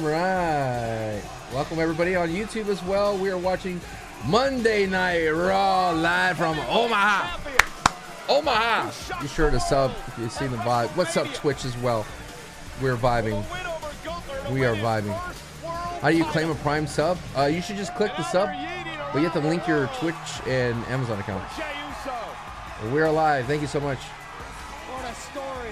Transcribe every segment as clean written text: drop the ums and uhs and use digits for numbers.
right. Welcome everybody on YouTube as well. We are watching Monday Night Raw live from Omaha. Omaha. Be sure to sub if you've seen the vibe. What's up, Twitch as well? We're vibing. We are vibing. How do you claim a Prime sub? You should just click the sub, but you have to link your Twitch and Amazon account. We're live. Thank you so much. What a story.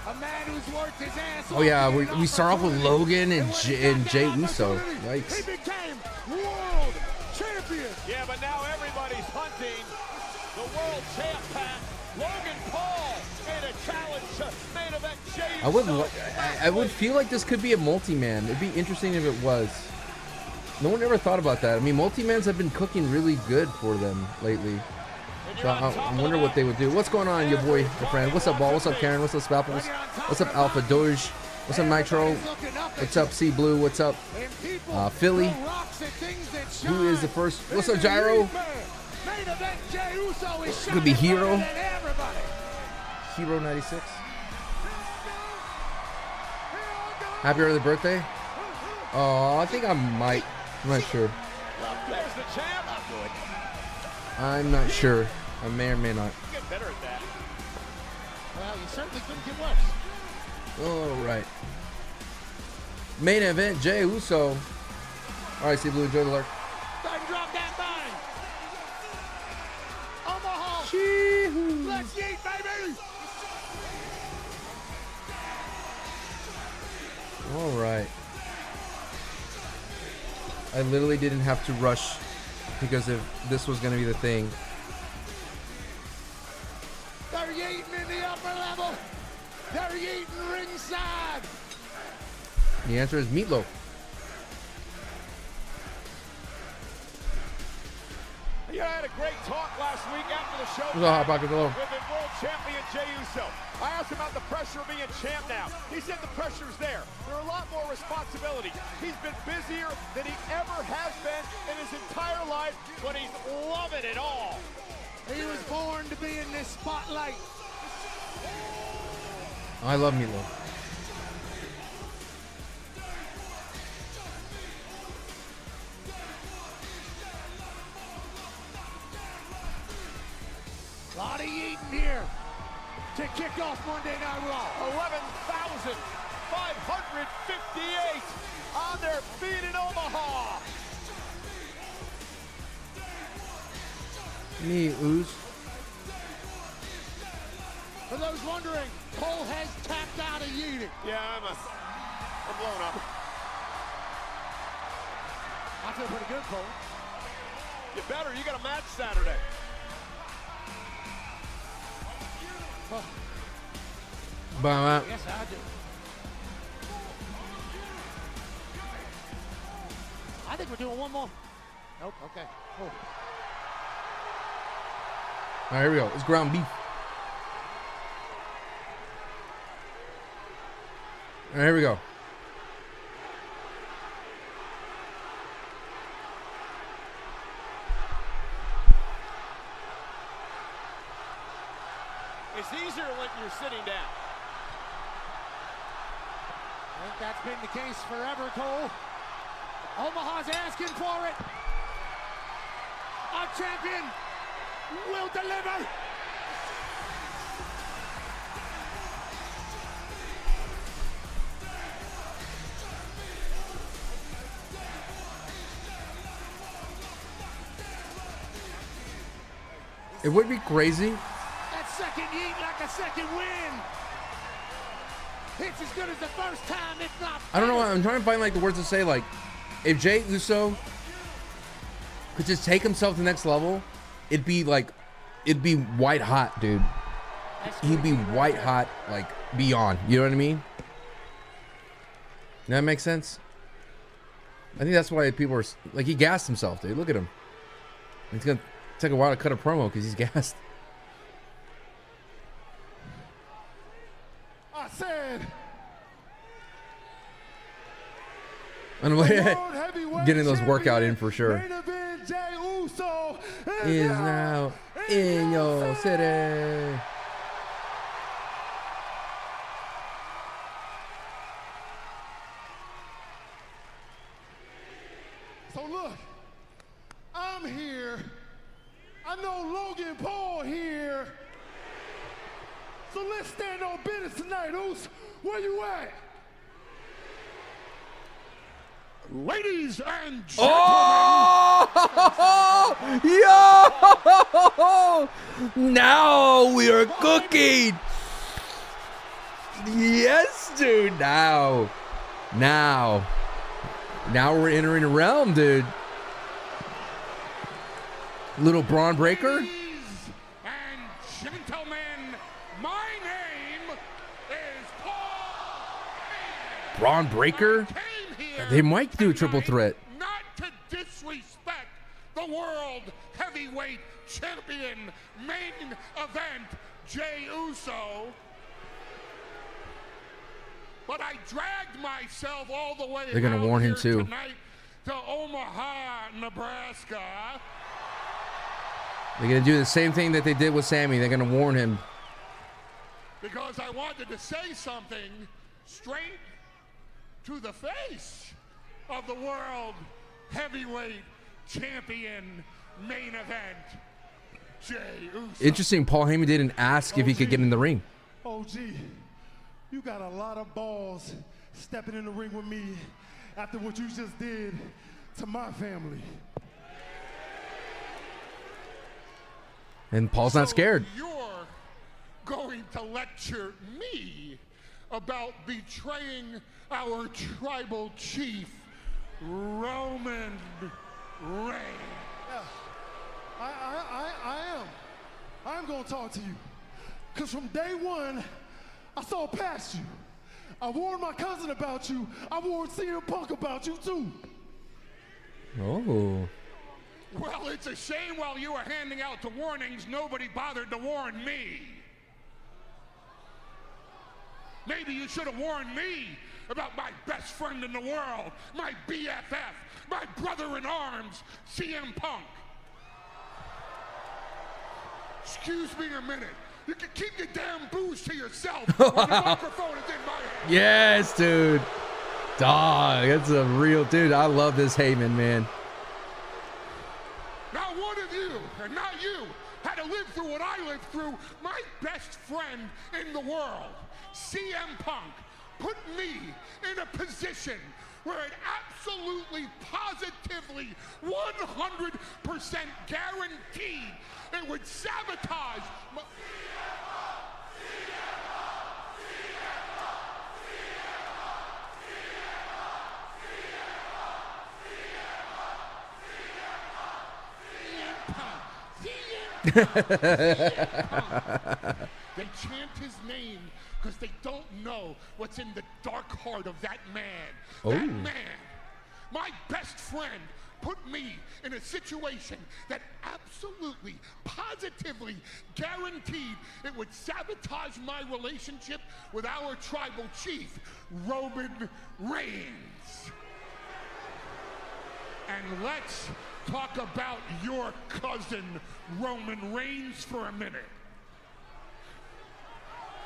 A man who's worked his ass off. Oh yeah, we start off with Logan and Jey Uso. Yikes. He became world champion. Yeah, but now everybody's hunting the world champ pack. Logan Paul in a challenge main event. Jey Uso. I would feel like this could be a multi-man. It'd be interesting if it was. No one ever thought about that. I mean, multi-mans have been cooking really good for them lately. So I wonder what they would do. What's going on, your boy, your friend? What's up, Ball? What's up, Karen? What's up, Spapples? What's up, Alpha Doge? What's up, Nitro? What's up, C Blue? What's up, Philly? Who is the first? What's up, Gyro? Could be Hero. Hero 96. Happy early birthday. Oh, I think I might. I'm not sure. I'm not sure. I may or may not. Get better at that. Well, you certainly couldn't get worse. All right. Main event, Jey Uso. All right, see Blue, enjoy the lurk. Go ahead and drop that bang. Omaha. Let's eat, baby. All right. I literally didn't have to rush because if this was going to be the thing. They're eating in the upper level. They're eating ringside. The answer is meatloaf. You had a great talk last week after the show What's up, Hot Pocket Glow? with the world champion Jey Uso. I asked him about the pressure of being champ now. He said the pressure's there. There are a lot more responsibilities. He's been busier than he ever has been in his entire life, but he's loving it all. He was born to be in this spotlight. I love meatloaf. A lot of eating here to kick off Monday Night Raw. 11,558 on their feet in Omaha. Me, Ooze. For those wondering, Cole has tapped out of eating. Yeah, I'm blown up. I feel pretty good, Cole. You better. You got a match Saturday. Yes, I do. I think we're doing one more. Nope, okay. Cool. All right, here we go. It's ground beef. All right, here we go. It's easier when you're sitting down. I think that's been the case forever, Cole. Omaha's asking for it. Our champion will deliver. It would be crazy. That second yeet like a second win. It's as good as the first time, if not better. I don't know. I'm trying to find like the words to say. Like, if Jey Uso could just take himself to the next level, it'd be white hot, dude. He'd be white hot, like beyond. You know what I mean? Does that make sense? I think that's why people are like, he gassed himself, dude. Look at him. It's gonna take a while to cut a promo because he's gassed. I said. And getting those workout in for sure. Is now in your city. So look, I'm here. I know Logan Paul here. So let's stand on business tonight, Oos. Where you at? Ladies and gentlemen. Oh, yo! Now we are cooking. Yes, dude. Now we're entering a realm, dude. Little Braun Breaker. Ladies and gentlemen, my name is Paul. Braun Breaker. They might do a triple threat. Not to disrespect the world heavyweight champion main event, Jey Uso, but I dragged myself all the way. They're gonna warn him too. Tonight to Omaha, Nebraska. They're gonna do the same thing that they did with Sammy. They're gonna warn him. Because I wanted to say something straight to the face of the world heavyweight champion main event, Jey Uso. Interesting, Paul Heyman didn't ask if he could get in the ring. OG, you got a lot of balls stepping in the ring with me after what you just did to my family. And Paul's not scared. You're going to lecture me about betraying our tribal chief, Roman Reigns. Yeah, I am. I'm gonna talk to you. Cause from day one, I saw past you. I warned my cousin about you. I warned CM Punk about you too. Oh. Well, it's a shame while you were handing out the warnings, nobody bothered to warn me. Maybe you should have warned me about my best friend in the world, my BFF, my brother in arms, CM Punk. Excuse me a minute. You can keep your damn booze to yourself when the microphone is in my hand. Yes, dude. Dog, that's a real dude. I love this Heyman, man. Not one of you, and not you, had to live through what I lived through. My best friend in the world, CM Punk, put me in a position where it absolutely, positively, 100% guaranteed it would sabotage my... They chant his name because they don't know what's in the dark heart of that man. That man, my best friend, put me in a situation that absolutely, positively guaranteed it would sabotage my relationship with our tribal chief, Roman Reigns. And let's talk about your cousin, Roman Reigns, for a minute.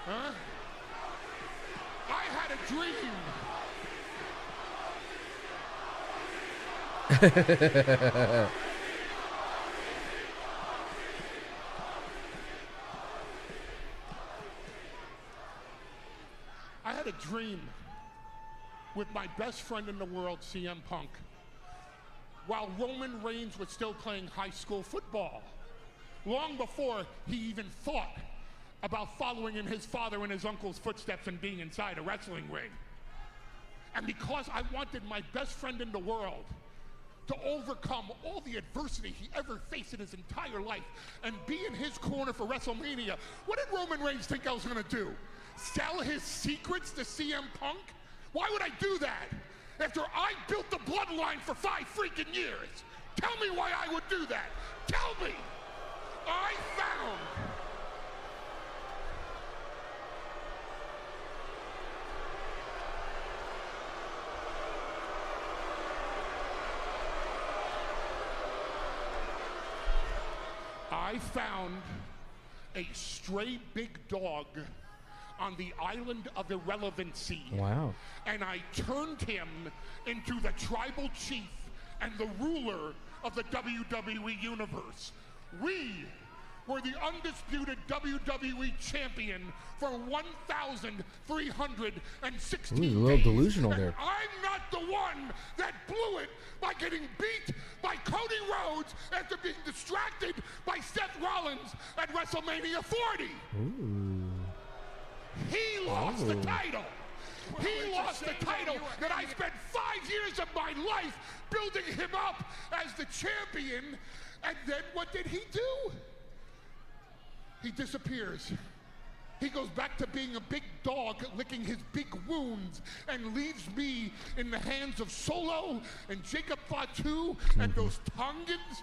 Huh? I had a dream. I had a dream with my best friend in the world, CM Punk, while Roman Reigns was still playing high school football, long before he even thought about following in his father and his uncle's footsteps and being inside a wrestling ring. And because I wanted my best friend in the world to overcome all the adversity he ever faced in his entire life and be in his corner for WrestleMania, what did Roman Reigns think I was gonna do? Sell his secrets to CM Punk? Why would I do that? After I built the bloodline for 5 freaking years. Tell me why I would do that. Tell me. I found a stray big dog on the island of irrelevancy. Wow. And I turned him into the tribal chief and the ruler of the WWE Universe. We were the undisputed WWE champion for 1,316 Ooh, a little delusional there. I'm not the one that blew it by getting beat by Cody Rhodes after being distracted by Seth Rollins at WrestleMania 40. Ooh. He lost the title. He lost the title that I spent 5 years of my life building him up as the champion. And then what did he do? He disappears. He goes back to being a big dog licking his big wounds and leaves me in the hands of Solo and Jacob Fatu and those Tongans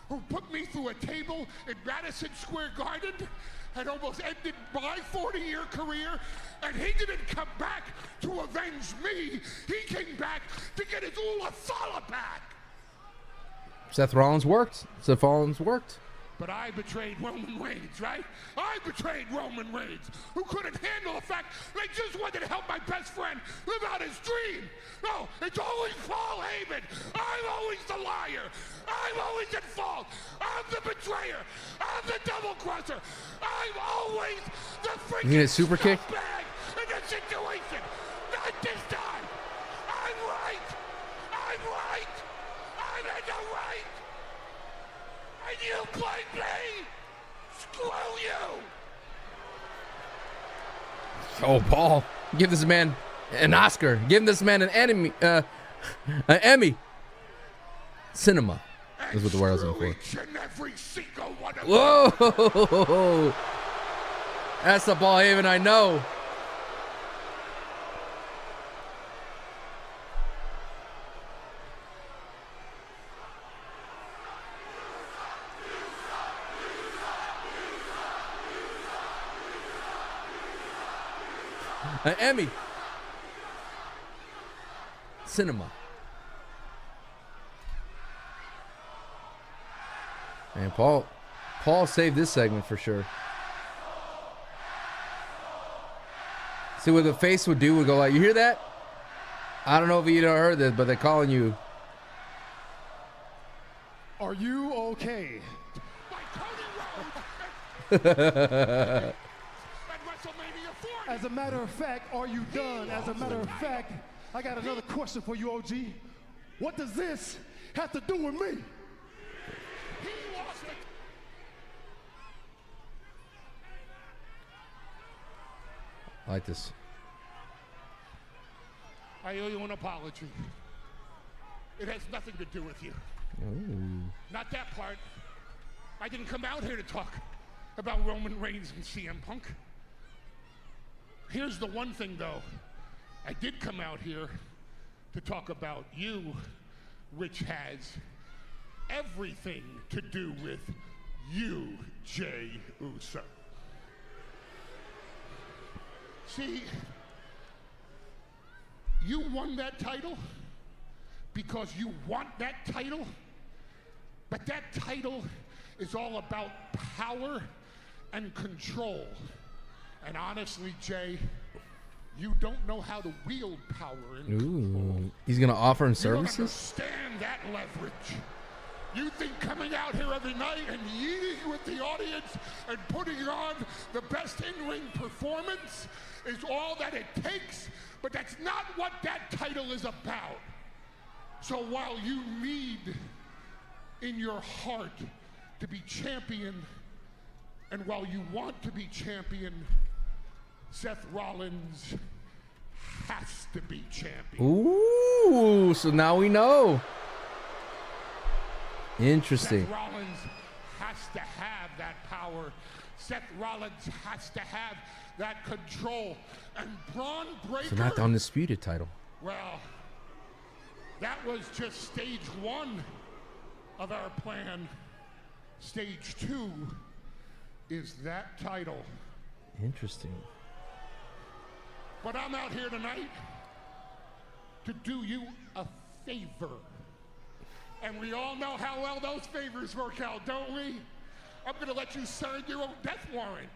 who put me through a table in Madison Square Garden and almost ended my 40-year career. And he didn't come back to avenge me. He came back to get his Ulathala back. Seth Rollins worked. Seth Rollins worked. But I betrayed Roman Reigns, right? I betrayed Roman Reigns, who couldn't handle the fact they just wanted to help my best friend live out his dream. No, it's always Paul Heyman. I'm always the liar. I'm always at fault. I'm the betrayer. I'm the double crosser. I'm always the freaking You get a super kick? scumbag in the situation. Not this time. I'm right. I'm right. I'm in the right. And you blame me? Screw you! Oh, Paul, give this man an Oscar. Give this man an Emmy. Cinema is what the word I was looking for. Each and every single one of Whoa! That's the Paul Heyman I know. An Emmy. Cinema. Man, Paul saved this segment for sure. See what the face would do would go like, you hear that? I don't know if you heard this, but they're calling you. Are you okay? As a matter of fact, are you done? As a matter of fact, I got another question for you, OG. What does this have to do with me? I like this. I owe you an apology. It has nothing to do with you. Ooh. Not that part. I didn't come out here to talk about Roman Reigns and CM Punk. Here's the one thing, though. I did come out here to talk about you, which has everything to do with you, Jey Uso. See, you won that title because you want that title, but that title is all about power and control. And honestly, Jay, you don't know how to wield power and control. Ooh. He's gonna offer him You services? don't understand that leverage. You think coming out here every night and eating with the audience and putting on the best in-ring performance is all that it takes, but that's not what that title is about. So while you need in your heart to be champion, and while you want to be champion, Seth Rollins has to be champion. Ooh, so now we know. Interesting. Seth Rollins has to have that power. Seth Rollins has to have that control. And Braun Breaker... So not the undisputed title. Well, that was just stage one of our plan. Stage two is that title. Interesting. But I'm out here tonight to do you a favor. And we all know how well those favors work out, don't we? I'm gonna let you sign your own death warrant.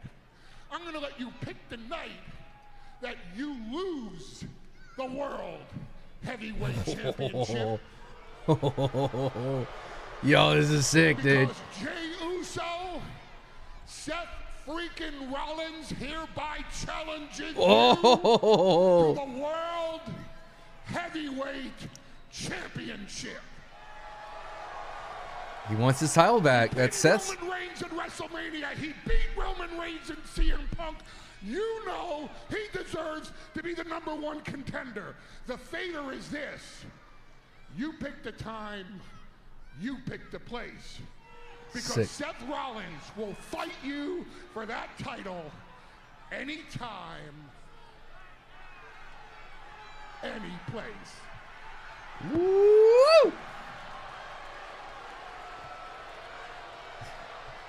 I'm gonna let you pick the night that you lose the World Heavyweight Championship. Yo, this is sick, dude. Because Jey Uso, Seth freaking Rollins hereby challenges you to the World Heavyweight Championship. He wants his title back. That's Seth's. Roman Reigns in WrestleMania. He beat Roman Reigns in CM Punk. You know he deserves to be the #1 contender. The favor is this. You pick the time, you pick the place. Because Sick. Seth Rollins will fight you for that title anytime, any place. Woo!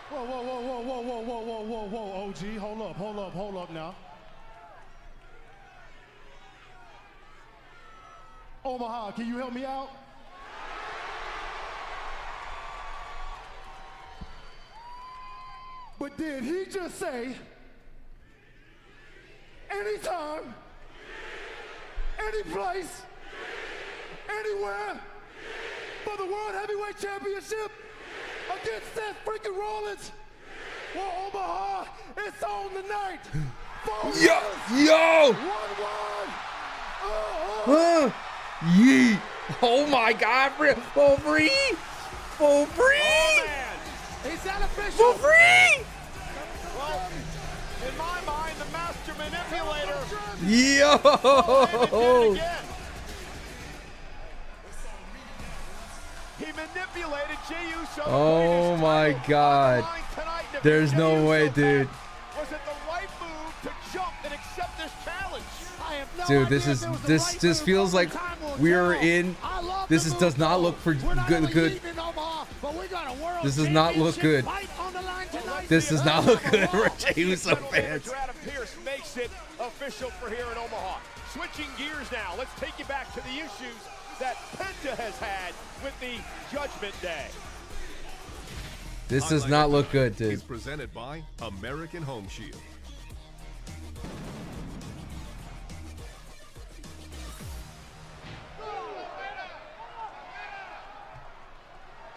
Whoa, whoa, whoa, whoa, whoa, whoa, whoa, whoa, whoa, whoa, OG, hold up now. Omaha, can you help me out? But did he just say, anytime, any place, anywhere, for the World Heavyweight Championship against Seth freaking Rollins? Well, Omaha, it's on tonight. Yo! 1-1. Yeet! Oh my God! For free! For free! Oh, man. Is that official? For free! Well, in my mind, the master manipulator. Yo! Again. He manipulated Jey Uso. Oh my God! There's no way, dude. Was it the right move to jump and accept this challenge? I have no Dude, idea this if is it was the this right just move. feels Only like time will we're tell. in. I love This the is, move, does not though. look for We're not good. only Good. leaving Omaha, but we got a world This does not look good. championship fight on the line tonight. This does not look good for Jey Uso General fans. Manager Adam Pearce makes it official for here in Omaha. Switching gears now, let's take you back to the issues that Penta has had with the Judgment Day. This does not look good, dude. Is presented by American Home Shield.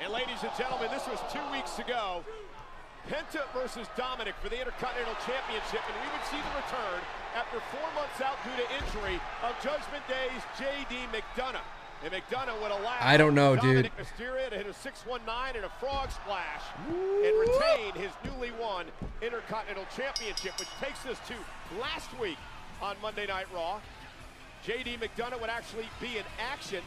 And ladies and gentlemen, this was 2 weeks ago. Penta versus Dominic for the Intercontinental Championship, and we would see the return after 4 months out due to injury of Judgment Day's J.D. McDonough. And McDonough would allow I don't know, dude. Dominic Mysterio to hit a 619 and a frog splash and retain his newly won Intercontinental Championship, which takes us to last week on Monday Night Raw. J.D. McDonough would actually be in action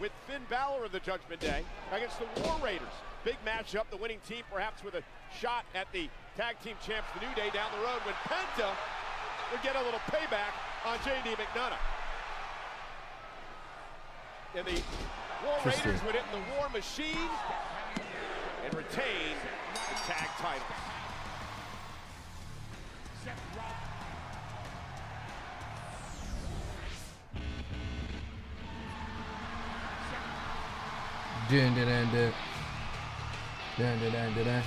with Finn Balor of the Judgment Day against the War Raiders. Big matchup, the winning team perhaps with a shot at the tag team champs, the New Day, down the road when Penta would get a little payback on J.D. McDonough. And the War Raiders would hit the War Machine and retain the tag titles. Dun, dun, dun, dun. Dun, dun, dun, dun, dun.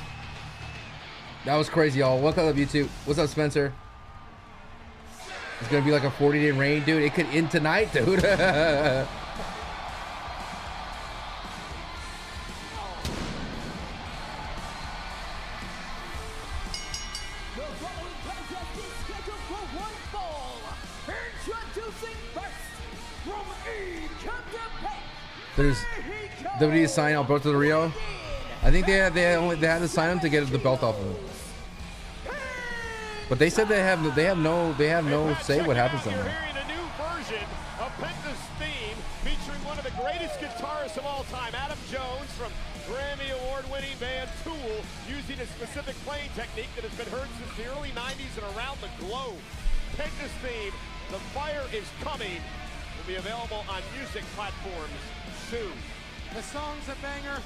That was crazy, y'all. Welcome up, YouTube. What's up, Spencer? It's gonna be like a 40-day reign, dude. It could end tonight, dude. There's WWE sign Alberto Del Rio. I think they had to sign him to get the belt off of him. But they said they have no say what happens to You're them. hearing a new version of Penta's theme featuring one of the greatest guitarists of all time, Adam Jones from Grammy Award-winning band Tool, using a specific playing technique that has been heard since the early 90s and around the globe. Penta's theme, The Fire Is Coming, will be available on music platforms soon. The song's a banger.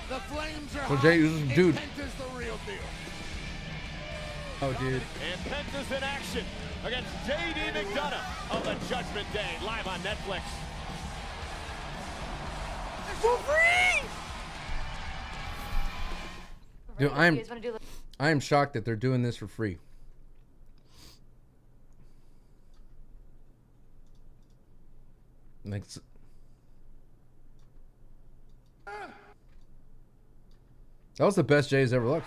The flames are Well, hot. Jey, and dude. Penta's the real deal. Oh, dude. And Penta's in action against J.D. McDonough of the Judgment Day, live on Netflix. For free! Dude, I am shocked that they're doing this for free. Like, That was the best Jay's ever looked.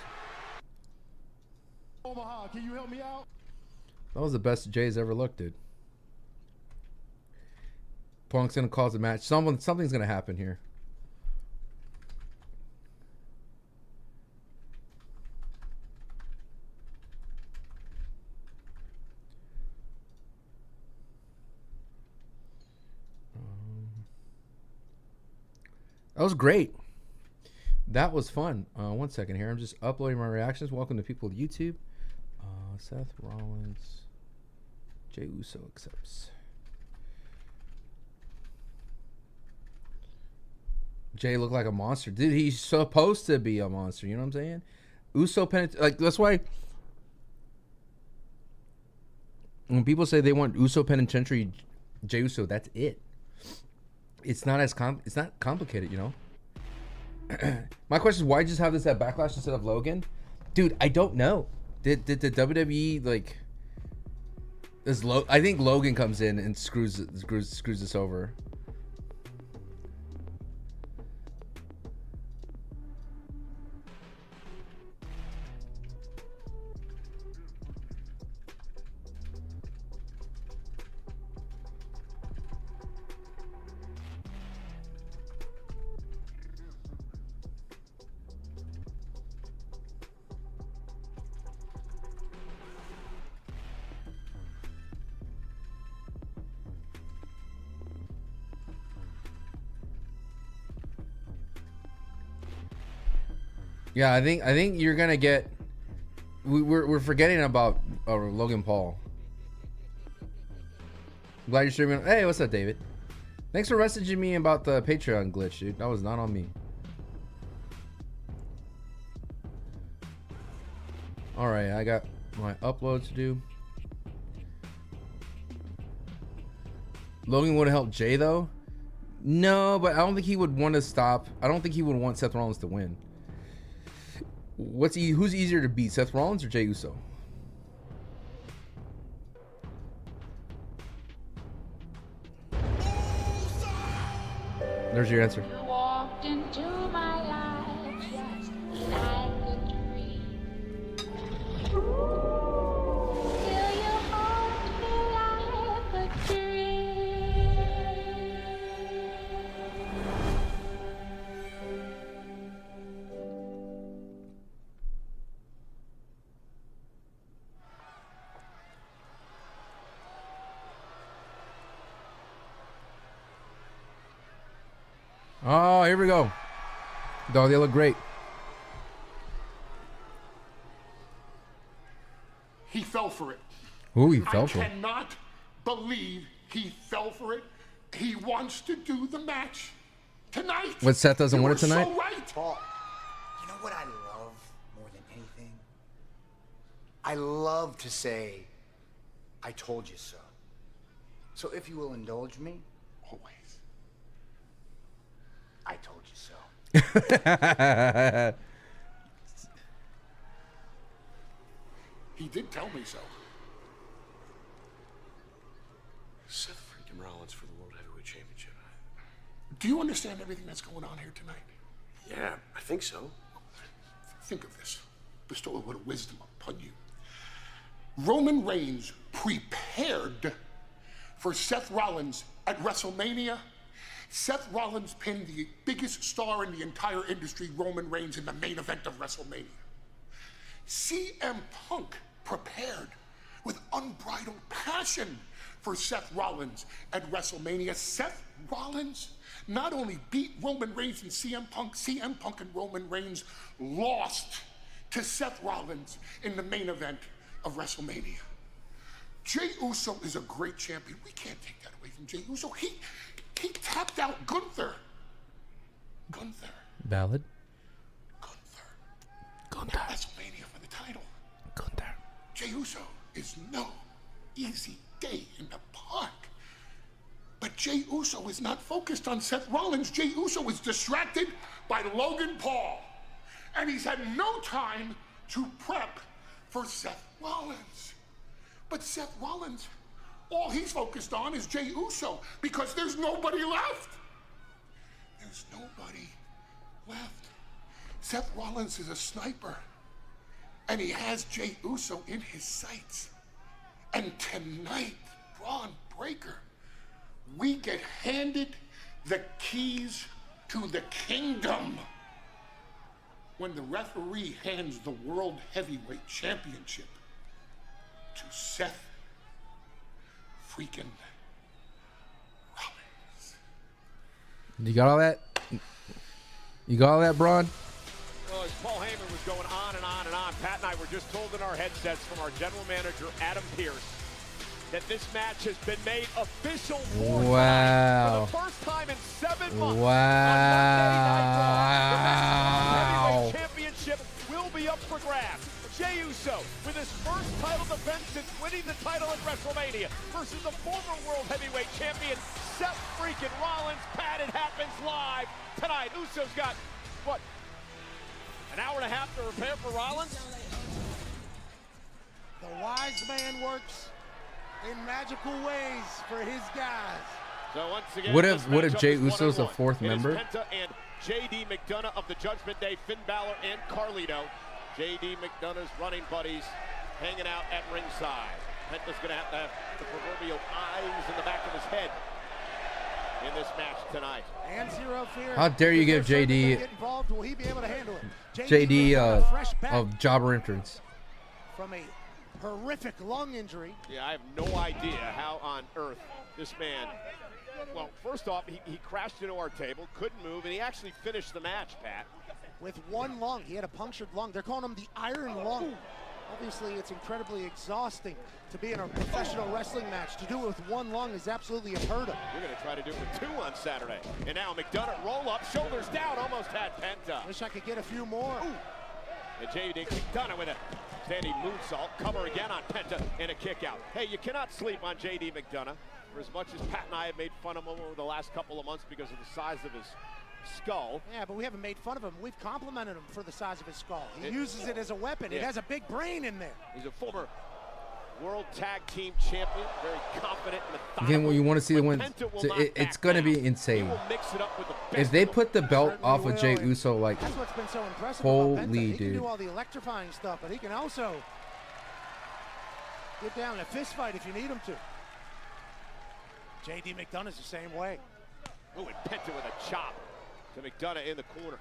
Omaha, can you help me out? That was the best Jay's ever looked, dude. Punk's gonna cause a match. Something's gonna happen here. That was great. That was fun. 1 second here. I'm just uploading my reactions. Welcome to people of YouTube. Seth Rollins. Jey Uso accepts. Jay looked like a monster. Dude, he's supposed to be a monster. You know what I'm saying? Uso penetrate. Like, that's why when people say they want Uso penitentiary Jey Uso, that's it. It's not as it's not complicated, you know. My question is, why just have this at Backlash instead of Logan? Dude, I don't know. Did the WWE like? I think Logan comes in and screws this over. Yeah, I think you're gonna get. We're forgetting about Logan Paul. I'm glad you're streaming. Hey, what's up, David? Thanks for messaging me about the Patreon glitch, dude. That was not on me. All right, I got my upload to do. Logan would have helped Jay though. No, but I don't think he would want to stop. I don't think he would want Seth Rollins to win. Who's easier to beat, Seth Rollins or Jey Uso? There's your answer. You walked into my life just like a dream. Till you hold me like a dream. Oh, here we go. Oh, they look great. He fell for it. Ooh, he fell for it. I cannot believe he fell for it. He wants to do the match tonight. What, Seth doesn't want it tonight? So right. Paul, you know what I love more than anything? I love to say, I told you so. So if you will indulge me. Always. I told you so. He did tell me so. Seth freaking Rollins for the World Heavyweight Championship. Do you understand everything that's going on here tonight? Yeah, I think so. Think of this. Bestow a little wisdom upon you. Roman Reigns prepared for Seth Rollins at WrestleMania. Seth Rollins pinned the biggest star in the entire industry, Roman Reigns, in the main event of WrestleMania. CM Punk prepared with unbridled passion for Seth Rollins at WrestleMania. Seth Rollins not only beat Roman Reigns and CM Punk and Roman Reigns lost to Seth Rollins in the main event of WrestleMania. Jey Uso is a great champion. We can't take that away from Jey Uso. He tapped out Gunther. Valid. Gunther. WrestleMania for the title. Gunther. Jey Uso is no easy day in the park. But Jey Uso is not focused on Seth Rollins. Jey Uso is distracted by Logan Paul. And he's had no time to prep for Seth Rollins. But Seth Rollins, all he's focused on is Jey Uso because there's nobody left. There's nobody left. Seth Rollins is a sniper, and he has Jey Uso in his sights. And tonight, Braun Breaker, we get handed the keys to the kingdom when the referee hands the World Heavyweight Championship to Seth freaking Rollins. You got all that? You got all that, Braun? Well, as Paul Heyman was going on and on and on, Pat and I were just told in our headsets from our general manager, Adam Pearce, that this match has been made official for Wow. the first time in 7 months. Wow. The heavyweight championship will be up for grabs. Jey Uso with his first title defense since winning the title at WrestleMania versus the former world heavyweight champion Seth freaking Rollins. Pat, it happens live tonight. Uso's got, what, an hour and a half to prepare for Rollins? The wise man works in magical ways for his guys. So once again, What this if matchup Jey is Uso's the 1-1. fourth It is member? Penta and J.D. McDonough of the Judgment Day, Finn Balor and Carlito. J.D. McDonough's running buddies hanging out at ringside. Penta's going to have the proverbial eyes in the back of his head in this match tonight. And zero fear. How dare you give JD Get involved. Will he be able to handle it? JD fresh back of jobber entrance? from a horrific lung injury. Yeah, I have no idea how on earth this man, well, first off, he crashed into our table, couldn't move, and he actually finished the match, Pat. With one lung. He had a punctured lung. They're calling him the Iron Lung. Obviously, it's incredibly exhausting to be in a professional wrestling match. To do it with one lung is absolutely unheard of. We're going to try to do it with 2 on Saturday. And now McDonough roll up, shoulders down, almost had Penta. Wish I could get a few more. And J.D. McDonough with a standing moonsault, cover again on Penta, and a kick out. Hey, you cannot sleep on J.D. McDonough. For as much as Pat and I have made fun of him over the last couple of months because of the size of his skull. Yeah, but we haven't made fun of him. We've complimented him for the size of his skull. He uses it as a weapon. Yeah. It has a big brain in there. He's a former World Tag Team Champion, very confident and methodical. Again, when you want to see the win, Penta will so not it's back going to down. be insane. He will mix it up with the best If they of them. put the belt Certainly off of Jey will. Uso, like, That's what's been so impressive holy about Penta. He can dude. do all the electrifying stuff, but he can also get down in a fist fight if you need him to. J.D. McDonough's the same way. Oh, and Penta with a chop to McDonough in the corner.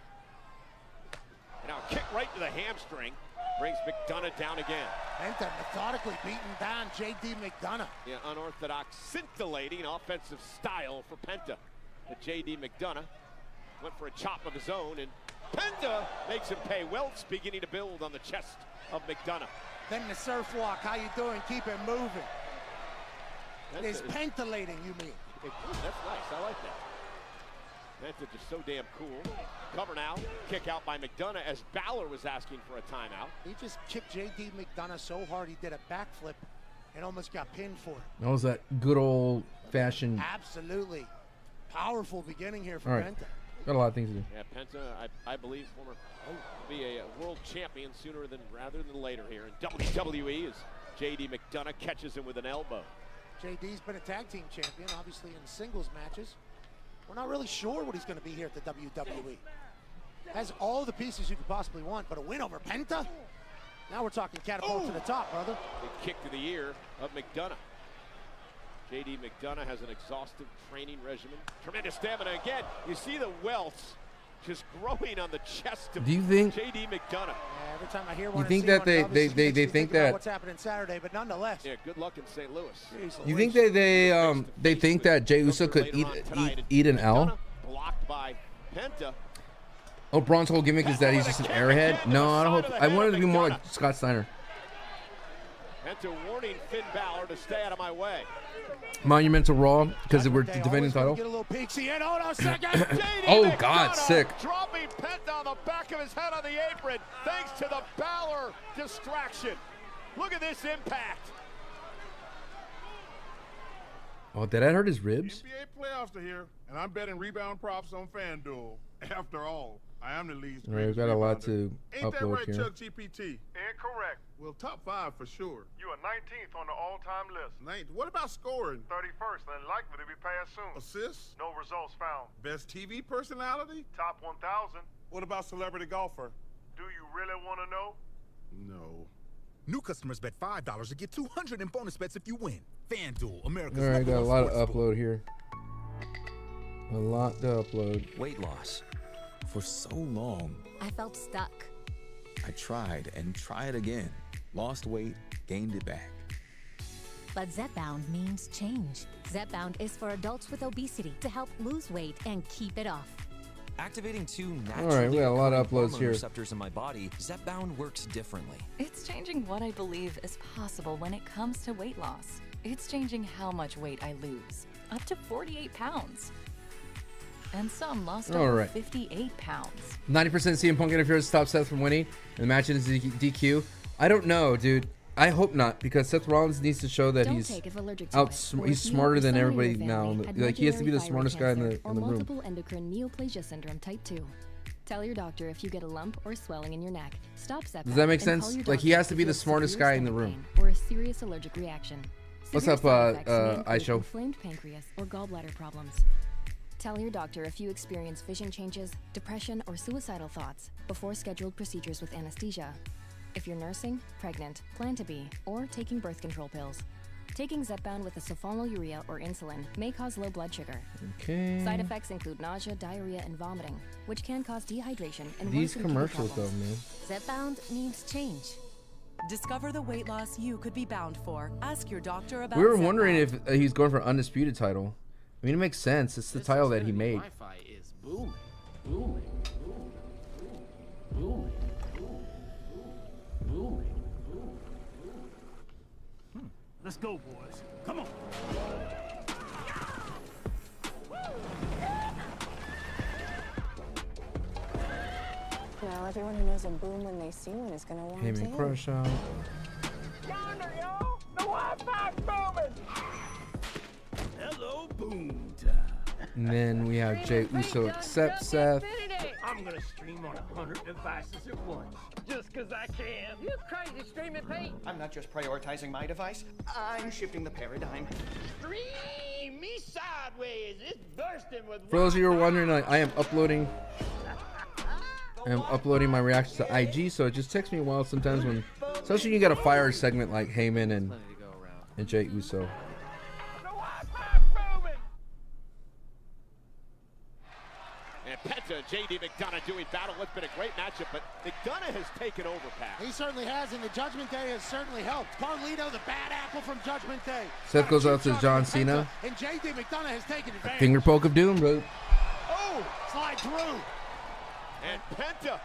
And now a kick right to the hamstring brings McDonough down again. Penta methodically beating down J.D. McDonough. Yeah, unorthodox, scintillating offensive style for Penta. But J.D. McDonough went for a chop of his own, and Penta makes him pay. Welt's beginning to build on the chest of McDonough. Then the surf walk. How you doing? Keep it moving. It's Penta pentalating, you mean? that's nice. I like that. Penta just so damn cool. Cover now. Kick out by McDonough as Balor was asking for a timeout. He just kicked J.D. McDonough so hard he did a backflip and almost got pinned for it. that was that good old-fashioned. Absolutely. Powerful beginning here for All right. Penta. Got a lot of things to do. Yeah, Penta, I believe, will be a world champion sooner rather than later here in WWE as J.D. McDonough catches him with an elbow. JD's been a tag team champion, obviously in singles matches. We're not really sure what he's going to be here at the WWE. Has all the pieces you could possibly want, but a win over Penta? Now we're talking catapult to the top, brother. Big kick to the ear of McDonough. J.D. McDonough has an exhaustive training regimen. Tremendous stamina again. You see the welts just growing on the chest of Do you think- J.D. McDonough. Yeah, every time I hear one, You or think see that one, they- it obviously they makes me think about that- what's happening Saturday, but nonetheless. Yeah, good luck in St. Louis. Jeez You Louise. think they think that Jey Uso could eat an L? McDonough blocked by Penta. Oh, Braun's whole gimmick is that he's just an airhead? No, I don't hope. I wanted to be more like Scott Steiner. Penta warning Finn Balor to stay out of my way. Monumental Raw because we're They defending always wanna title. Get a little peeksy in. Hold on a second. J.D. Oh, God, McDonough sick. Dropping Penta on the back of his head on the apron thanks to the Balor distraction. Look at this impact. Oh, did I hurt his ribs? NBA playoffs are here, and I'm betting rebound props on FanDuel. After all, I am the league's All right, we've got a lot to Ain't that upload right, here. Chuck GPT? Incorrect. Well, top 5 for sure. You are 19th on the all-time list. 9th. What about scoring? 31st and likely to be passed soon. Assists? No results found. Best TV personality? Top 1,000. What about celebrity golfer? Do you really want to know? No. New customers bet $5 to get $200 in bonus bets if you win. FanDuel, America's All right, got a lot of sportsbook. upload here. A lot to upload. Weight loss. For so long, I felt stuck. I tried and tried again. Lost weight, gained it back. But Zepbound means change. Zepbound is for adults with obesity to help lose weight and keep it off. Activating two All right, we got a lot of uploads hormone here. receptors in my body, Zepbound works differently. It's changing what I believe is possible when it comes to weight loss. It's changing how much weight I lose, up to 48 pounds. And some lost All over right. 58 pounds. 90% CM Punk interference to stop Seth from winning. And the match is DQ. I don't know, dude. I hope not, because Seth Rollins needs to show that Don't he's take if allergic to it, or he's if you smarter or than someone in everybody your now. family had Like he has to be the medullary smartest guy in thyroid the cancer in the or room. multiple endocrine neoplasia syndrome type 2. Tell your doctor if you get a lump or swelling in your neck. Stop Zepbound. Does that make and call sense? your Like he doctor has to if be you the have smartest severe guy in the stomach room. pain or a serious allergic reaction. What's Severe up, side effects may include Aisho? inflamed pancreas or gallbladder problems. Tell your doctor if you experience vision changes, depression, or suicidal thoughts before scheduled procedures with anesthesia. If you're nursing, pregnant, plan to be, or taking birth control pills. Taking Zepbound with a sulfonylurea or insulin may cause low blood sugar. Okay. Side effects include nausea, diarrhea, and vomiting, which can cause dehydration and These worsen kidney commercials, though, problems. man. Zepbound means change. Discover the weight loss you could be bound for. Ask your doctor about We were Zepbound. wondering if he's going for undisputed title. I mean, it makes sense. It's the title that he made. Wi-Fi is booming, booming, booming, booming, booming. Let's go, boys. Come on. Well, everyone who knows a boom when they see one is gonna want Him to. and Crush out. Yonder, yo! The Wi-Fi's booming! Hello, boom time. And then we have Jey Uso accept Seth. I'm gonna stream on 100 devices at once, just 'cause I can. You crazy streaming, Pete? I'm not just prioritizing my device, I'm shifting the paradigm. Stream me sideways. It's bursting with. For those of you who are wondering, like, I am uploading my reactions to IG, so it just takes me a while sometimes when, especially when you got a fire segment like Heyman and Jey Uso. And Penta and J.D. McDonough doing battle. What's been a great matchup, but McDonough has taken over, Pat. He certainly has, and the Judgment Day has certainly helped. Carlito, the bad apple from Judgment Day. Seth goes out to John Cena. And J.D. McDonough has taken advantage. Finger poke of doom, bro. Oh, slide through. And Penta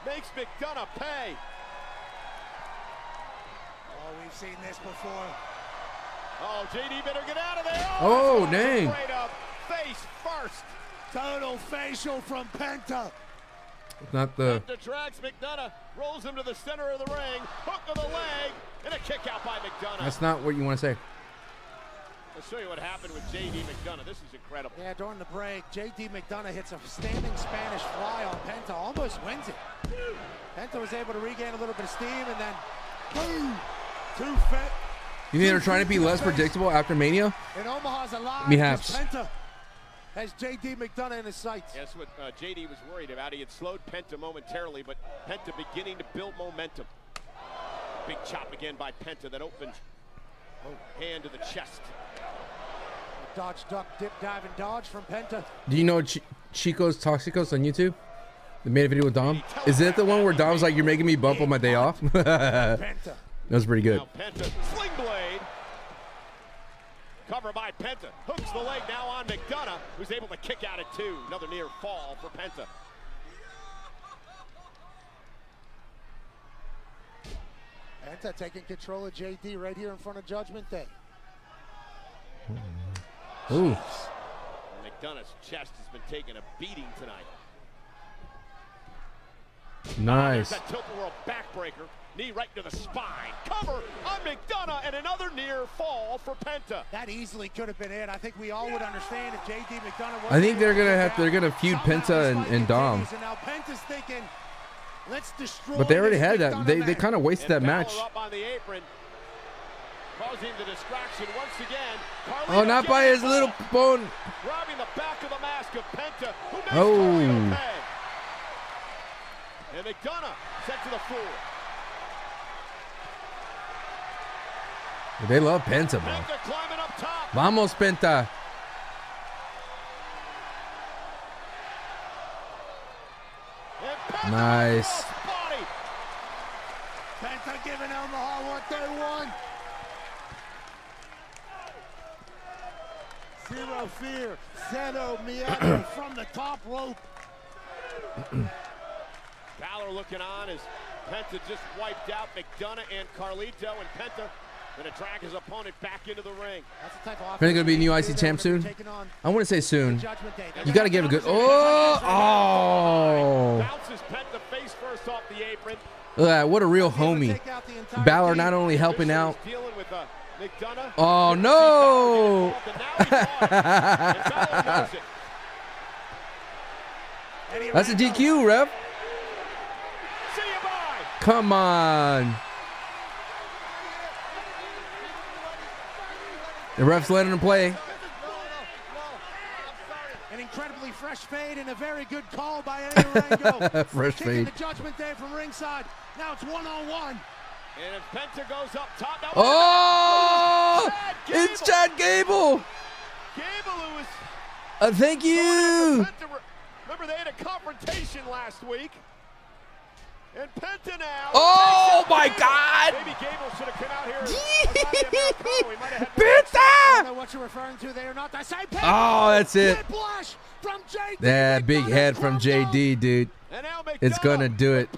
makes McDonough pay. Oh, we've seen this before. Oh, J.D. better get out of there. Oh, dang. Straight up, face first. Total facial from Penta. Not the. Penta drags McDonough, rolls him to the center of the ring, hook of the leg, and a kick out by McDonough. That's not what you want to say. I'll show you what happened with J.D. McDonough. This is incredible. Yeah, during the break, J.D. McDonough hits a standing Spanish fly on Penta, almost wins it. Penta was able to regain a little bit of steam, and then boom, two fit. You think they're trying to be less predictable after Mania? And Omaha's alive. Perhaps. Penta has J.D. McDonough in his sights. That's what J.D. was worried about. He had slowed Penta momentarily, but Penta beginning to build momentum. Big chop again by Penta that opens. Hand to the chest. Dodge, duck, dip, dive, and dodge from Penta. Do you know Chico's Toxicos on YouTube? They made a video with Dom. Is it the one where Dom's like, "You're making me bump on my day off"? That was pretty good. Now Penta, sling blade. Cover by Penta. Hooks the leg now on McDonough, who's able to kick out at two. Another near fall for Penta. Penta taking control of JD right here in front of Judgment Day. Ooh. McDonough's chest has been taking a beating tonight. Nice. That tilt-a-whirl backbreaker. Knee right to the spine. Cover on McDonough and another near fall for Penta. That easily could have been it. I think we all would understand if JD McDonough. I think they're gonna feud Penta and Dom. And now Penta's thinking, let's destroy. But they already had that. They kind of wasted that match. Up on the apron, causing the distraction once again. Oh, not by his little bone. Grabbing the back of the mask of Penta, who makes Oh. Carlito pay. And McDonough sent to the floor. They love Penta, bro. Penta climbing up top. Vamos, Penta. Nice. Penta giving Omaha what they want. Zero fear. Zeno Miyagi from the top rope. Balor looking on as Penta just wiped out McDonough and Carlito, and Penta going to drag his opponent back into the ring. That's the type of Penta gonna be new IC champ soon. I want to say soon. You got to give a good. Oh. Bounces Penta face first off the apron. Look at that, what a real homie. Balor not only helping out. Dealing with McDonough. Oh no! That's a DQ, ref. Come on. The ref's letting him play. An incredibly fresh fade and a very good call by Eddie Rango. Fresh fade. The Judgment Day from ringside. Now it's one-on-one. And if Penta goes up top, now Oh! It's Chad Gable. Gable, who is Thank you. remember they had a confrontation last week. And Penta now. Oh my God! Maybe Gable should have come out here. Penta! I don't know what you're referring to there, not the same. Oh, that's it. Whiplash from JD. That big head from JD, dude. It's gonna do it.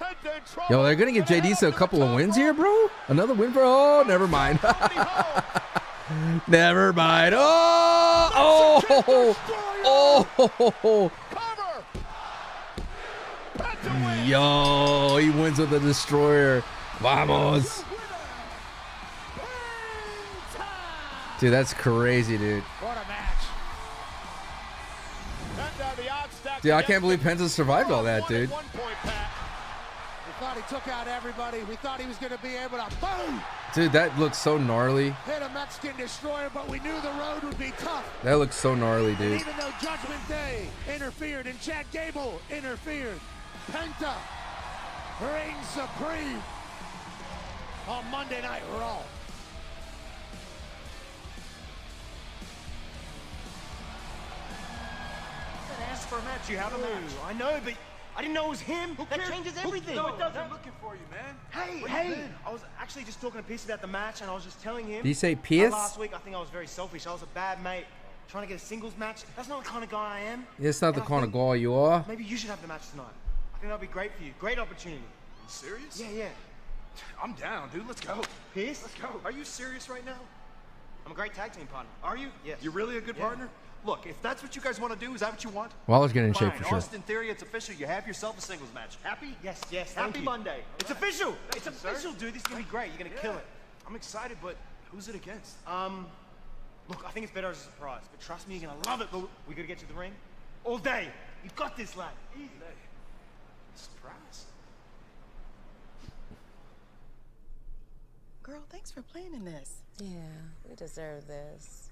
Yo, they're gonna give JD a couple of wins here, bro. Another win for. Oh, never mind. Never mind. Oh, oh. Yo, he wins with the destroyer. Vamos. Dude, that's crazy, dude. What a match. Dude, I can't believe Penta survived all that, dude. We thought he took out everybody. We thought he was going to be able to boom. Dude, that looks so gnarly. Hit a Mexican destroyer, but we knew the road would be tough. That looks so gnarly, And dude. even though Judgment Day interfered and Chad Gable interfered, Penta reigns supreme on Monday Night Raw. Ask for a match. You have a match. I know, but I didn't know it was him. That changes everything. No, it doesn't. I'm looking for you, man. Hey. I was actually just talking to Pierce about the match, and I was just telling him. Did you say Pierce? Last week, I think I was very selfish. I was a bad mate, trying to get a singles match. That's not the kind of guy I am. It's not the kind of guy you are. Maybe you should have the match tonight. I think that'd be great for you. Great opportunity. You serious? Yeah. I'm down, dude. Let's go. Pierce? Let's go. Are you serious right now? I'm a great tag team partner. Are you? Yes. You're really a good partner? Look, if that's what you guys want to do, is that what you want? Waller's getting in shape Fine. for sure. Austin Theory, it's official. You have yourself a singles match. Happy? Yes. Happy Thank you. Monday. It's official. It's official, dude. This is gonna be great. You're gonna kill it. I'm excited, but who's it against? Look, I think it's better as a surprise. But trust me, you're gonna love it. But we gotta get to the ring all day. You've got this, lad. Easy. Surprise. Girl, thanks for planning this. Yeah, we deserve this.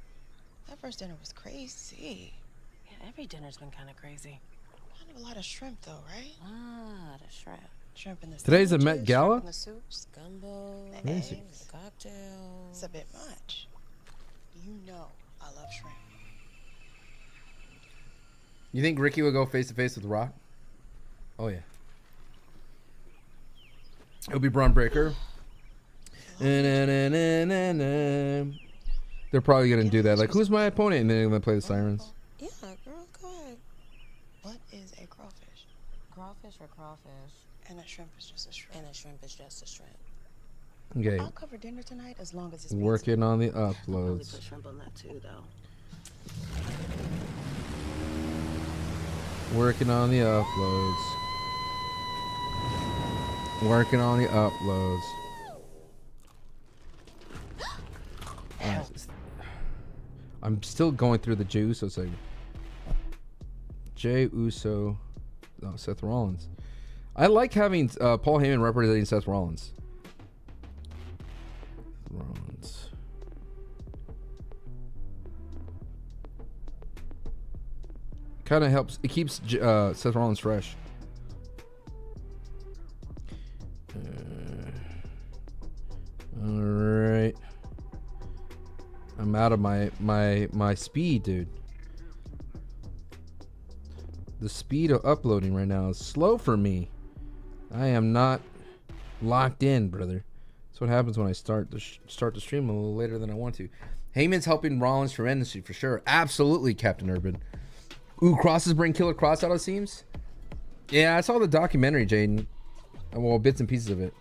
That first dinner was crazy. Yeah, every dinner's been kind of crazy. Kind of a lot of shrimp, though, right? Ah, the shrimp. Shrimp in the Today's a Met sandwiches, Gala? shrimp in the soups, Gumbo, the Yes. eggs, cocktails. It's a bit much. You know I love shrimp. You think Ricky will go face to face with Rock? Oh yeah. It'll be Braun Breaker. They're probably gonna do that. Like, who's my opponent? And then they're gonna play the sirens. Yeah, girl, go ahead. What is a crawfish? Crawfish or crawfish? And a shrimp is just a shrimp. And a shrimp is just a shrimp. Okay. I'll cover dinner tonight as long as it's Working on the I'll probably uploads. put shrimp on that too, though. Working on the uploads. Working on the uploads. I'm still going through the Jey Uso segment. Jey Uso, Seth Rollins. I like having Paul Heyman representing Seth Rollins. Kind of helps. It keeps Seth Rollins fresh. All right. I'm out of my speed, dude. The speed of uploading right now is slow for me. I am not locked in, brother. That's what happens when I start the stream a little later than I want to. Heyman's helping Rollins tremendously for sure. Absolutely, Captain Urban. Ooh, crosses bring Killer Cross out, it seems. Yeah, I saw the documentary, Jaden. Well, bits and pieces of it.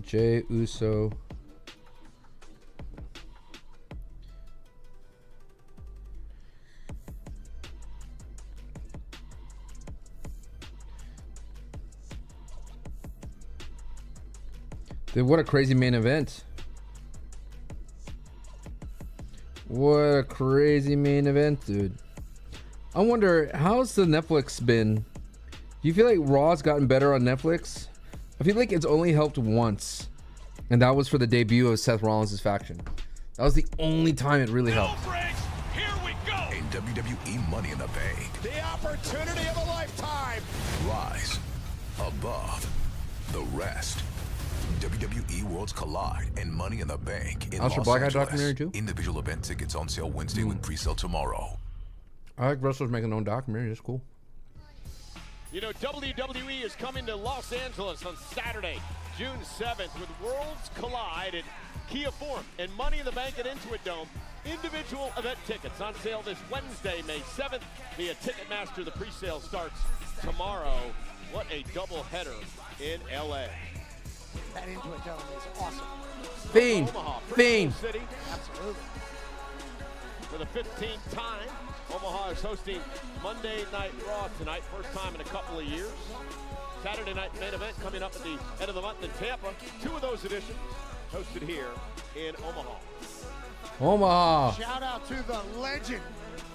Jey Uso. Dude, what a crazy main event. What a crazy main event, dude. I wonder, how's the Netflix been? Do you feel like Raw's gotten better on Netflix? I feel like it's only helped once, and that was for the debut of Seth Rollins' faction. That was the only time it really helped. Here we go. In WWE Money in the Bank. The opportunity of a lifetime. Rise above the rest. WWE Worlds Collide and Money in the Bank in Los Black Eye Angeles. documentary too? Individual event tickets on sale Wednesday with pre-sale tomorrow. I like wrestlers making their own documentary. It's cool. You know, WWE is coming to Los Angeles on Saturday, June 7th, with Worlds Collide at Kia Forum and Money in the Bank at Intuit Dome. Individual event tickets on sale this Wednesday, May 7th, via Ticketmaster. The pre-sale starts tomorrow. What a doubleheader in LA. That Intuit Dome is awesome. Fiend. Omaha, Fiend. City. Absolutely. For the 15th time, Omaha is hosting Monday Night Raw tonight. First time in a couple of years. Saturday night main event coming up at the end of the month in Tampa. Two of those editions hosted here in Omaha. Omaha. Shout out to the legend,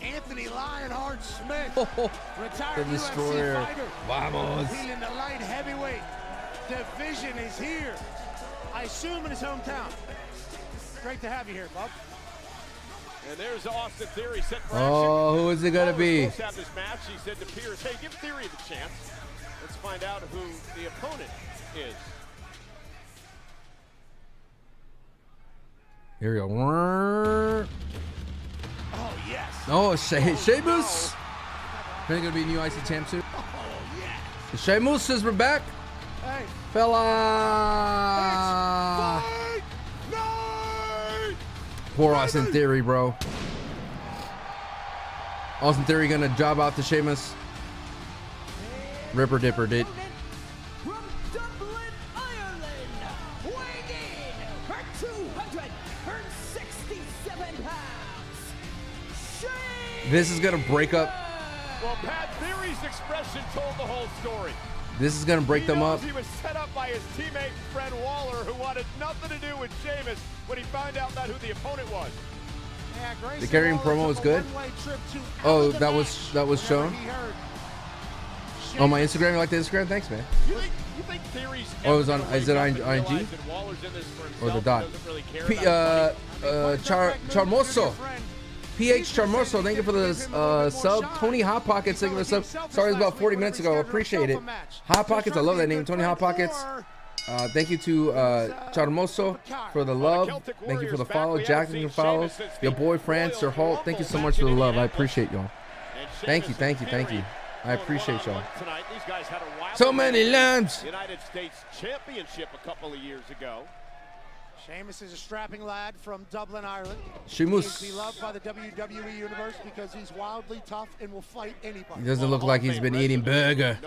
Anthony Lionheart Smith. Retired The Destroyer. UFC fighter. Vamos. Healing the light heavyweight division is here. I assume in his hometown. Great to have you here, bub. And there's Austin Theory set for Oh, action. who is it gonna be? Supposed to have this match. He said to Pierce, "Hey, give Theory the chance. Let's find out who the opponent is." Here we go. Oh yes. Oh, Sheamus. Really gonna be new IC champ soon. Oh yes. The Sheamus we're back. Hey. Fella. Poor Austin Theory, bro. Austin Theory gonna job out to Sheamus. Ripper Dipper did. From Dublin, Ireland, weighing in at 267 pounds. This is gonna break up. Well, Pat Theory's expression told the whole story. This is gonna break them up. He was set up by his teammate Fred Waller, who wanted nothing to do with Sheamus when he found out about who the opponent was. Yeah, The carrying promo was good. Oh, that was shown. On my Instagram, you like the Instagram? Thanks, man. You think Theory's Oh, it was on. Is it IG? Or the dot? Charmoso. PH Charmoso, thank you for the sub. Tony Hot Pockets, thank you for the sub. Sorry, it was about 40 minutes ago. Appreciate it. Hot Pockets, I love that name. Tony Hot Pockets. Thank you to Charmoso for the love. Thank you for the follow. Jack, thank you for the follow. Your boy, France, Sir Holt, thank you so much for the love. I appreciate y'all. Thank you, thank you, thank you. I appreciate y'all. So many lambs. United States Championship a couple of years ago. Sheamus is a strapping lad from Dublin, Ireland. Sheamus. He is beloved by the WWE universe because he's wildly tough and will fight anybody. He doesn't look like he's been eating burger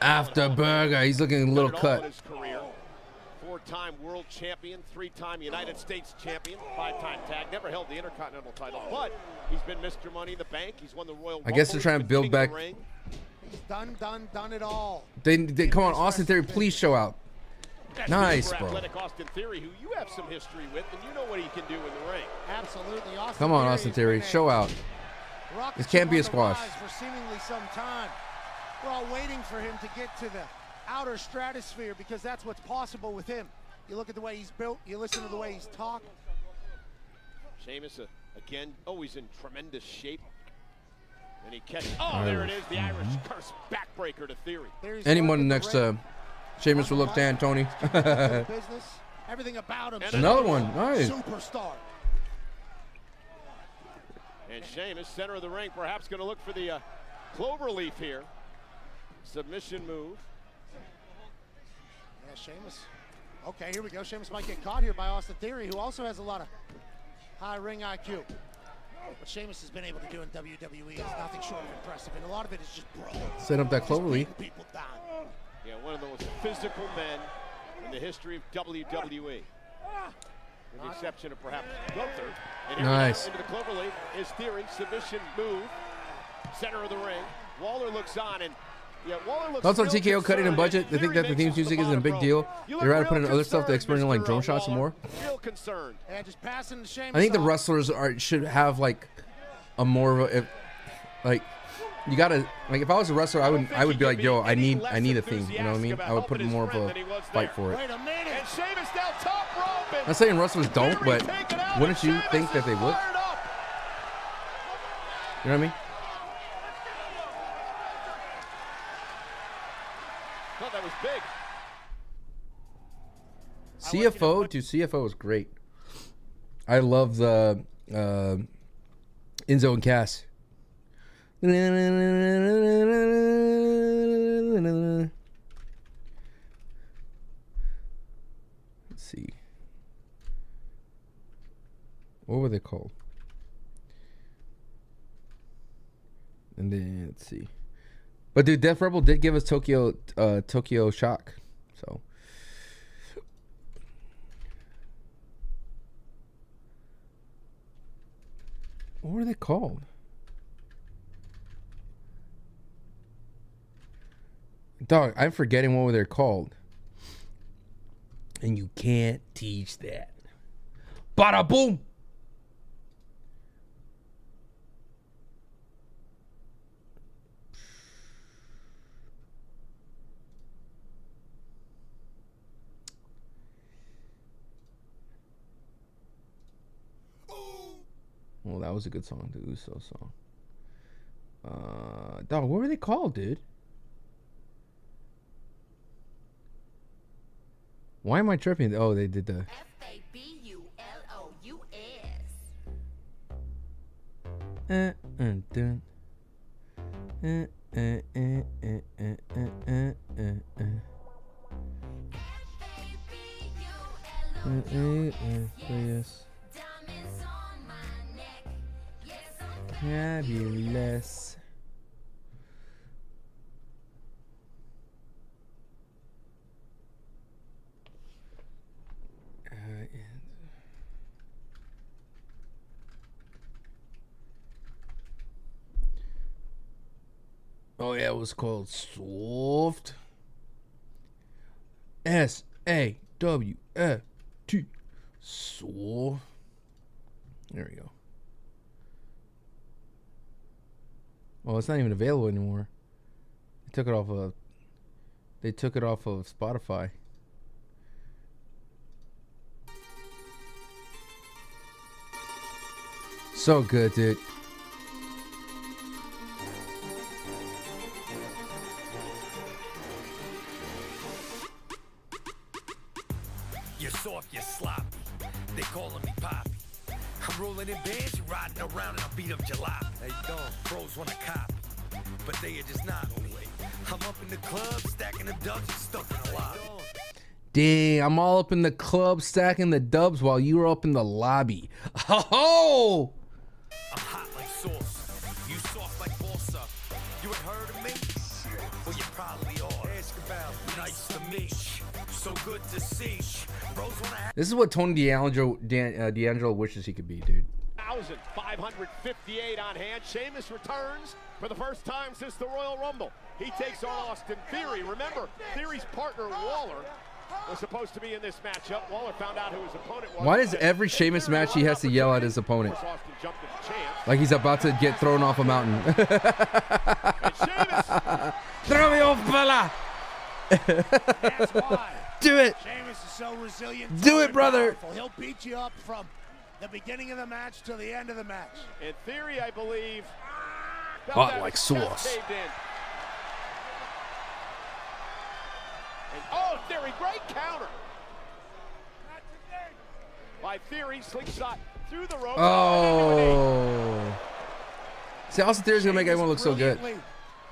after burger. He's looking a little cut. Four-time world champion, three-time United States champion, five-time tag, never held the Intercontinental title, but he's been Mr. Money in the Bank. He's won the Royal Rumble. I guess they're trying to build back. He's done it all. They come on, Austin Theory, please show out. Nice, bro. Athletic Austin Theory, who you have some history with, and you know what he can do in the ring. Absolutely. Come on, Austin Theory, show out. This can't be a squash. For seemingly some time. We're all waiting for him to get to the outer stratosphere because that's what's possible with him. You look at the way he's built, you listen to the way he's talked. Sheamus, again, always in tremendous shape. And he catches, there it is, the Irish curse backbreaker to Theory. Anyone next to Sheamus will look Dan, Tony. Everything about him. Another one, nice. Superstar. And Sheamus, center of the ring, perhaps going to look for the cloverleaf here. Submission move. Yeah, Sheamus. Okay, here we go. Sheamus might get caught here by Austin Theory, who also has a lot of high ring IQ. What Sheamus has been able to do in WWE is nothing short of impressive, and a lot of it is just brawl. Set up that cloverleaf. People down. Yeah, one of the most physical men in the history of WWE. With the exception of perhaps Gunther. And here nice. Into the cloverleaf is Theory, submission move, center of the ring. Waller looks on, and Waller looks also, TKO cutting a budget. They think that the theme music isn't a big deal. They'd rather put in other stuff to experiment like drone shots and more. Real concerned. And just passing Sheamus. I think the wrestlers should have like a more of a, like you gotta like if I was a wrestler, I would be like, yo, I need a theme. You know what I mean? I would put more of a fight for it. Wait a minute. And Sheamus down top rope. I'm not saying wrestlers don't, but wouldn't you think that they would? You know what I mean? Thought that was big. CFO, dude, CFO is great. I love the Enzo and Cass. Let's see. What were they called? And then let's see. But dude, Death Rebel did give us Tokyo Shock. So what were they called? Dog, I'm forgetting what they're called. And you can't teach that. Bada boom! Well, that was a good song, the Uso song. Dog, what were they called, dude? Why am I tripping? Oh, they did the yes. Fabulous. Oh yeah, it was called Soft. S-A-W-F-T. Soft. There we go. Well, it's not even available anymore. They took it off of Spotify. So good, dude. You're soft, you're sloppy. They calling me Poppy. I'm rolling in bands, you riding around and I beat up jalopy. Hey, don't bros wanna copy, but they are just not on the way. I'm up in the club, stacking the dubs and stuffing a lot. Dang, I'm all up in the club stacking the dubs while you were up in the lobby. Oh! I'm hot like sauce. You soft like balsa. You ain't heard of me? Well, you probably are. Ask about nice to meet. So good to see. This is what Tony D'Angelo wishes he could be, dude. 1,558 on hand. Sheamus returns for the first time since the Royal Rumble. He takes on Austin Theory. Remember, Theory's partner Waller was supposed to be in this matchup. Waller found out who his opponent was. Why does every Sheamus match he has to yell at his opponent? Like he's about to get thrown off a mountain. Throw me off, fella! That's why. Do it! Sheamus is so resilient. Do it, brother! Powerful. He'll beat you up from the beginning of the match to the end of the match. In theory, I believe. Hot like sauce. And, oh, Theory, great counter. By Theory, slingshot through the rope. Oh. See, Austin Theory's gonna make everyone look so good.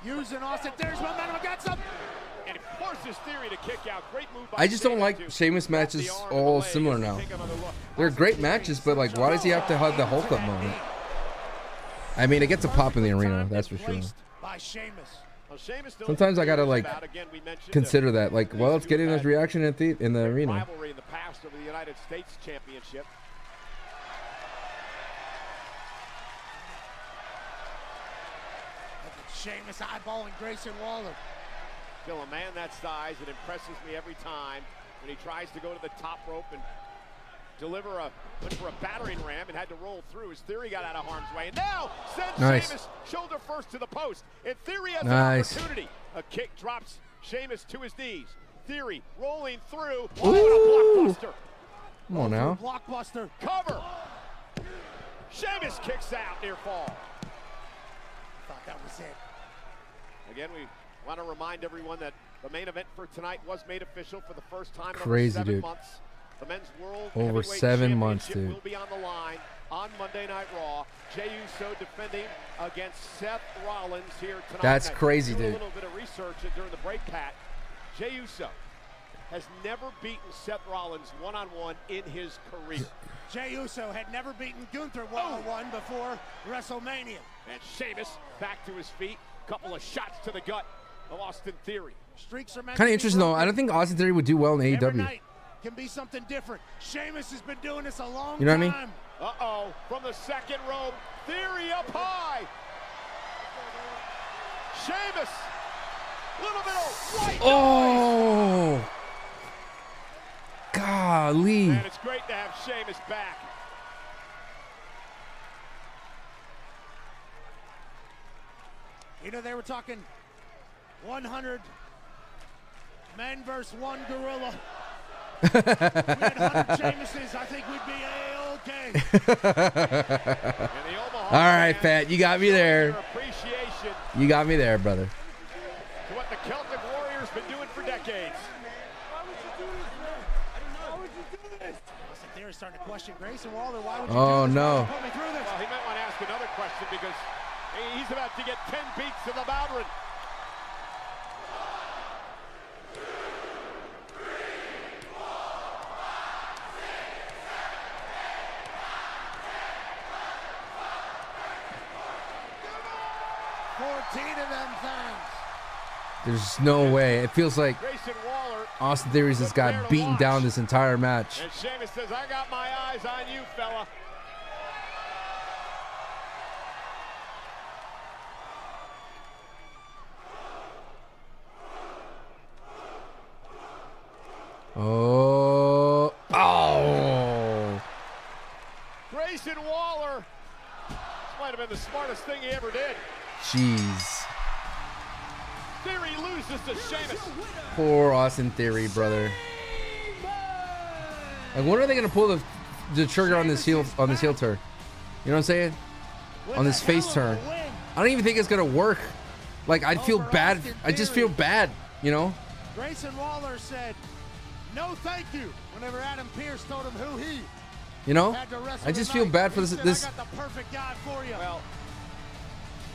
Using Austin Theory's momentum against him. And it forces Theory to kick out. Great move by I just don't like Sheamus matches all similar now. They're great matches, but like, why does he have to have the Hulk up moment? I mean, it gets a pop in the arena, that's for sure. By Sheamus. Sometimes I gotta like consider that. Like, well, it's getting this reaction in the arena. Rivalry in the past over the United States Championship. Sheamus eyeballing Grayson Waller. Still a man that size, it impresses me every time when he tries to go to the top rope and went for a battering ram and had to roll through. His Theory got out of harm's way. And now sends Sheamus shoulder first to the post. And Theory has an opportunity. A kick drops Sheamus to his knees. Theory rolling through. Oh, what a blockbuster. Come on now. Blockbuster. Cover. Sheamus kicks out near fall. Thought that was it. Again, we want to remind everyone that the main event for tonight was made official for the first time in Crazy, over 7 dude. months. The men's world Over 7 months, dude. will be on the line on Monday Night Raw. Jey Uso defending against Seth Rollins here tonight. That's crazy, dude. A dude. little bit of research during the break, Pat. Jey Uso has never beaten Seth Rollins one-on-one in his career. Jey Uso had never beaten Gunther one-on-one before WrestleMania. And Sheamus back to his feet. Couple of shots to the gut of Austin Theory. Streaks are Kind of interesting though. I don't think Austin Theory would do well in AEW. Can be something different. Sheamus has been doing this a long time. You know what I mean? Uh-oh, from the second rope, Theory up high. Sheamus, little bit of white noise. Golly. Man, it's great to have Sheamus back. You know, they were talking 100 men versus one gorilla. We had 100 Sheamuses, I think we'd be A-okay. All right, Fat, you got me there. You got me there, brother. To what the Celtic Warriors been doing for decades. Why would you do this, man? I don't know. Why would you do this? Listen, they're starting to question Grayson Waller. Why would you do this? No. Put me through this? Well, he might want to ask another question because he's about to get 10 beats to the Bowdrin. There's no way. It feels like Austin Theory's this guy beaten down this entire match. And Sheamus says, I got my eyes on you, fella. Oh. Grayson Waller. This might have been the smartest thing he ever did. Jeez. Theory loses to Sheamus. Poor Austin Theory, brother. Like, when are they gonna pull the trigger on this heel turn? You know what I'm saying? On this face turn. I don't even think it's gonna work. Like, I'd feel bad. I just feel bad, you know? Grayson Waller said, "No, thank you." Whenever Adam Pearce told him who he You know? had to wrestle I just tonight, feel bad for he this. said, I got the perfect guy for you. Well,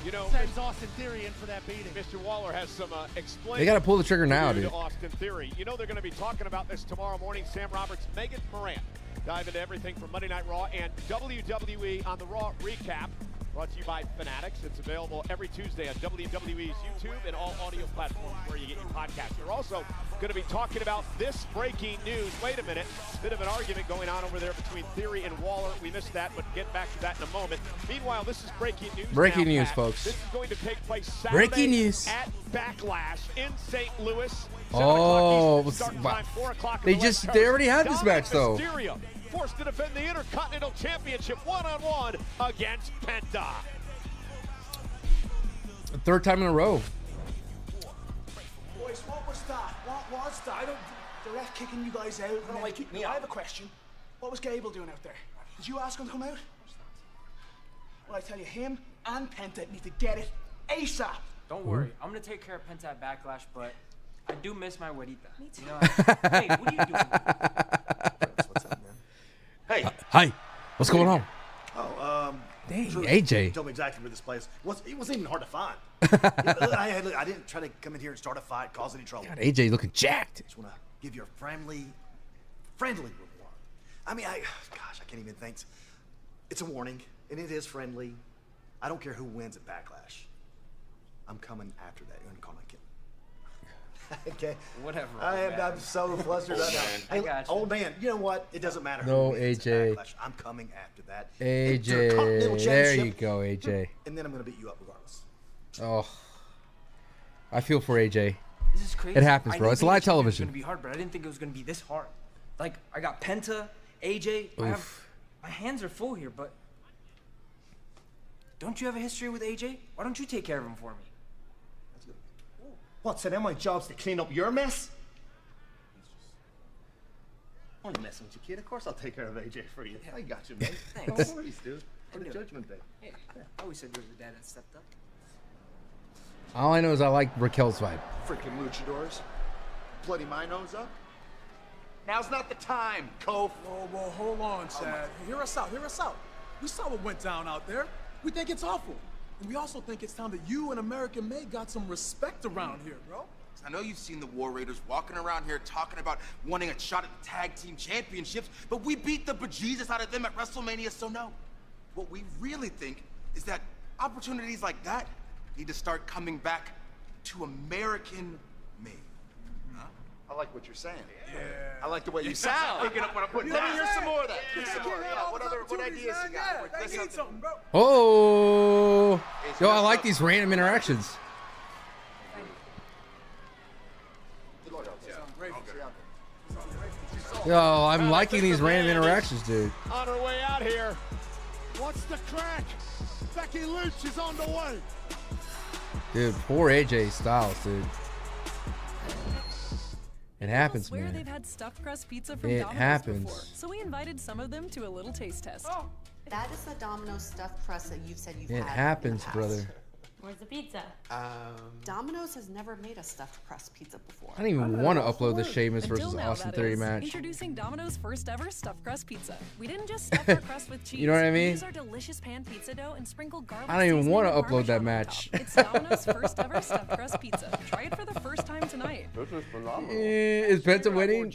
you know, sends Austin Theory in for that beating. Mr. Waller has some explaining. They gotta pull the trigger now, to dude. Austin Theory. You know they're going to be talking about this tomorrow morning. Sam Roberts, Megan Morant dive into everything from Monday Night Raw and WWE on the Raw recap. brought to you by Fanatics. It's available every Tuesday on WWE's YouTube and all audio platforms where you get your podcasts. We're also going to be talking about this breaking news. Wait a minute, bit of an argument going on over there between Theory and Waller. We missed that, but get back to that in a moment. Meanwhile, this is breaking news. Breaking news, Pat. folks. This is going to take place Saturday Breaking news at Backlash in St. Louis. Oh, they already had this Dominic match though. Mysterio forced to defend the Intercontinental Championship one-on-one against Penta. Third time in a row. Boys, what was that? What was that? I don't. The ref kicking you guys out. I don't like kick me out. I have a question. What was Gable doing out there? Did you ask him to come out? Well, I tell you, him and Penta need to get it ASAP. Don't worry, I'm gonna take care of Penta at Backlash, but I do miss my güerita. Me too. You know, hey, what are you doing? What's up, man? Hey. Hi. What's going on? Oh, Dang, Drew, AJ. You told me exactly where this place was. It wasn't even hard to find. I didn't try to come in here and start a fight, cause any trouble. God, AJ looking jacked. Just want to give you a friendly reward. I mean, gosh, I can't even think. It's a warning, and it is friendly. I don't care who wins at Backlash. I'm coming after that. You're gonna call my kid. Okay. Whatever. I'm so flustered right now. I got you. Old man, you know what? It doesn't matter. No, who wins at AJ. Backlash. I'm coming after that. AJ, Intercontinental there you Championship, go, AJ. And then I'm gonna beat you up regardless. Oh, I feel for AJ. This is crazy. It happens, bro. It's live It was television. gonna be hard, but I didn't think it was gonna be this hard. Like, I got Penta, AJ. My hands are full here, but don't you have a history with AJ? Why don't you take care of him for me? What, so now my job's to clean up your mess? Only messing with you, kid. Of course I'll take care of AJ for you. I got you, man. Thanks. No worries, dude. For the Judgment Day. Yeah, I always said you were the dad that stepped up. All I know is I like Raquel's vibe. Freaking luchadors. Bloody my nose up. Now's not the time, Kof. Whoa, hold on, Chad. Hear us out. We saw what went down out there. We think it's awful. And we also think it's time that you and American May got some respect around here, bro. I know you've seen the War Raiders walking around here talking about wanting a shot at the tag team championships, but we beat the bejesus out of them at WrestleMania, so no. What we really think is that opportunities like that need to start coming back to American May. Huh? I like what you're saying. Yeah. I like the way you sound. Picking up what I put Let down. me hear some more of that. What ideas you got? They need something, bro. Oh, yo, I like these random interactions. Yo, I'm liking these random interactions, dude. On her way out here. What's the crack? Becky Lynch is on the way. Dude, poor AJ Styles, dude. It happens, swear man. they've had stuffed crust pizza from It Domino's happens. before, so we invited some of them to a little taste test. Oh, that is the Domino's stuffed crust that you've said you've It had. happens, in the past. brother. Where's the pizza? Domino's has never made a stuffed crust pizza before. I don't even want to upload the Sheamus Until versus now, Austin that Theory is. match. Introducing Domino's first ever stuffed crust pizza. We didn't just stuff our crust with cheese. You know what I We mean? use our delicious pan pizza dough and sprinkle garlic. I don't even seasoning want to and upload that Parmesan on match. top. It's Domino's first ever stuffed crust pizza. Try it for the first time tonight. This is phenomenal. Is Penta winning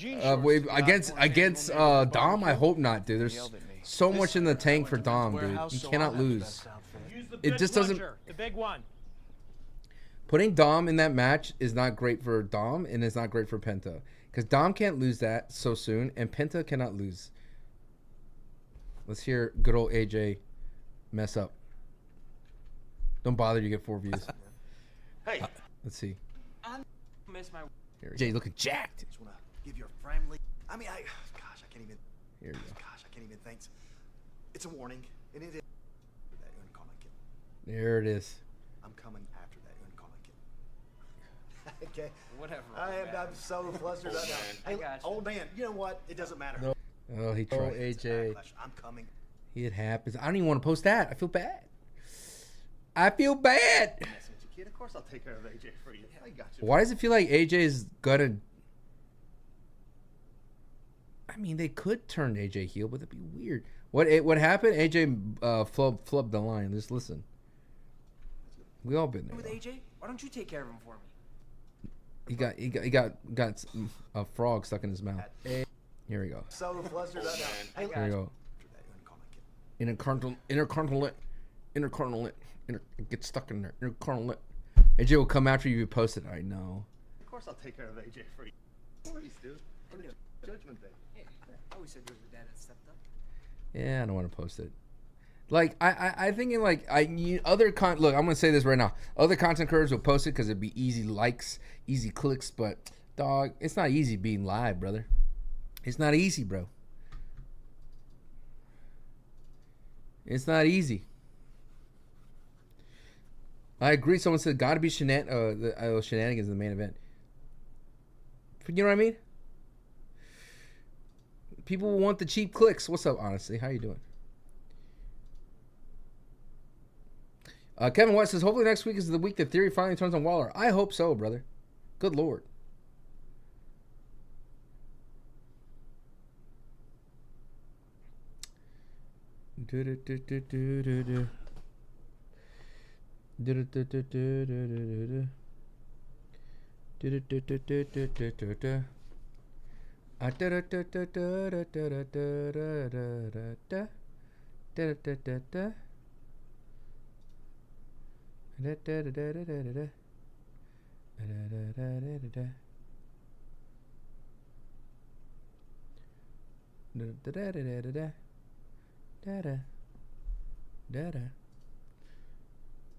against Dom? I hope not, dude. There's so much in the tank for Dom, dude. He cannot lose. It just doesn't. The big one. Putting Dom in that match is not great for Dom, and it's not great for Penta. Because Dom can't lose that so soon, and Penta cannot lose. Let's hear good old AJ mess up. Don't bother, you get 4 views. Hey. Let's see. I miss my. Here, AJ looking jacked. Just want to give you a friendly. I mean, gosh, I can't even. Here you go. Gosh, I can't even think. It's a warning, and it is. You're gonna call my kid. There it is. I'm coming after that. You're gonna call my kid. Okay. Whatever. I'm so flustered right now. I got you. Old man, you know what? It doesn't matter. No. Oh, he tried. AJ. I'm coming. It happens. I don't even want to post that. I feel bad. I feel bad. Messing with you, kid. Of course I'll take care of AJ for you. I got you. Why does it feel like AJ is gonna? I mean, they could turn AJ heel, but it'd be weird. What happened? AJ flubbed the line. Just listen. We all been there. With AJ, why don't you take care of him for me? He got a frog stuck in his mouth. Here we go. So flustered right now. Here we go. Intercontinental Intercarnal lint. Get stuck in there. Intercarnal lint. AJ will come after you post it. I know. Of course I'll take care of AJ for you. Please, dude. Judgment Day. I always said you were the dad that stepped up. Yeah, I don't want to post it. Like I thinking like other look, I'm gonna say this right now. Other content creators will post it because it'd be easy likes, easy clicks, but dog, it's not easy being live, brother. It's not easy, bro. It's not easy. I agree. Someone said gotta be shenanigans in the main event. You know what I mean? People want the cheap clicks. What's up, honestly? How you doing? Kevin White says, hopefully next week is the week that Theory finally turns on Waller. I hope so, brother. Good Lord.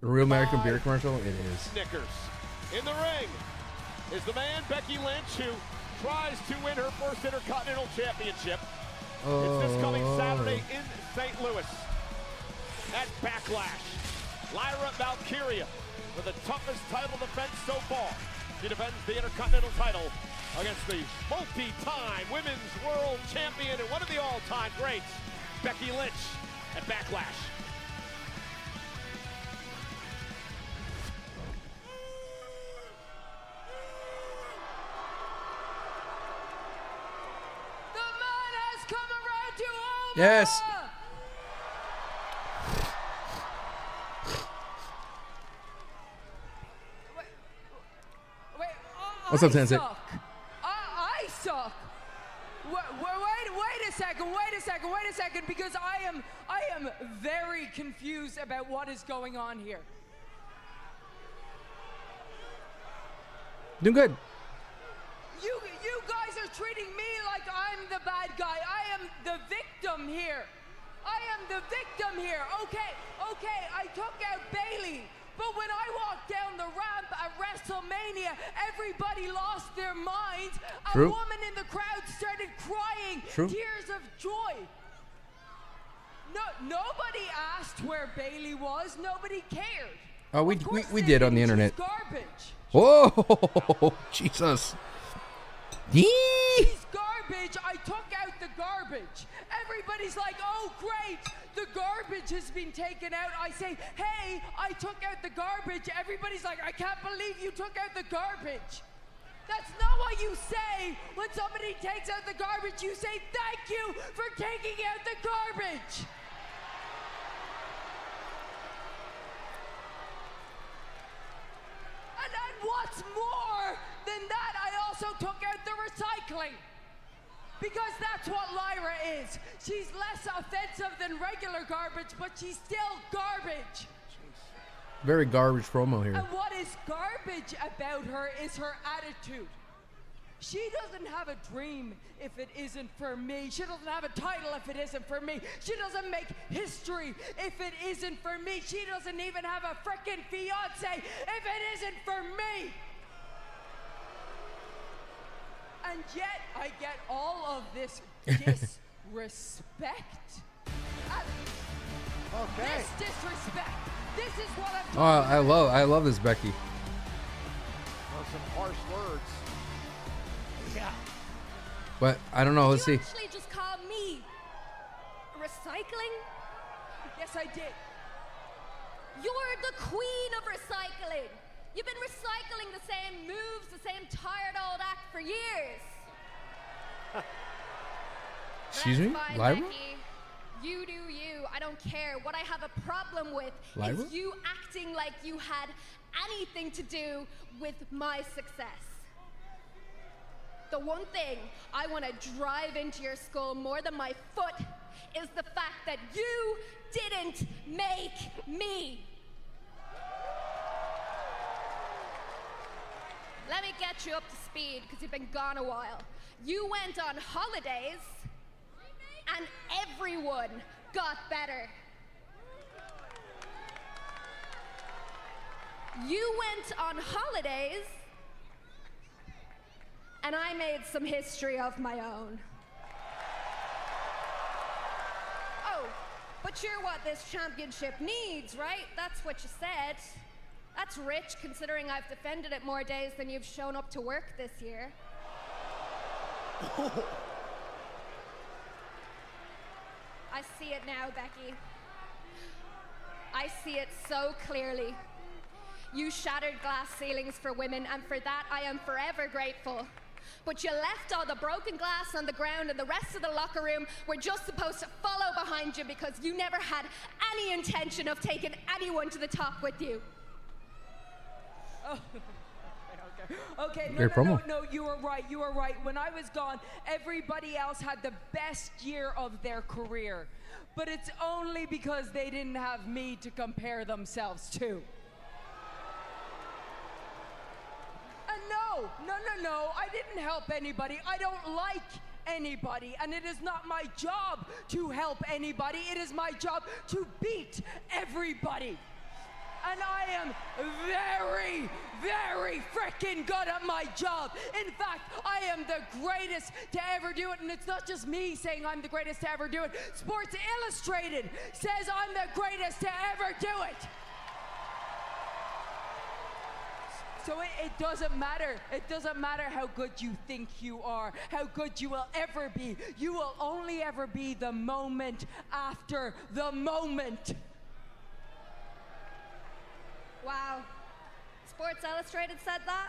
A real American beer commercial? It is. Snickers. In the ring is the man, Becky Lynch, who tries to win her first Intercontinental Championship. It's this coming Saturday in St. Louis at Backlash. Lyra Valkyria for the toughest title defense so far. She defends the Intercontinental title against the multi-time Women's World Champion and one of the all-time greats, Becky Lynch, at Backlash. Yes. What's up, Sensei? I suck. Wait a second, because I am very confused about what is going on here. Doing good. You guys are treating me like I'm the bad guy. I am the victim here. Okay, I took out Bailey. But when I walked down the ramp at WrestleMania, everybody lost their minds. True. A woman in the crowd started crying, True. tears of joy. Nobody asked where Bailey was. Nobody cared. Oh, we did on the internet. She's garbage. Whoa, Jesus. She's garbage. I took out the garbage. Everybody's like, oh, great. The garbage has been taken out. I say, hey, I took out the garbage. Everybody's like, I can't believe you took out the garbage. That's not what you say when somebody takes out the garbage. You say, thank you for taking out the garbage. And what's more than that, I also took out the recycling. Because that's what Lyra is. She's less offensive than regular garbage, but she's still garbage. Very garbage promo here. And what is garbage about her is her attitude. She doesn't have a dream if it isn't for me. She doesn't have a title if it isn't for me. She doesn't make history if it isn't for me. She doesn't even have a frickin' fiance if it isn't for me. And yet, I get all of this disrespect. Okay. This disrespect. This is what I'm talking Oh, I love this Becky. Well, some harsh words. Yeah. But I don't know. Let's see. You actually just called me recycling? Yes, I did. You're the queen of recycling. You've been recycling the same moves, the same tired old act for years. Excuse me? Fine, Lyra? Becky. You do you. I don't care. What I have a problem with Lyra? is you acting like you had anything to do with my success. The one thing I want to drive into your skull more than my foot is the fact that you didn't make me. Let me get you up to speed, because you've been gone a while. You went on holidays, and everyone got better. You went on holidays, and I made some history of my own. Oh, but you're what this championship needs, right? That's what you said. That's rich, considering I've defended it more days than you've shown up to work this year. I see it now, Becky. I see it so clearly. You shattered glass ceilings for women, and for that I am forever grateful. But you left all the broken glass on the ground, and the rest of the locker room were just supposed to follow behind you because you never had any intention of taking anyone to the top with you. Oh. Okay, Great promo. no, you were right, you were right. When I was gone, everybody else had the best year of their career. But it's only because they didn't have me to compare themselves to. And no, I didn't help anybody. I don't like anybody, and it is not my job to help anybody. It is my job to beat everybody. And I am very, very freaking good at my job. In fact, I am the greatest to ever do it. And it's not just me saying I'm the greatest to ever do it. Sports Illustrated says I'm the greatest to ever do it. So it doesn't matter. It doesn't matter how good you think you are, how good you will ever be. You will only ever be the moment after the moment. Wow. Sports Illustrated said that?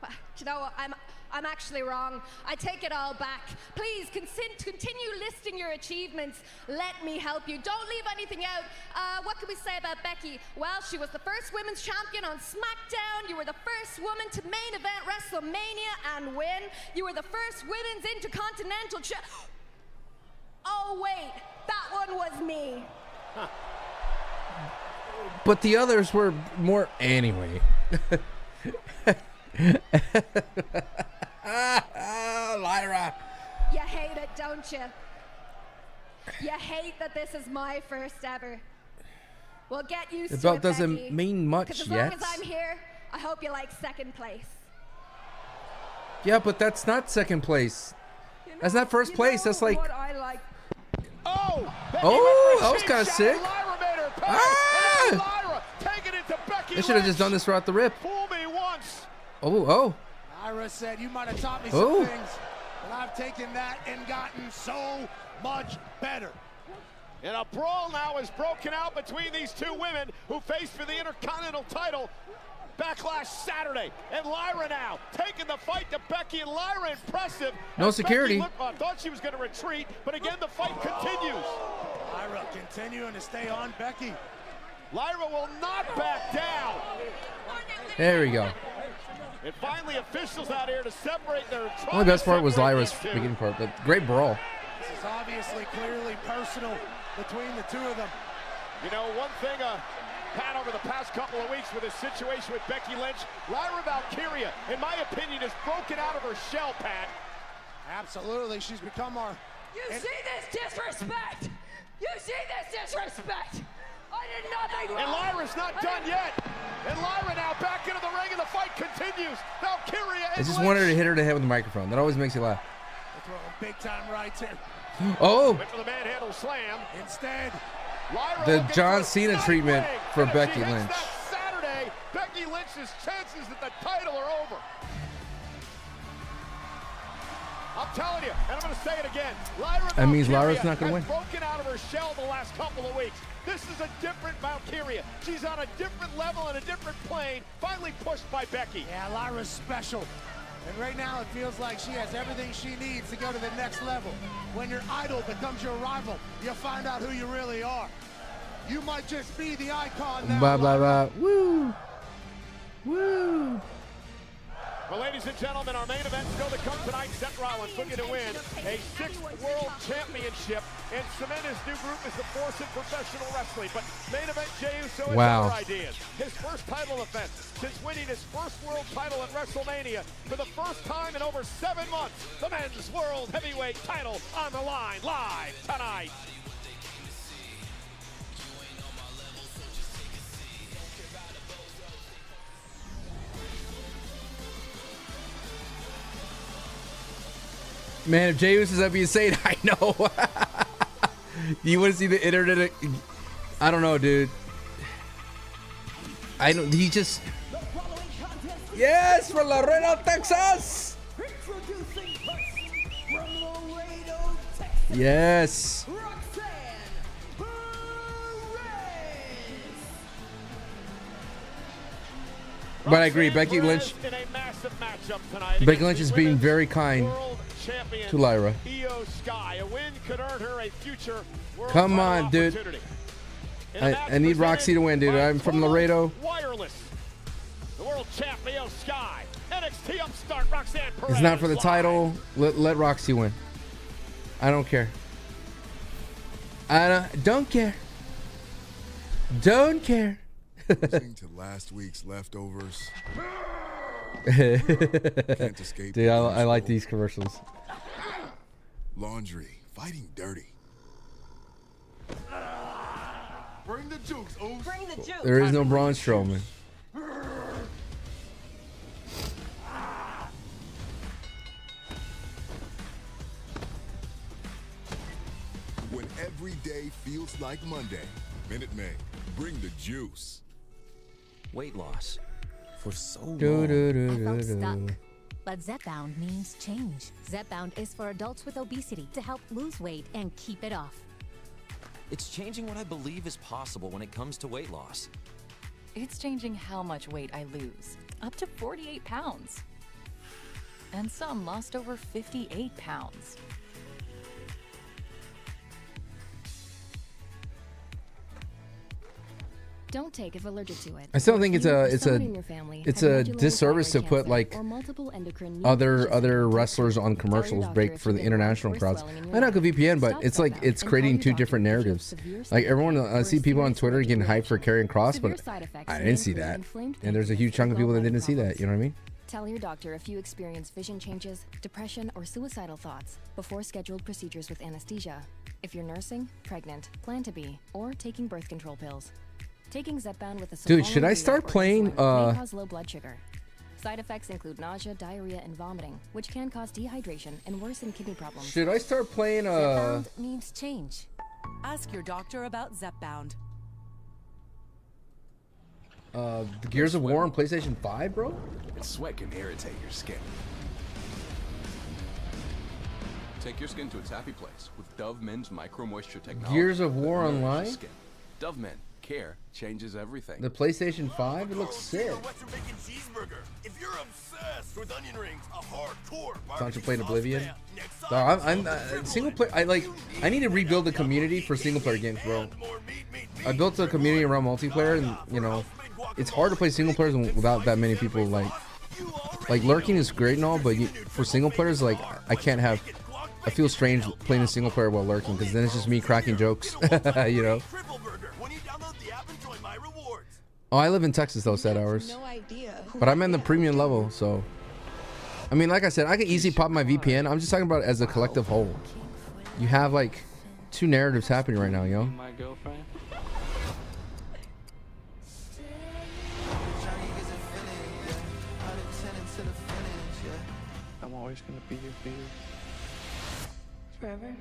Well, you know what? I'm actually wrong. I take it all back. Please continue listing your achievements. Let me help you. Don't leave anything out. What can we say about Becky? Well, she was the first women's champion on SmackDown. You were the first woman to main event WrestleMania and win. You were the first women's Intercontinental Oh, wait. That one was me. Huh. But the others were more anyway. Lyra. You hate it, don't you? You hate that this is my first ever. Well, get used to it, The belt doesn't Becky. mean much 'Cause as yet. long as I'm here, I hope you like second place. Yeah, but that's not second place. That's not first place. That's like. What I like. Oh, that was kind of sick. Lyra taking it to Becky They should have just done this throughout the rip. Fool me once. Oh. Lyra said, you might have taught me Oh. some things, but I've taken that and gotten so much better. And a brawl now is broken out between these two women who face for the Intercontinental title Backlash Saturday. And Lyra now taking the fight to Becky, and Lyra impressive. No As security. Becky thought she was going to retreat, but again the fight continues. Lyra continuing to stay on Becky. Lyra will not back down. There we go. And finally officials out here to separate their. Only best part was Lyra's beginning part, but great brawl. This is obviously clearly personal between the two of them. You know, one thing, Pat, over the past couple of weeks with his situation with Becky Lynch, Lyra Valkyria, in my opinion, has broken out of her shell, Pat. Absolutely, she's become our... You see this disrespect? You see this disrespect? I did nothing wrong. And Lyra's not done yet. And Lyra now back into the ring, and the fight continues. Valkyria I and just Lynch. wanted to hit her in the head with the microphone. That always makes you laugh. They're throwing big-time rights here. Oh. Went for the manhandle slam. Instead, Lyra The looking John for a Cena side treatment leg. for And if Becky she hits Lynch. that Saturday, Becky Lynch's chances at the title are over. I'm telling you, and I'm going to say it again. Lyra That means Valkyria Lyra's not gonna has win. broken out of her shell the last couple of weeks. This is a different Valkyria. She's on a different level and a different plane, finally pushed by Becky. yeah, Lyra's special. And right now it feels like she has everything she needs to go to the next level. When your idol becomes your rival, you'll find out who you really are. You might just be the icon now. Blah, blah, blah. Woo. Woo. Well, ladies and gentlemen, our main event still to come tonight. Seth Rollins looking to win a 6th World Championship and cement his new group as the force in professional wrestling. But main event Jey Uso has other ideas. His first title defense since winning his first world title at WrestleMania for the first time in over 7 months. The men's world heavyweight title on the line live tonight. Man, if Jey Uso is up, you say it. I know. You want to see the internet? I don't know, dude. I don't. He just. Yes, from Laredo, Texas. Yes. But I agree, Becky Lynch. Becky Lynch is being very kind to Lyra. Come on, dude. I need Roxy to win, dude. I'm from Laredo. The world champion Sky. NXT upstart Roxanne Perez. It's not for the title. Let Roxy win. I don't care. I don't care. Don't care. Listening to last week's leftovers. Can't escape. Dude, I like these commercials. Laundry, fighting dirty. Bring the jukes, oof. Bring the jukes. There is no Braun Strowman. When every day feels like Monday, Minute Maid, bring the juice. Weight loss for so long. I felt stuck. But Zepbound means change. Zepbound is for adults with obesity to help lose weight and keep it off. It's changing what I believe is possible when it comes to weight loss. It's changing how much weight I lose, up to 48 pounds. And some lost over 58 pounds. Don't take if allergic to it. I still think it's a disservice to put like other wrestlers on commercials break for the international crowds. I know VPN, but it's like it's creating two different narratives. Like everyone, I see people on Twitter getting hyped for Karrion Kross, but I didn't see that. And there's a huge chunk of people that didn't see that. You know what I mean? Tell your doctor if you experience vision changes, depression, or suicidal thoughts before scheduled procedures with anesthesia. If you're nursing, pregnant, plan to be, or taking birth control pills. Taking Zepbound with a dude, should I start playing? May cause low blood sugar. Side effects include nausea, diarrhea, and vomiting, which can cause dehydration and worsen kidney problems. Should I start playing? Zepbound means change. Ask your doctor about Zepbound. The Gears of War on PlayStation 5, bro? And sweat can irritate your skin. Take your skin to its happy place with Dove Men's Micro Moisture Technology. Gears of War Online? Dove Men. Care changes everything. The PlayStation 5? It looks sick. If you're obsessed with onion rings, a hardcore Contemplate Oblivion. Dog, I'm single player. I need to rebuild the community for single player games, bro. I built a community around multiplayer, and you know, it's hard to play single players without that many people. Like lurking is great and all, but for single players, like I can't have. I feel strange playing a single player while lurking because then it's just me cracking jokes, you know. Oh, I live in Texas though, set hours. But I'm in the premium level, so. I mean, like I said, I can easily pop my VPN. I'm just talking about it as a collective whole. You have like two narratives happening right now, yo. My girlfriend. I'm always gonna be your favorite. Forever.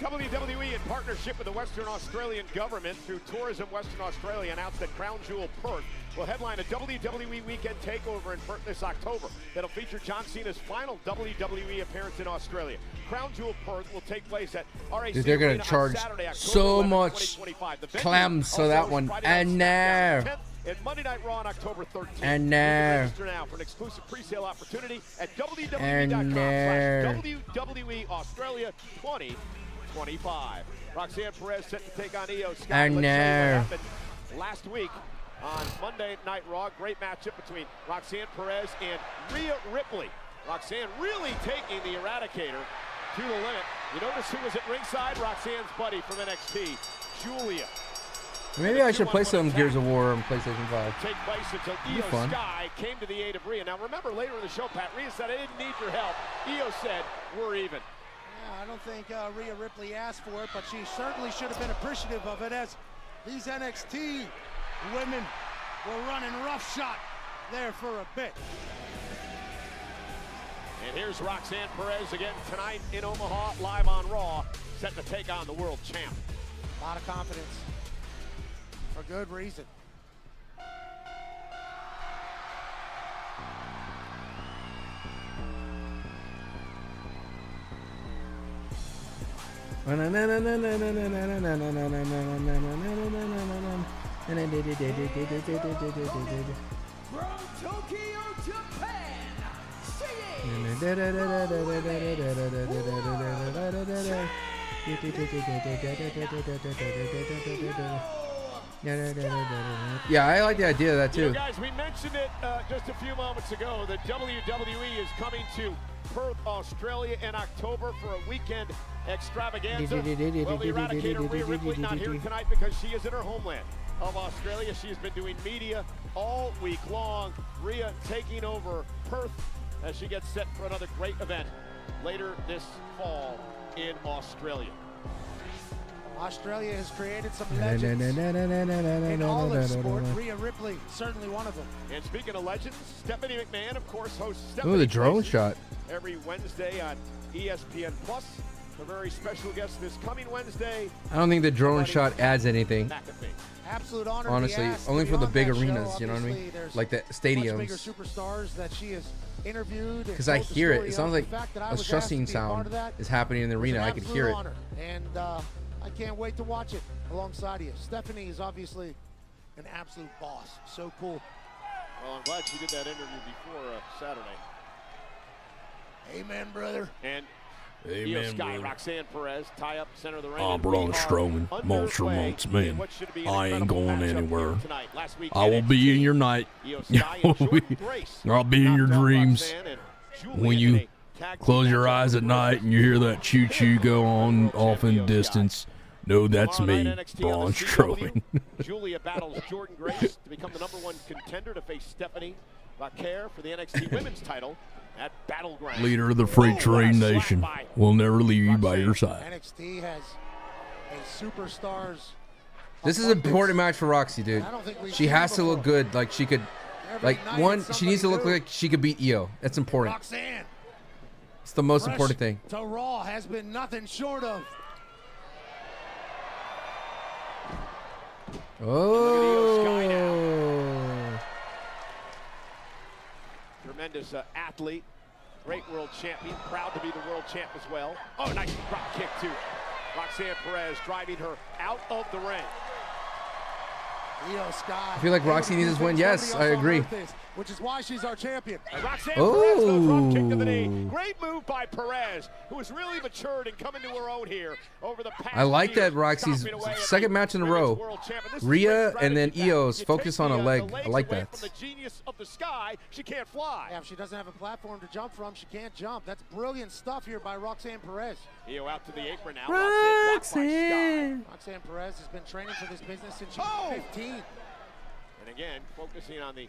WWE, in partnership with the Western Australian government through Tourism Western Australia, announced that Crown Jewel Perth will headline a WWE weekend takeover in Perth this October that'll feature John Cena's final WWE appearance in Australia. Crown Jewel Perth will take place at RAC Dude, they're gonna Arena charge on Saturday, October so 11th, much 2025. The venue clams for also that is one. Friday And night now. SmackDown 10th and Monday Night Raw on October 13th. And You now. can register now for an exclusive pre-sale opportunity at WWE.com/WWE Australia 2025. 25. Roxanne Perez set to take on Io Sky. I Let's tell you what know. happened last week on Monday Night Raw. Great matchup between Roxanne Perez and Rhea Ripley. Roxanne really taking the Eradicator to the limit. You notice who was at ringside? Roxanne's buddy from NXT, Julia. Maybe I should play some Gears of War on PlayStation 5. Take place until Be Io fun. Sky came to the aid of Rhea. Now remember later in the show, Pat, Rhea said, I didn't need your help. Io said, we're even. Yeah, I don't think Rhea Ripley asked for it, but she certainly should have been appreciative of it, as these NXT women were running roughshod there for a bit. And here's Roxanne Perez again tonight in Omaha, live on Raw, set to take on the world champ. A lot of confidence, for good reason. From Tokyo, Japan, Yeah, I like the idea of that You know, too. guys, we mentioned it just a few moments ago. The WWE is coming to Perth, Australia in October for a weekend extravaganza. Well, the Eradicator Rhea Ripley not here tonight because she is in her homeland of Australia. She has been doing media all week long. Rhea taking over Perth as she gets set for another great event later this fall in Australia. Australia has created some legends in all of sport. Rhea Ripley, certainly one of them. And speaking of legends, Stephanie McMahon, of course, hosts Ooh, Stephanie the drone Places shot. every Wednesday on ESPN Plus. A very special guest this coming Wednesday. I don't think the drone shot adds anything. Absolute honor. Honestly, only for the big arenas, you know what I mean? Like the Much bigger stadiums. superstars that she has interviewed. Because I hear it. It sounds like a shushing sound is happening in the arena. I could hear it. And I can't wait to watch it alongside you. Stephanie is obviously an absolute boss. So cool. Well, I'm glad she did that interview before Saturday. Amen, brother. And Amen, Io Sky, brother. Roxanne Perez, tie up center of the ring. I'm and Braun we are Strowman, monster underway amongst in men. what should be an I ain't incredible going matchup here anywhere. tonight. Last week, I will be in your night. Io Sky and Jordan Grace I'll be in your knocked out dreams. Roxanne and Julia When in you a tag team close your matchup eyes with at Rhea. night and you hear that choo-choo go on off in the distance, know that's Tomorrow me, night, NXT on Braun the Strowman. CW. Julia battles Jordan Grace to become the #1 contender to face Stephanie Vaquer for the NXT Women's title at Battleground. Leader of the Free Trade Nation will never leave you by your side. NXT has a superstars. This is an important match for Roxy, dude. I don't think we've She seen has it to look good. Like she could, Every like night one, it's she needs to look somebody like she could beat Io. That's important. Roxanne. It's the most Fresh important thing. To Raw has been nothing short of. Oh. Tremendous athlete, great world champion, proud to be the world champ as well. Oh, nice drop kick too. Roxanne Perez driving her out of the ring. Io Sky. I feel like Roxy needs this win. Yes, I agree. Which is why she's our champion. And Roxanne Perez with a drop kick to the knee. Oh. Great move by Perez, who has really matured and come into her own here over the past I like years, that Roxy's stomping away at second the match in a women's row. world champ. And this is Rhea great and then strategy, Pat. Io's You focus take on a the leg. legs I like away that. From the genius of the sky, she can't fly. Yeah, if she doesn't have a platform to jump from, she can't jump. That's brilliant stuff here by Roxanne Perez. Io out to the apron now. Roxanne blocked by Sky. Roxanne Perez has been training for this business since she Oh! was 15. And again, focusing on the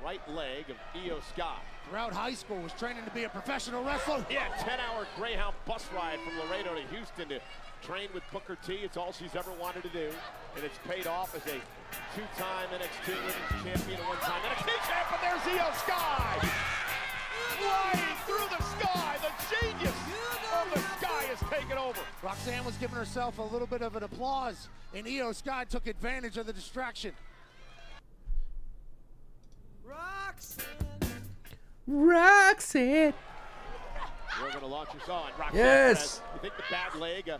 right leg of Io Sky. Throughout high school, was training to be a professional wrestler. Yeah, 10-hour Greyhound bus ride from Laredo to Houston to train with Booker T. It's all she's ever wanted to do, and it's paid off as a two-time NXT Women's Champion and one-time NXT Champ. But there's Io Sky, flying through the sky. The genius of the sky is taken over. Roxanne was giving herself a little bit of an applause, and Io Sky took advantage of the distraction. Roxanne. We're going to launch us on. Roxanne Yes. Perez. You think the bad leg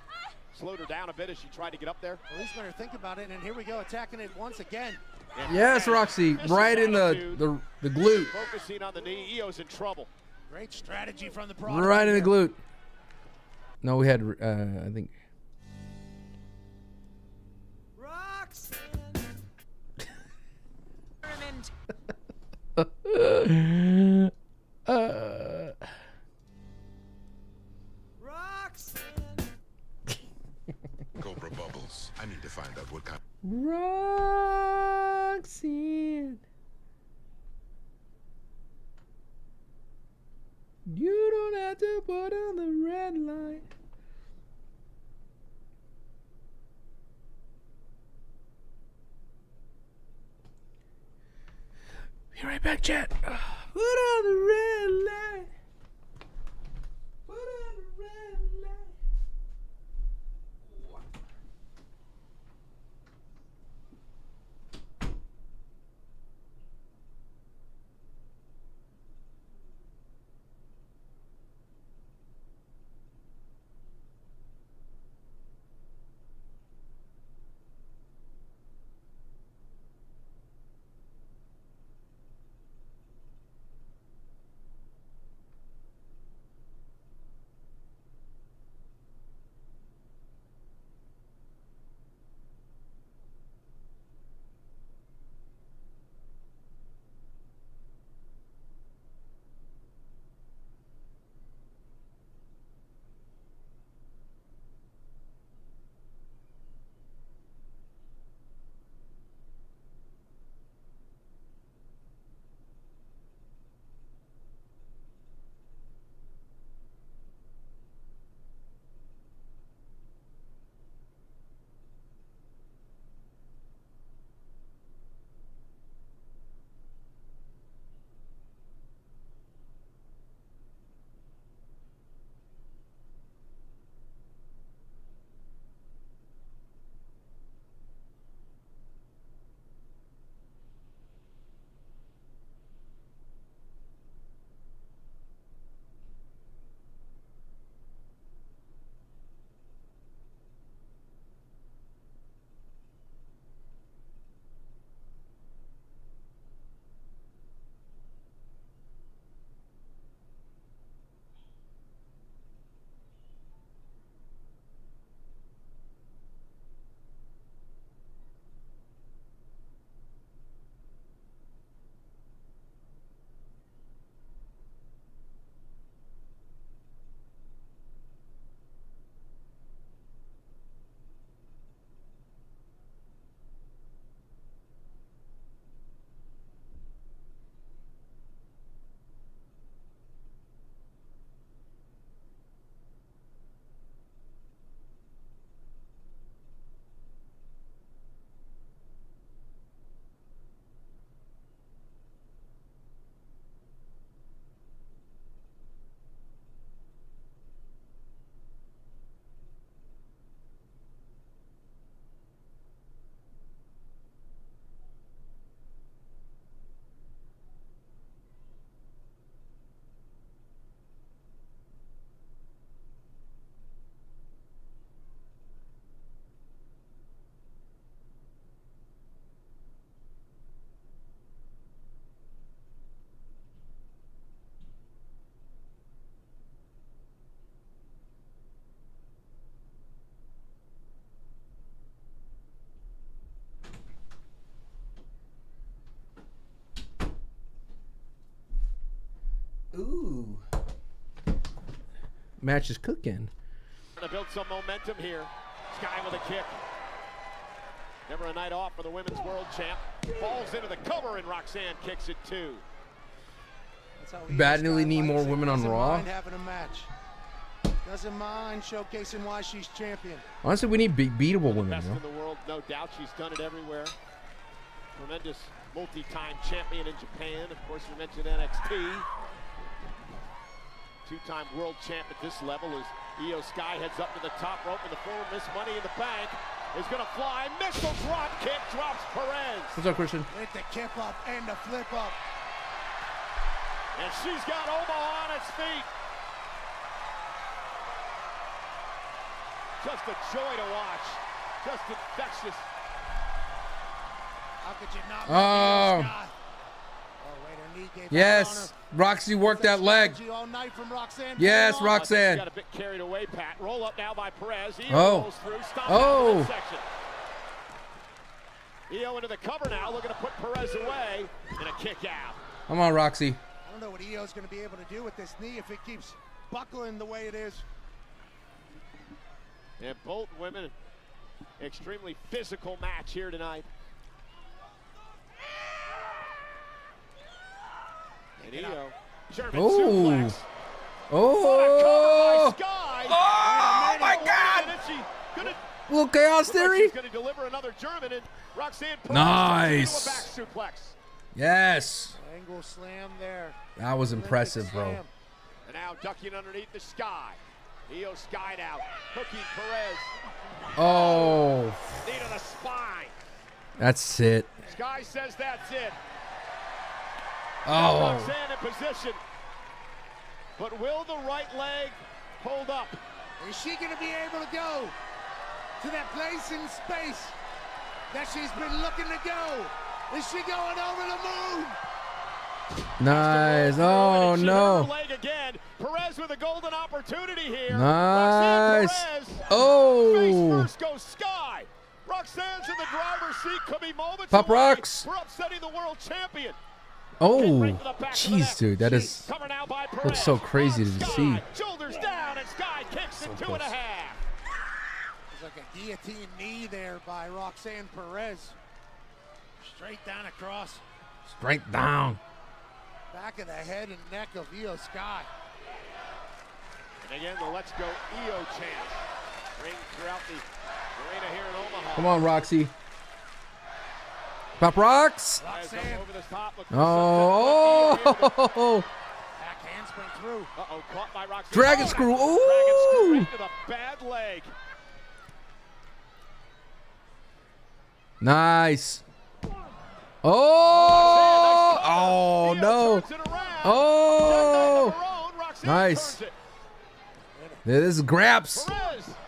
slowed her down a bit as she tried to get up there? At least better think about it, and here we go, attacking it once again. And Yes, Perez, Roxy, vicious right in attitude, the glute. Focusing on the knee. Io's in trouble. Great strategy from the product. Right in the here. glute. No, we had I think Cobra Bubbles. I need to find out what kind. Roxanne. You don't have to put on the red light. Be right back, chat. Put on the red light. Put on the red light. Ooh. Match is cooking. To build some momentum here. Sky with a kick. Never a night off for the women's world champ. Falls into the cover and Roxanne kicks it too. Badly need more women on Raw. Having a match. Doesn't mind showcasing why she's champion. Honestly, we need beatable women. Best in the world, no doubt. She's done it everywhere. Tremendous multi-time champion in Japan. Of course, we mentioned NXT. Two-time world champ at this level as Io Sky heads up to the top rope, and the former Miss Money in the Bank is going to fly. Missile drop kick, drops Perez. What's up, Christian? With the kick up and the flip up. And she's got Omaha on its feet. Just a joy to watch. Just infectious. How could you not? Oh. Yes. Roxy worked that leg. Yes, Roxanne. Got a bit carried away, Pat. Roll up now by Perez. Oh. Io into the cover now, looking to put Perez away, and a kick out. Come on, Roxy. I don't know what Io's going to be able to do with this knee if it keeps buckling the way it is. And both women, extremely physical match here tonight. And Io, German suplex. Oh! Sky. Oh my God! Little chaos theory. She's going to deliver another German, and Roxanne Perez Nice. to a back suplex. Yes. Angle slam there. That was impressive, bro. And now ducking underneath the Sky. Io Sky now, hooking Perez. Oh. Knee to the spine. That's it. Sky says that's it. Oh. Roxanne in position. But will the right leg hold up? Is she going to be able to go to that place in space that she's been looking to go? Is she going over the moon? Nice. Oh no. Leg again. Perez with a golden opportunity here. Nice. Perez. Oh. Face first goes Sky. Roxanne's in the driver's seat. Could be moments Pop away rocks. for upsetting the world champion. Oh, jeez, dude, that is looks so crazy to see. Shoulders down, and Sky kicks it 2.5. It's like a guillotine knee there by Roxanne Perez. Straight down across. Straight down. Back of the head and neck of Io Sky. And again, the Let's Go Io chant rings throughout the arena here in Omaha. Come on, Roxy. Pop rocks. Over the top. Oh. Back handspring through. Uh-oh, caught by Roxanne. Dragon screw. Dragon Ooh. screw into the bad leg. Nice. Oh. Oh no. Oh. Nice. This is Graps.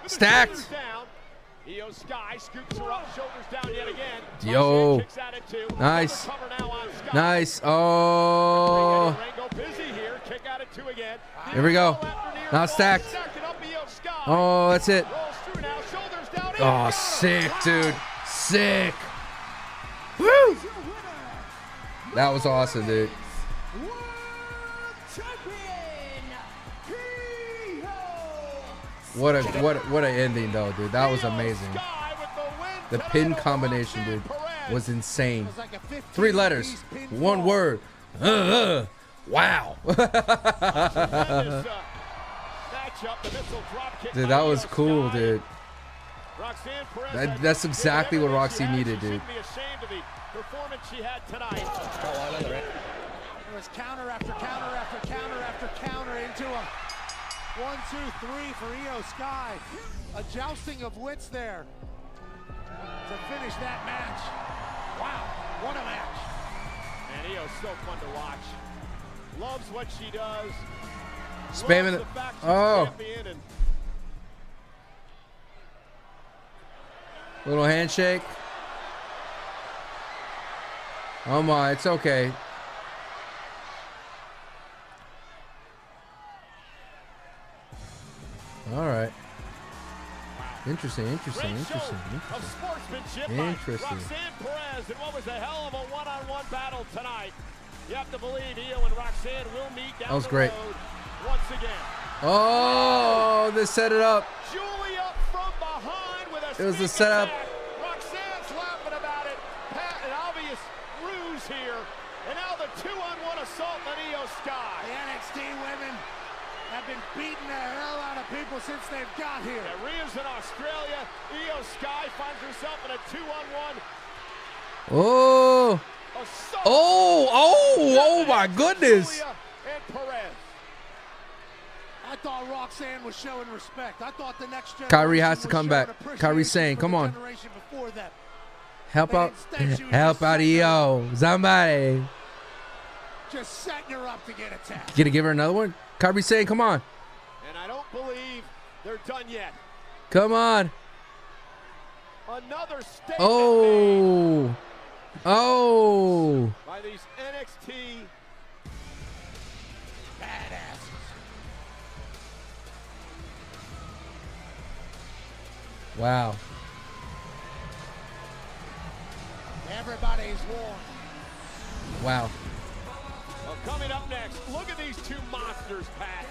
Stacked. Io Sky scoops her up, shoulders down yet again. Yo. Kicks out at 2. Nice. Nice. Oh. Here. Kick out at 2 again. Here we go. Now stacked. Oh, that's it. Oh, sick, dude. Sick. Woo. That was awesome, dude. What a ending though, dude. That was amazing. The pin combination, dude, was insane. 3 letters, 1 word. Wow. Dude, that was cool, dude. That's exactly what Roxy needed, dude. It was counter after counter after counter after counter into a 1, 2, 3 for Io Sky. A jousting of wits there to finish that match. Wow, what a match. And Io's so fun to watch. Loves what she does. Spamming it. Oh. Little handshake. Oh my, it's okay. All right. Interesting. Interesting. Roxanne Perez, and what was a hell of a one-on-one battle tonight. You have to believe Io and Roxanne will meet down that was the great. road once again. Oh, they set it up. Julie up from behind with a It was the setup. Roxanne's laughing about it. An obvious ruse here. And now the 2-on-1 assault on Io Sky. The NXT women have been beating the hell out of people since they've got here. Yeah, Rhea's in Australia. Io Sky finds herself in a 2-on-1. Oh. Oh my goodness. And Perez. I thought Roxanne was showing respect. I thought the next generation Kyrie has to come back. Kyrie's saying, come on. Help out Io. Somebody. Just setting her up to get attacked. Gonna give her another one? Kyrie's saying, come on. And I don't believe they're done yet. Come on. Another statement Oh. Oh. by these NXT badasses. Wow. Everybody's warned. Wow. Well, coming up next, look at these two monsters, Pat.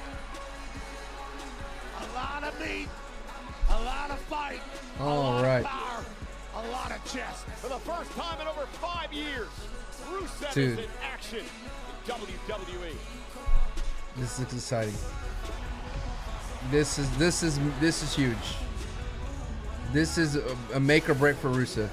A lot of meat, a lot of fight, All right. power, a lot of chest. For the first time in over 5 years, Rusev Dude. is in action in WWE. This is exciting. This is huge. This is a make or break for Rusev.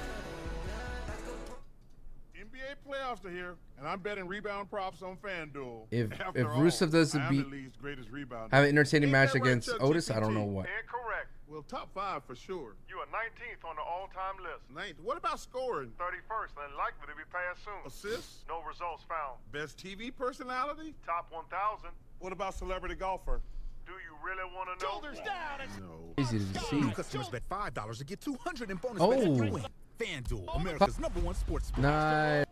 NBA playoffs are here, and I'm betting rebound props on FanDuel. If After all, Rusev doesn't I am the beat, league's greatest rebounder. have an entertaining Ain't match that right, against Chuck Otis, I GPT? don't know what. Incorrect. Well, top 5 for sure. You are 19th on the all-time list. 9th. What about scoring? 31st and likely to be passed soon. Assists? No results found. Best TV personality? Top 1,000. What about celebrity golfer? Do you really want to know? Shoulders down. No. Easy to see. New customers bet $5 to get $200 in bonus Oh. bets if you win. FanDuel, America's #1 sports. Nice.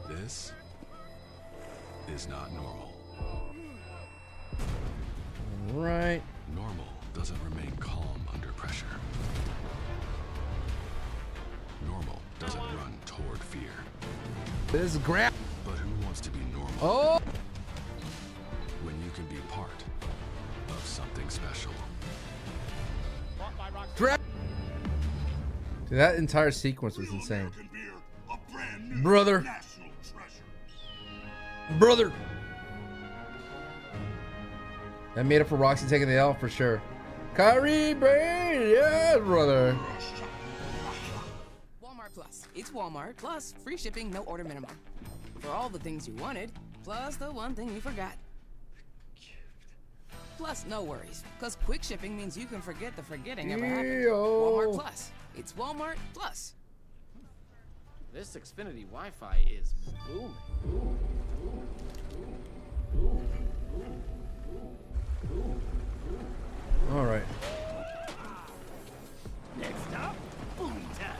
This is not normal. Right. Normal doesn't remain calm under pressure. Normal doesn't run toward fear. This is grab. But who wants to be normal? Oh. When you can be part of something special. Grab. Dude, that entire sequence was insane. Brother. Brother. That made up for Roxy taking the L for sure. Kyrie, baby, yeah, brother. Walmart Plus. It's Walmart Plus free shipping, no order minimum. For all the things you wanted, plus the one thing you forgot. Plus, no worries, because quick shipping means you can forget the forgetting ever happened. Walmart Plus. It's Walmart Plus. This Xfinity Wi-Fi is booming. All right. Next up, boom time.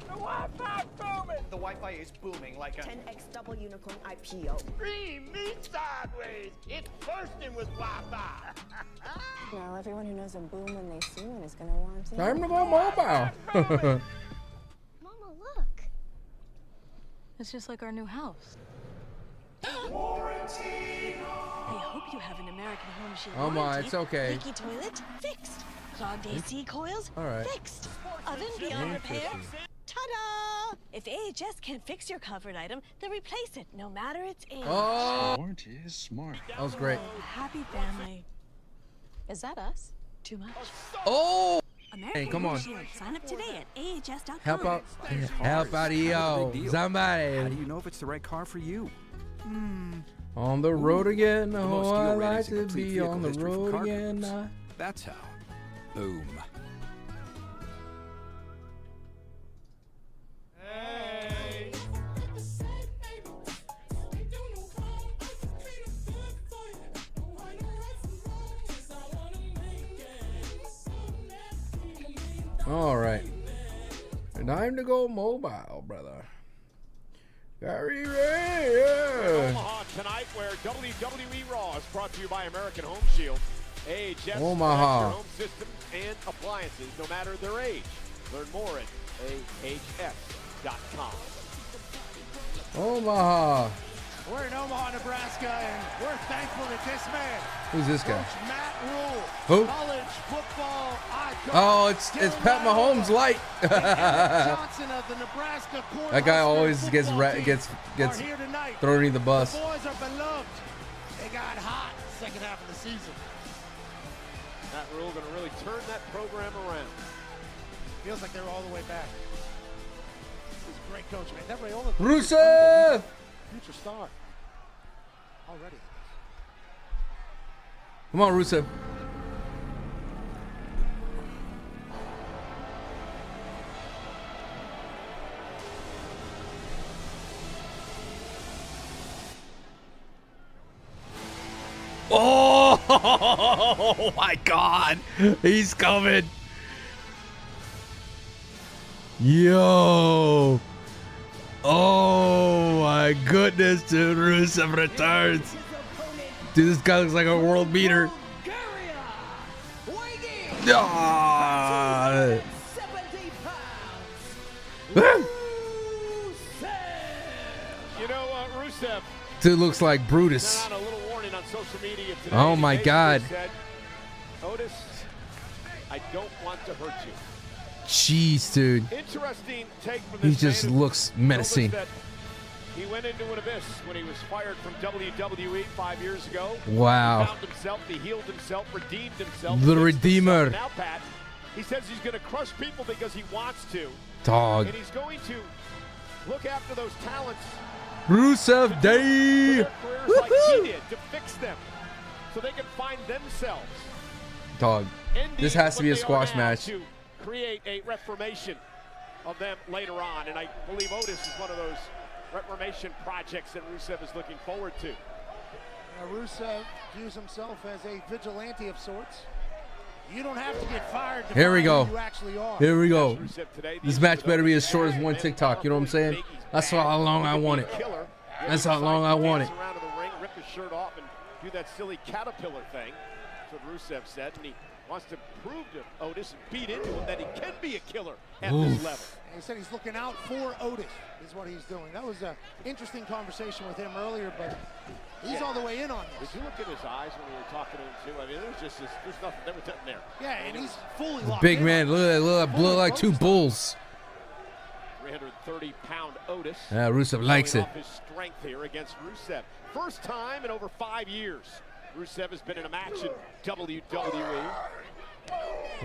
The Wi-Fi booming. The Wi-Fi is booming like a 10x double unicorn IPO. Green meat sideways. It's bursting with Wi-Fi. Now everyone who knows a boom when they see one is gonna want it. Time to go mobile. Mama, look. It's just like our new house. I hope you have an American Home Shield Oh my, warranty. it's okay. Leaky toilet, fixed. Clogged AC coils, All right. fixed. Oven beyond repair, Interesting. ta-da! If AHS can fix your covered item, they'll replace it, no matter its age. Oh. Warranty is smart. That was great. Happy family. Is that us? Too much. Oh. American Hey, come Home on. Shield. Sign up today at AHS.com. Help out. Help out, yo. Somebody. How do you know if it's the right car for you? On the road again. The Oh, most I deal like ratings and to complete be vehicle on the history for road car again. companies. That's how. Boom. All right. Time to go mobile, brother. Gary Ray, yeah. Omaha tonight, where WWE Raw is brought to you by American Home Shield. AHS Omaha. protects your home systems and appliances, no matter their age. Learn more at ahs.com. Omaha. We're in Omaha, Nebraska, and we're thankful that this man, Who's this guy? Coach Matt Rule, Who? college football icon. Oh, it's Pat Mahomes light. Johnson of the Nebraska That guy always gets gets are here tonight. thrown underneath the bus. The boys are beloved. They got hot second half of the season. Matt Rule going to really turn that program around. Feels like they're all the way back. This is a great coach, man. That Rayola Rusev! future star. Already. Come on, Rusev. Oh my God, he's coming. Yo. Oh my goodness, dude. Rusev returns. Dude, this guy looks like a world beater. Ah. You know, Rusev. Dude looks like Brutus. Sent out a little warning on social media today. Oh my God. Said, Otis, I don't want to hurt you. Jeez, dude. Interesting take from He this just man who looks menacing. told us that he went into an abyss when he was fired from WWE 5 years ago. Wow. He found himself, he healed himself, redeemed himself. The fixed Redeemer. himself. Now, Pat, he says he's going to crush people because he wants to. Dog. And he's going to look after those talents. Rusev Day. Their careers like he did, to fix them so they can find themselves. Dog. This has to be a squash match. To create a reformation of them later on, and I believe Otis is one of those reformation projects that Rusev is looking forward to. Rusev views himself as a vigilante of sorts. You don't have to get fired to Here we find go. who you actually are. Here we go. This match better be as short as one TikTok. You know what I'm saying? That's how long I want it. That's how long I want it. Around to the ring, rip his shirt off, and do that silly caterpillar thing. That's what Rusev said, and he wants to prove to Otis and beat into him that he can be a killer at this level. And he said he's looking out for Otis, is what he's doing. That was an interesting conversation with him earlier, but he's all the way in on this. Did you look at his eyes when we were talking to him too? I mean, there's nothing, there was nothing there. Yeah, and he's fully locked Big in. man, look at that, look like two bulls. 330-pound Otis. Yeah, Rusev likes showing it. off his strength here against Rusev. First time in over 5 years, Rusev has been in a match in WWE.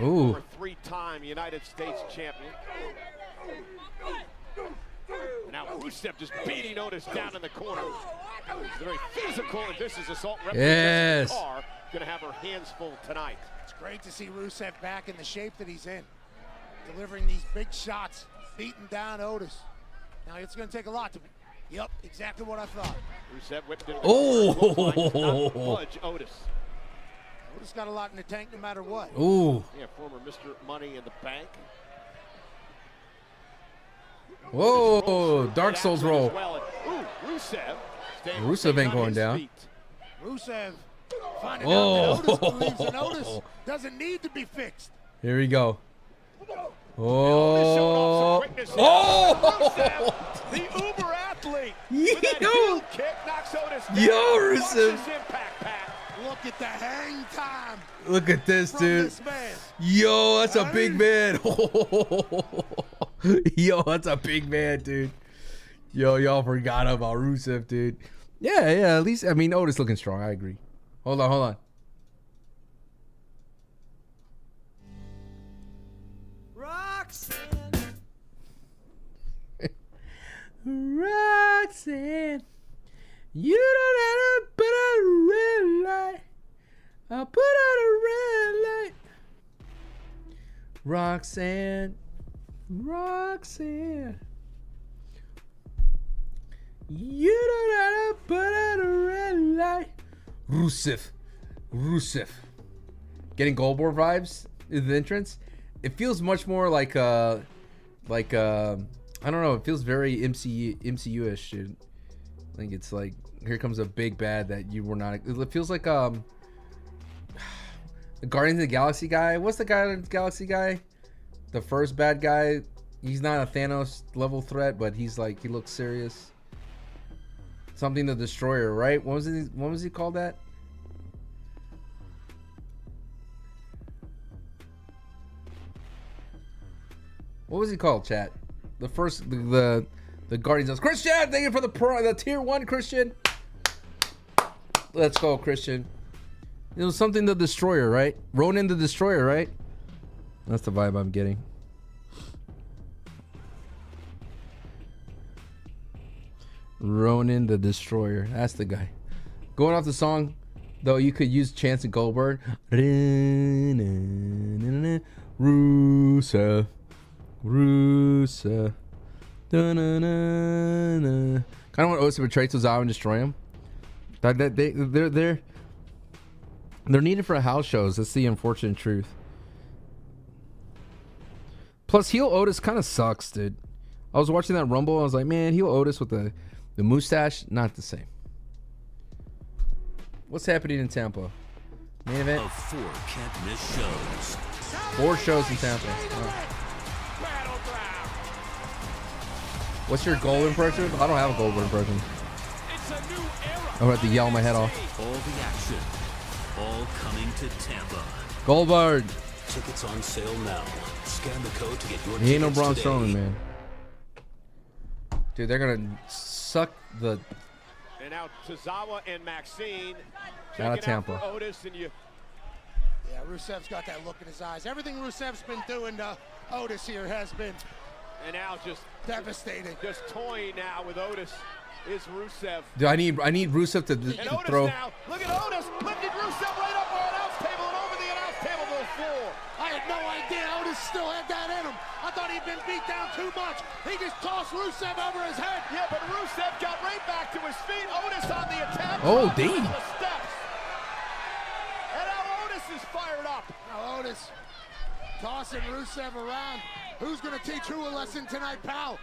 Ooh. Over 3-time United States champion. And now Rusev just beating Otis down in the corner. It's very physical, and this is assault referee Yes. Jessica Carr going to have her hands full tonight. It's great to see Rusev back in the shape that he's in, delivering these big shots, beating down Otis. Now it's going to take a lot to. Yep, exactly what I thought. Rusev whipped it. Oh. Budge Otis. Otis got a lot in the tank no matter what. Ooh. Yeah, former Mr. Money in the Bank. Whoa, Dark Souls roll. Rusev ain't going down. Rusev finding out that Otis believes in Otis doesn't need to be fixed. Here we go. Oh. Oh. The Uber athlete. With that heel kick knocks Otis down. Yo, Watch Rusev. his impact, Pat. Look at the hang time. Look at this, from dude. This man. Yo, that's a big man. Yo, that's a big man, dude. Yo, y'all forgot about Rusev, dude. Yeah, at least, I mean, Otis looking strong. I agree. Hold on. Roxanne, you don't have to put out a red light. I'll put out a red light. Roxanne, you don't have to put out a red light. Rusev. Getting Goldberg vibes in the entrance. It feels much more like I don't know. It feels very MCU-ish, dude. I think it's like, here comes a big bad that you were not. It feels like the Guardians of the Galaxy guy. What's the Guardians of the Galaxy guy? The first bad guy. He's not a Thanos level threat, but he's like, he looks serious. Something the Destroyer, right? What was he called that? What was he called, chat? The first, the Guardians of Christian. Thank you for the tier 1, Christian. Let's go, Christian. It was something the Destroyer, right? Ronan the Destroyer, right? That's the vibe I'm getting. Ronan the Destroyer. That's the guy. Going off the song, though, you could use Chance and Goldberg. Rusev. Kind of want Otis to betray Tozawa and destroy him. They're needed for house shows. That's the unfortunate truth. Plus, heel Otis kind of sucks, dude. I was watching that Rumble. I was like, man, heel Otis with the mustache, not the same. What's happening in Tampa? Main event. 4 can't miss shows. 4 shows in Tampa. Oh. What's your gold impression? I don't have a gold impression. I'm gonna have to yell my head off. All the action, all coming to Tampa. Goldberg. Tickets on sale now. Scan the code to get your He ain't no tickets Braun today. Strowman, man. Dude, they're gonna suck the. And now Tozawa and Maxine. Out of checking out Tampa. for Otis, and you. Yeah, Rusev's got that look in his eyes. Everything Rusev's been doing to Otis here has been And now just devastating. Just toying now with Otis is Rusev. Dude, I need Rusev to And Otis throw. now. Look at Otis lifting Rusev right up our announce table and over the announce table to the floor. I had no idea Otis still had that in him. I thought he'd been beat down too much. He just tossed Rusev over his head. Yeah, but Rusev got right back to his feet. Otis on the attack. Oh, dropped damn. onto the steps. And now Otis is fired up. Now Otis tossing Rusev around. Who's going to teach who a lesson tonight, pal?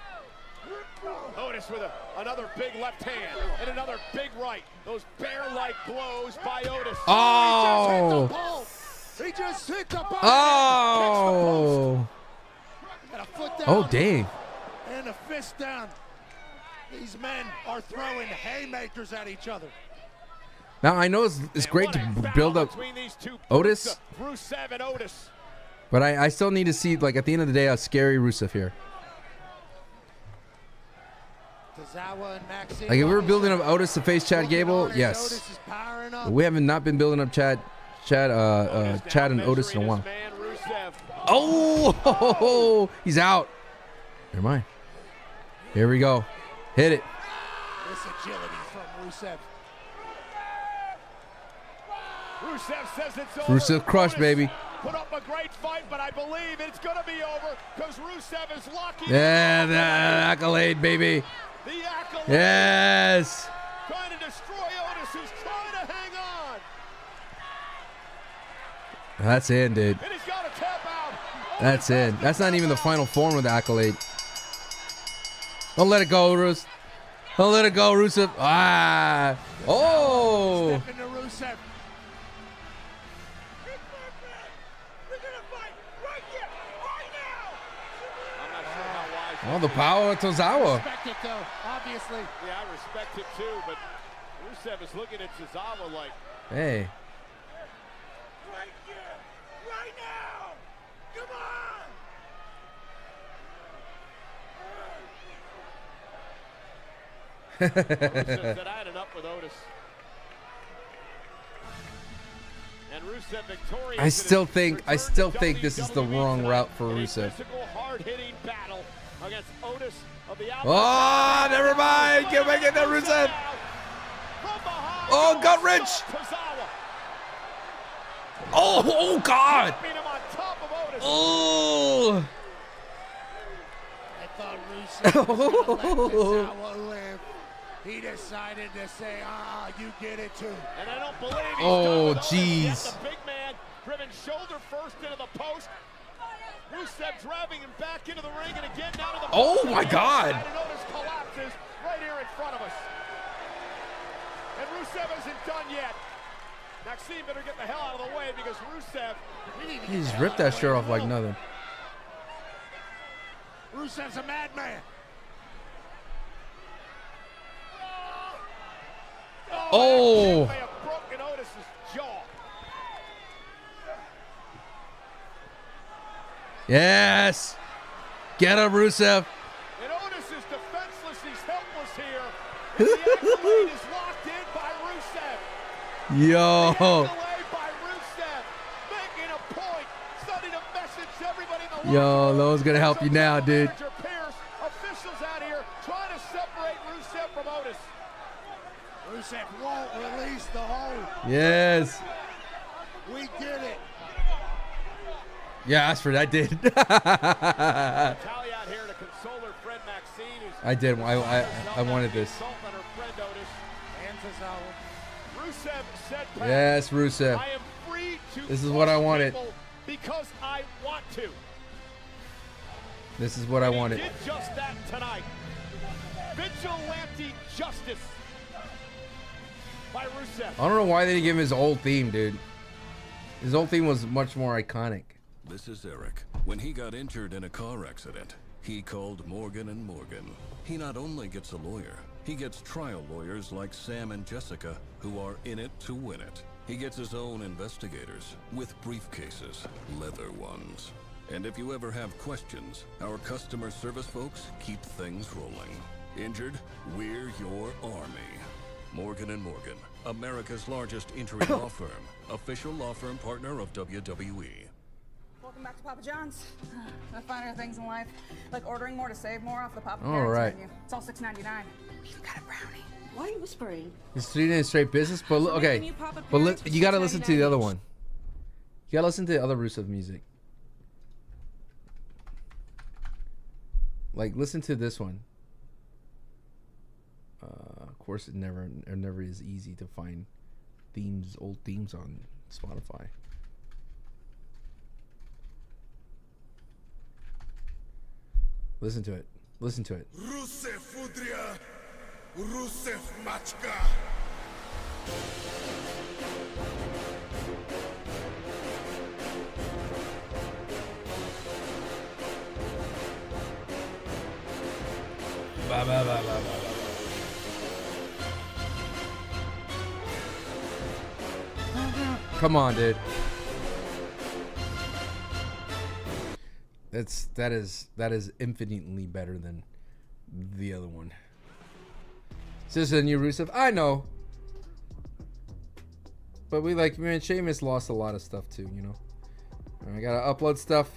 Otis with another big left hand and another big right. Those bear-like blows by Otis. Oh. He just hit the ball. Oh. Got a foot down. Oh, dang. And a fist down. These men are throwing haymakers at each other. Now I know it's great to build up Otis, Rusev and Otis. but I still need to see, like, at the end of the day, a scary Rusev here. Tazawa and Maxine. Like, if we were building up Otis to face Chad Gable, yes. Otis is powering up. We haven't not been building up Chad and Otis in a while. Oh, he's out. Never mind. Here we go. Hit it. This agility from Rusev. Rusev says it's over. Rusev crushed, baby. Put up a great fight, but I believe it's going to be over because Rusev is locking. Yeah, the accolade, baby. The accolade. Yes. Trying to destroy Otis, who's trying to hang on. That's in, dude. And he's got to tap out. That's in. That's not even the final form of the accolade. Don't let it go, Rusev. Don't let it go, Rusev. Ah. Oh. Step into Rusev. Oh, the power of Tozawa. Respect it, though, obviously. Yeah, I respect it too, but Rusev is looking at Tozawa like, Hey. right here, right now, come on. Rusev said I had enough with Otis. And Rusev victorious. I still think this is the wrong route for Rusev. Physical, hard-hitting battle against Otis of the Oh, never mind. Get back in there, Rusev. Oh, gut wrench. Oh, God. Oh. I thought Rusev was going to let Tozawa live. He decided to say, you get it too. And I don't believe he's Oh, done with jeez. Otis. Yet the big man driven shoulder first into the post. Rusev driving him back into the ring and again down to the Oh, post. my God. And Otis collapses right here in front of us. And Rusev isn't done yet. Maxine better get the hell out of the way because Rusev. He just ripped that shirt off like nothing. Rusev's a madman. Oh. May have broken Otis's jaw. Yes. Get him, Rusev. And Otis is defenseless. He's helpless here. And the accolade is locked in by Rusev. Yo. Accolade by Rusev. Making a point. Sending a message to everybody in the Yo, Lowe's going to help you now, dude. Manager Pierce, officials out here trying to separate Rusev from Otis. Rusev won't release the hold. Yes. We did it. Yeah, that's for that. I did. Tally out here to console her friend Maxine, who's I did. I wanted this. assault on her friend Otis. And Tozawa. Rusev said, Pat, Yes, Rusev. I am free to This is what I crush wanted. people because I want to. This is what I And he wanted. did just that tonight. Vigilante justice by Rusev. I don't know why they didn't give him his old theme, dude. His old theme was much more iconic. This is Eric. When he got injured in a car accident, he called Morgan & Morgan. He not only gets a lawyer, he gets trial lawyers like Sam and Jessica, who are in it to win it. He gets his own investigators, with briefcases, leather ones. And if you ever have questions, our customer service folks keep things rolling. Injured? We're your army. Morgan & Morgan, America's largest injury law firm, official law firm partner of WWE. Welcome back to Papa John's. The finer things in life, like ordering more to save more off the Papa All Parents right. menu. It's all $6.99. You got a brownie. Why are you whispering? It's 3 days straight business, but okay. But you gotta listen to the other one. You gotta listen to the other Rusev music. Like, listen to this one. Of course, it never is easy to find old themes on Spotify. Listen to it. Listen to it. Rusev Udria, Rusev Machka. Ba, ba, ba, ba, ba, ba. Come on, dude. That is infinitely better than the other one. Is this a new Rusev? I know. But man, Sheamus lost a lot of stuff too, you know. I gotta upload stuff.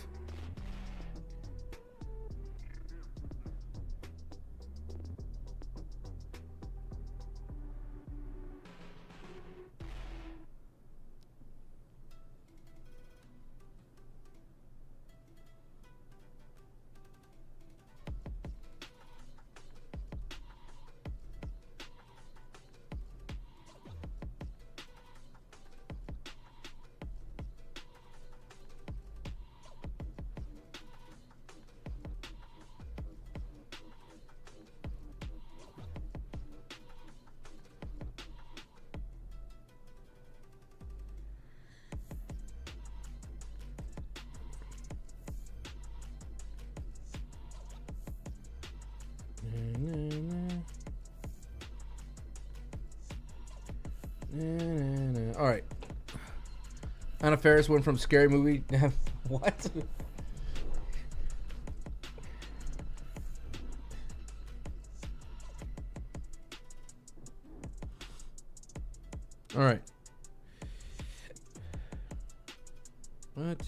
All right. Anna Faris went from Scary Movie. What? All right. What?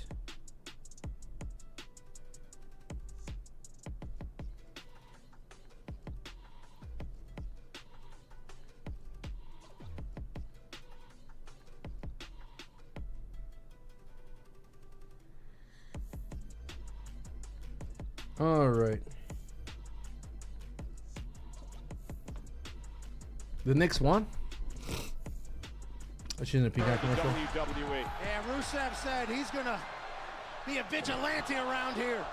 All right. The Knicks won? Oh, she's in a Peacock commercial. WWE. Yeah, Rusev said he's gonna be a vigilante around here.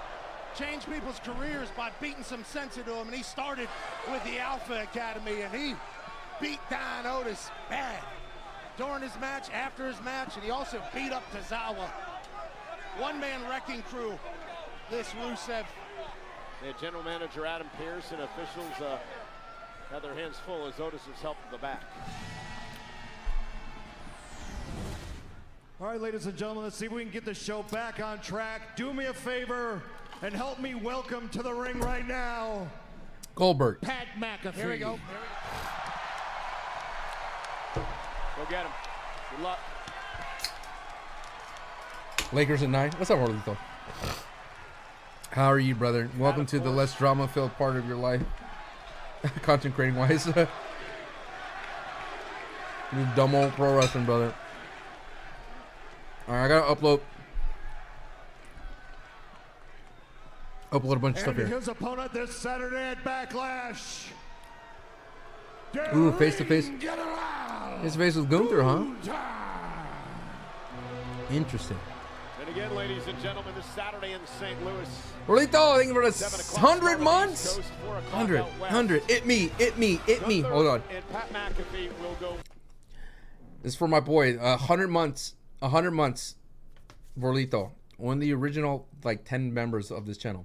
Change people's careers by beating some sense into them. And he started with the Alpha Academy, and he beat Don Otis bad during his match, after his match, and he also beat up Tozawa. One-man wrecking crew, this Rusev. The general manager Adam Pearce and officials had their hands full as Otis has helped in the back. All right, ladies and gentlemen, let's see if we can get the show back on track. Do me a favor and help me welcome to the ring right now, Goldberg. Pat McAfee. Here we go. Go get him. Good luck. Lakers at 9. What's up, Orlito? How are you, brother? Welcome to the less drama-filled part of your life. Content creating wise. You dumb old pro wrestling, brother. Alright, I gotta upload a bunch of stuff here. His opponent this Saturday at Backlash. Ooh, face to face. Face to face with Gunther, huh? Interesting. And again, ladies and gentlemen, this Saturday in St. Louis. Rolito, thank you for the 100 months. 100. It me. Hold on. And Pat McAfee will go. This is for my boy. 100 months. 100 months. Rolito, one of the original 10 members of this channel.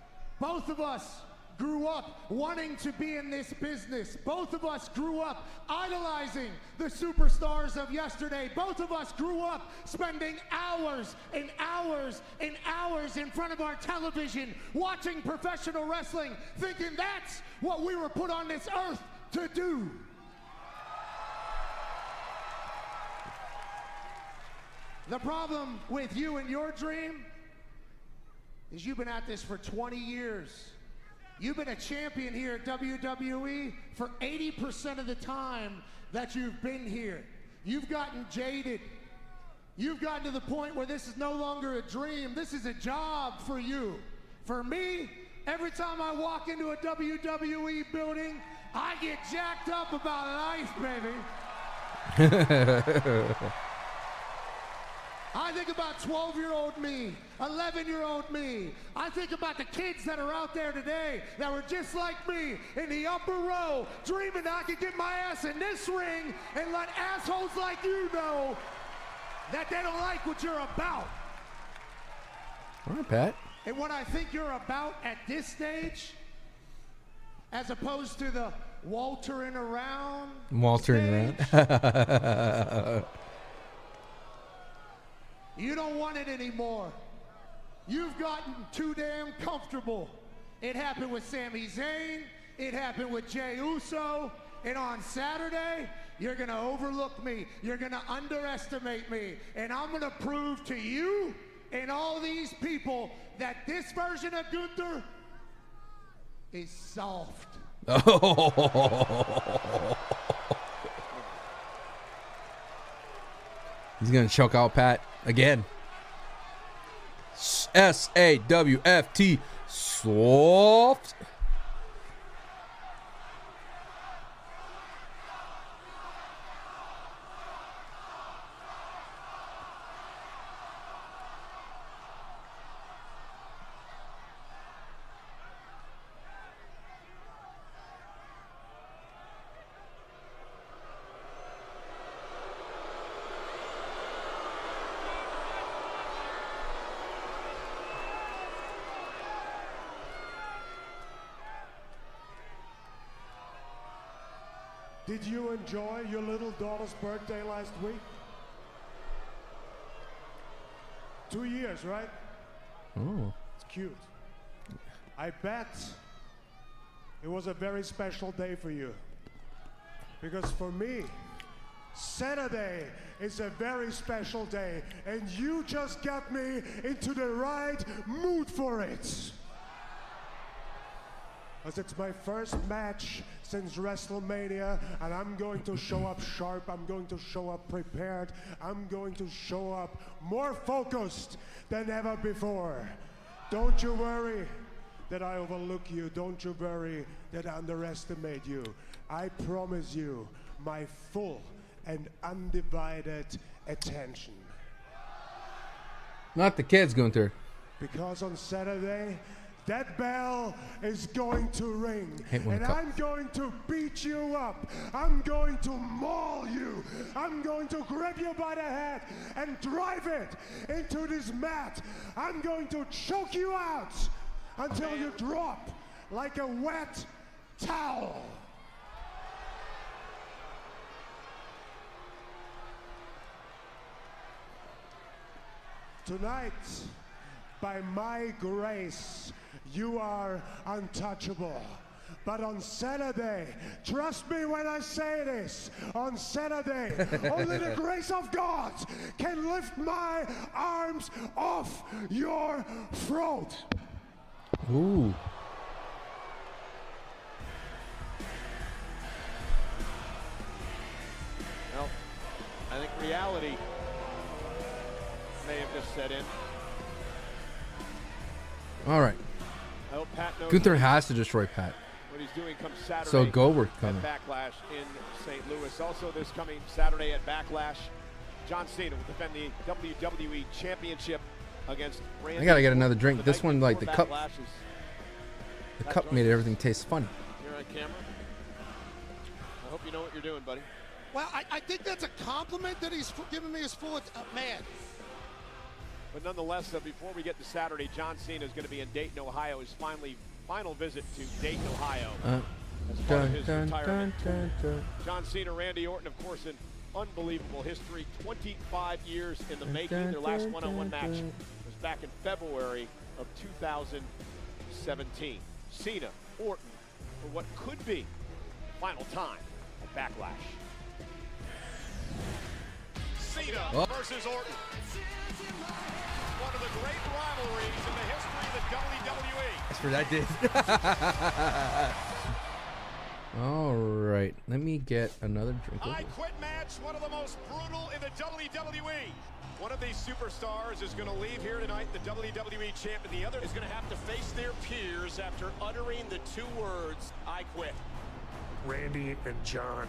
Both of us grew up wanting to be in this business. Both of us grew up idolizing the superstars of yesterday. Both of us grew up spending hours and hours and hours in front of our television watching professional wrestling, thinking that's what we were put on this earth to do. The problem with you and your dream is you've been at this for 20 years. You've been a champion here at WWE for 80% of the time that you've been here. You've gotten jaded. You've gotten to the point where this is no longer a dream. This is a job for you. For me, every time I walk into a WWE building, I get jacked up about life, baby. I think about 12-year-old me, 11-year-old me. I think about the kids that are out there today that were just like me in the upper row, dreaming I could get my ass in this ring and let assholes like you know that they don't like what you're about. All right, Pat. And what I think you're about at this stage, as opposed to the waltering around stage, you don't want it anymore. You've gotten too damn comfortable. It happened with Sami Zayn. It happened with Jey Uso. And on Saturday, you're going to overlook me. You're going to underestimate me. And I'm going to prove to you and all these people that this version of Gunther is soft. He's going to choke out Pat again. S-A-W-F-T. Soft. Did you enjoy your little daughter's birthday last week? 2 years, right? Oh. It's cute. I bet it was a very special day for you. Because for me, Saturday is a very special day, and you just got me into the right mood for it. Because it's my first match since WrestleMania, and I'm going to show up sharp, I'm going to show up prepared, I'm going to show up more focused than ever before. Don't you worry that I overlook you. Don't you worry that I underestimate you. I promise you my full and undivided attention. Not the kids, Gunther. Because on Saturday, that bell is going to ring, and I'm going to beat you up. I'm going to maul you. I'm going to grab you by the head and drive it into this mat. I'm going to choke you out until you drop like a wet towel. Tonight, by my grace, you are untouchable. But on Saturday, trust me when I say this, on Saturday, only the grace of God can lift my arms off your throat. Ooh. Well, I think reality may have just set in. All right. I hope Pat knows Gunther has to destroy Pat. what he's doing come Saturday. So Goldberg coming. At Backlash in St. Louis. Also this coming Saturday at Backlash, John Cena will defend the WWE Championship against Randy. I gotta get another drink. This one, like the cup. The cup made everything taste funny. Here on camera. I hope you know what you're doing, buddy. Well, I think that's a compliment that he's giving me his full man. But nonetheless, before we get to Saturday, John Cena is going to be in Dayton, Ohio. His finally final visit to Dayton, Ohio. As part of his retirement. John Cena, Randy Orton, of course, an unbelievable history. 25 years in the making. Their last one-on-one match was back in February of 2017. Cena, Orton, for what could be the final time at Backlash. Cena versus Orton. One of the great rivalries in the history of the WWE. That's what I did. All right, let me get another drink. I Quit match, one of the most brutal in the WWE. One of these superstars is going to leave here tonight, the WWE champion. The other is going to have to face their peers after uttering the two words, I quit. Randy and John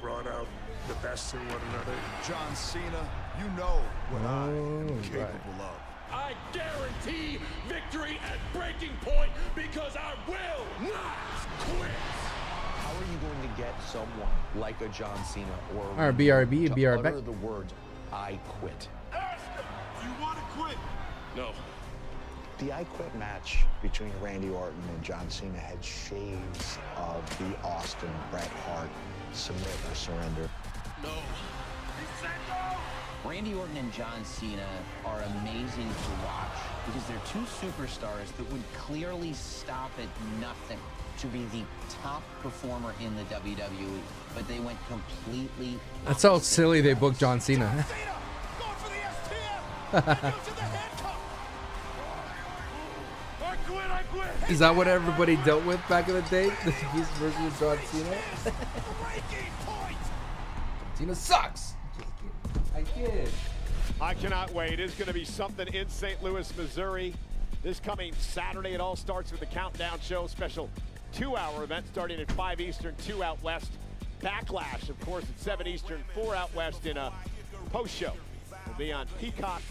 brought out the best in one another. John Cena, you know what I am capable of. I guarantee victory at breaking point because I will not quit. How are you going to get someone like a John Cena or All right, BRB, to BRB. utter the words, I quit? Ask him, do you want to quit? No. The I Quit match between Randy Orton and John Cena had shades of the Austin Bret Hart submit or surrender. No. Randy Orton and John Cena are amazing to watch because they're two superstars that would clearly stop at nothing to be the top performer in the WWE, but they went completely. That's how silly they booked John Cena. Is that what everybody dealt with back in the day? He's versus John Cena. Cena sucks. I kid. I cannot wait. It's going to be something in St. Louis, Missouri. This coming Saturday, it all starts with the Countdown Show, special 2-hour event starting at 5 Eastern, 2 out west. Backlash, of course, at 7 Eastern, 4 out west in a post-show. Will be on Peacock.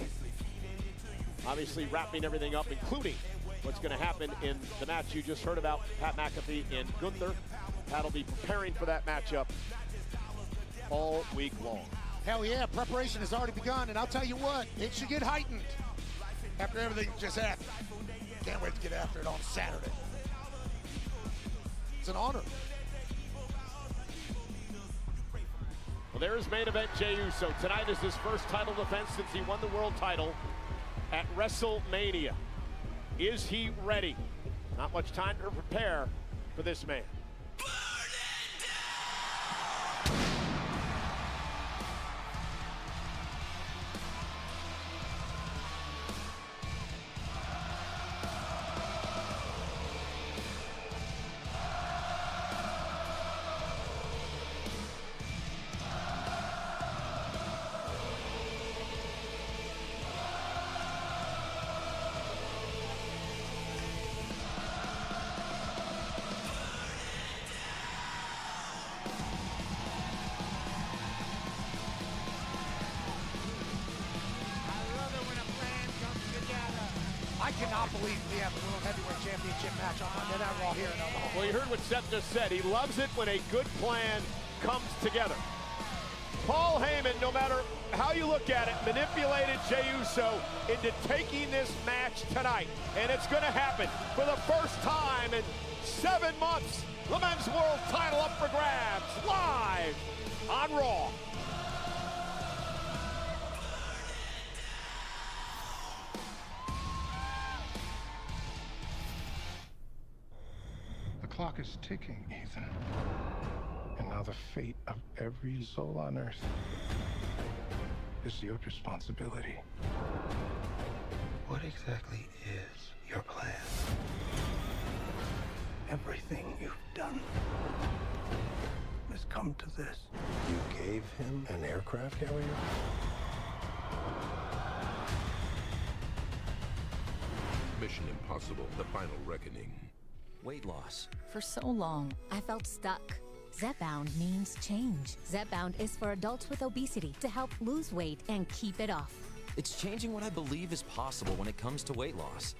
Obviously wrapping everything up, including what's going to happen in the match you just heard about, Pat McAfee and Gunther. Pat will be preparing for that matchup all week long. Hell yeah, preparation has already begun, and I'll tell you what, it should get heightened after everything just happened. Can't wait to get after it on Saturday. It's an honor. Well, there's main event Jey Uso. Tonight is his first title defense since he won the world title at WrestleMania. Is he ready? Not much time to prepare for this man. I cannot believe we have the World Heavyweight Championship match on Monday Night Raw here in Omaha. Well, you heard what Seth just said. He loves it when a good plan comes together. Paul Heyman, no matter how you look at it, manipulated Jey Uso into taking this match tonight. And it's going to happen for the first time in 7 months. The men's world title up for grabs, live on Raw. The clock is ticking, Ethan. And now the fate of every soul on Earth is your responsibility. What exactly is your plan? Everything you've done has come to this. You gave him an aircraft carrier? Mission Impossible, The Final Reckoning. Weight loss. For so long, I felt stuck. Zepbound means change. Zepbound is for adults with obesity to help lose weight and keep it off. It's changing what I believe is possible when it comes to weight loss.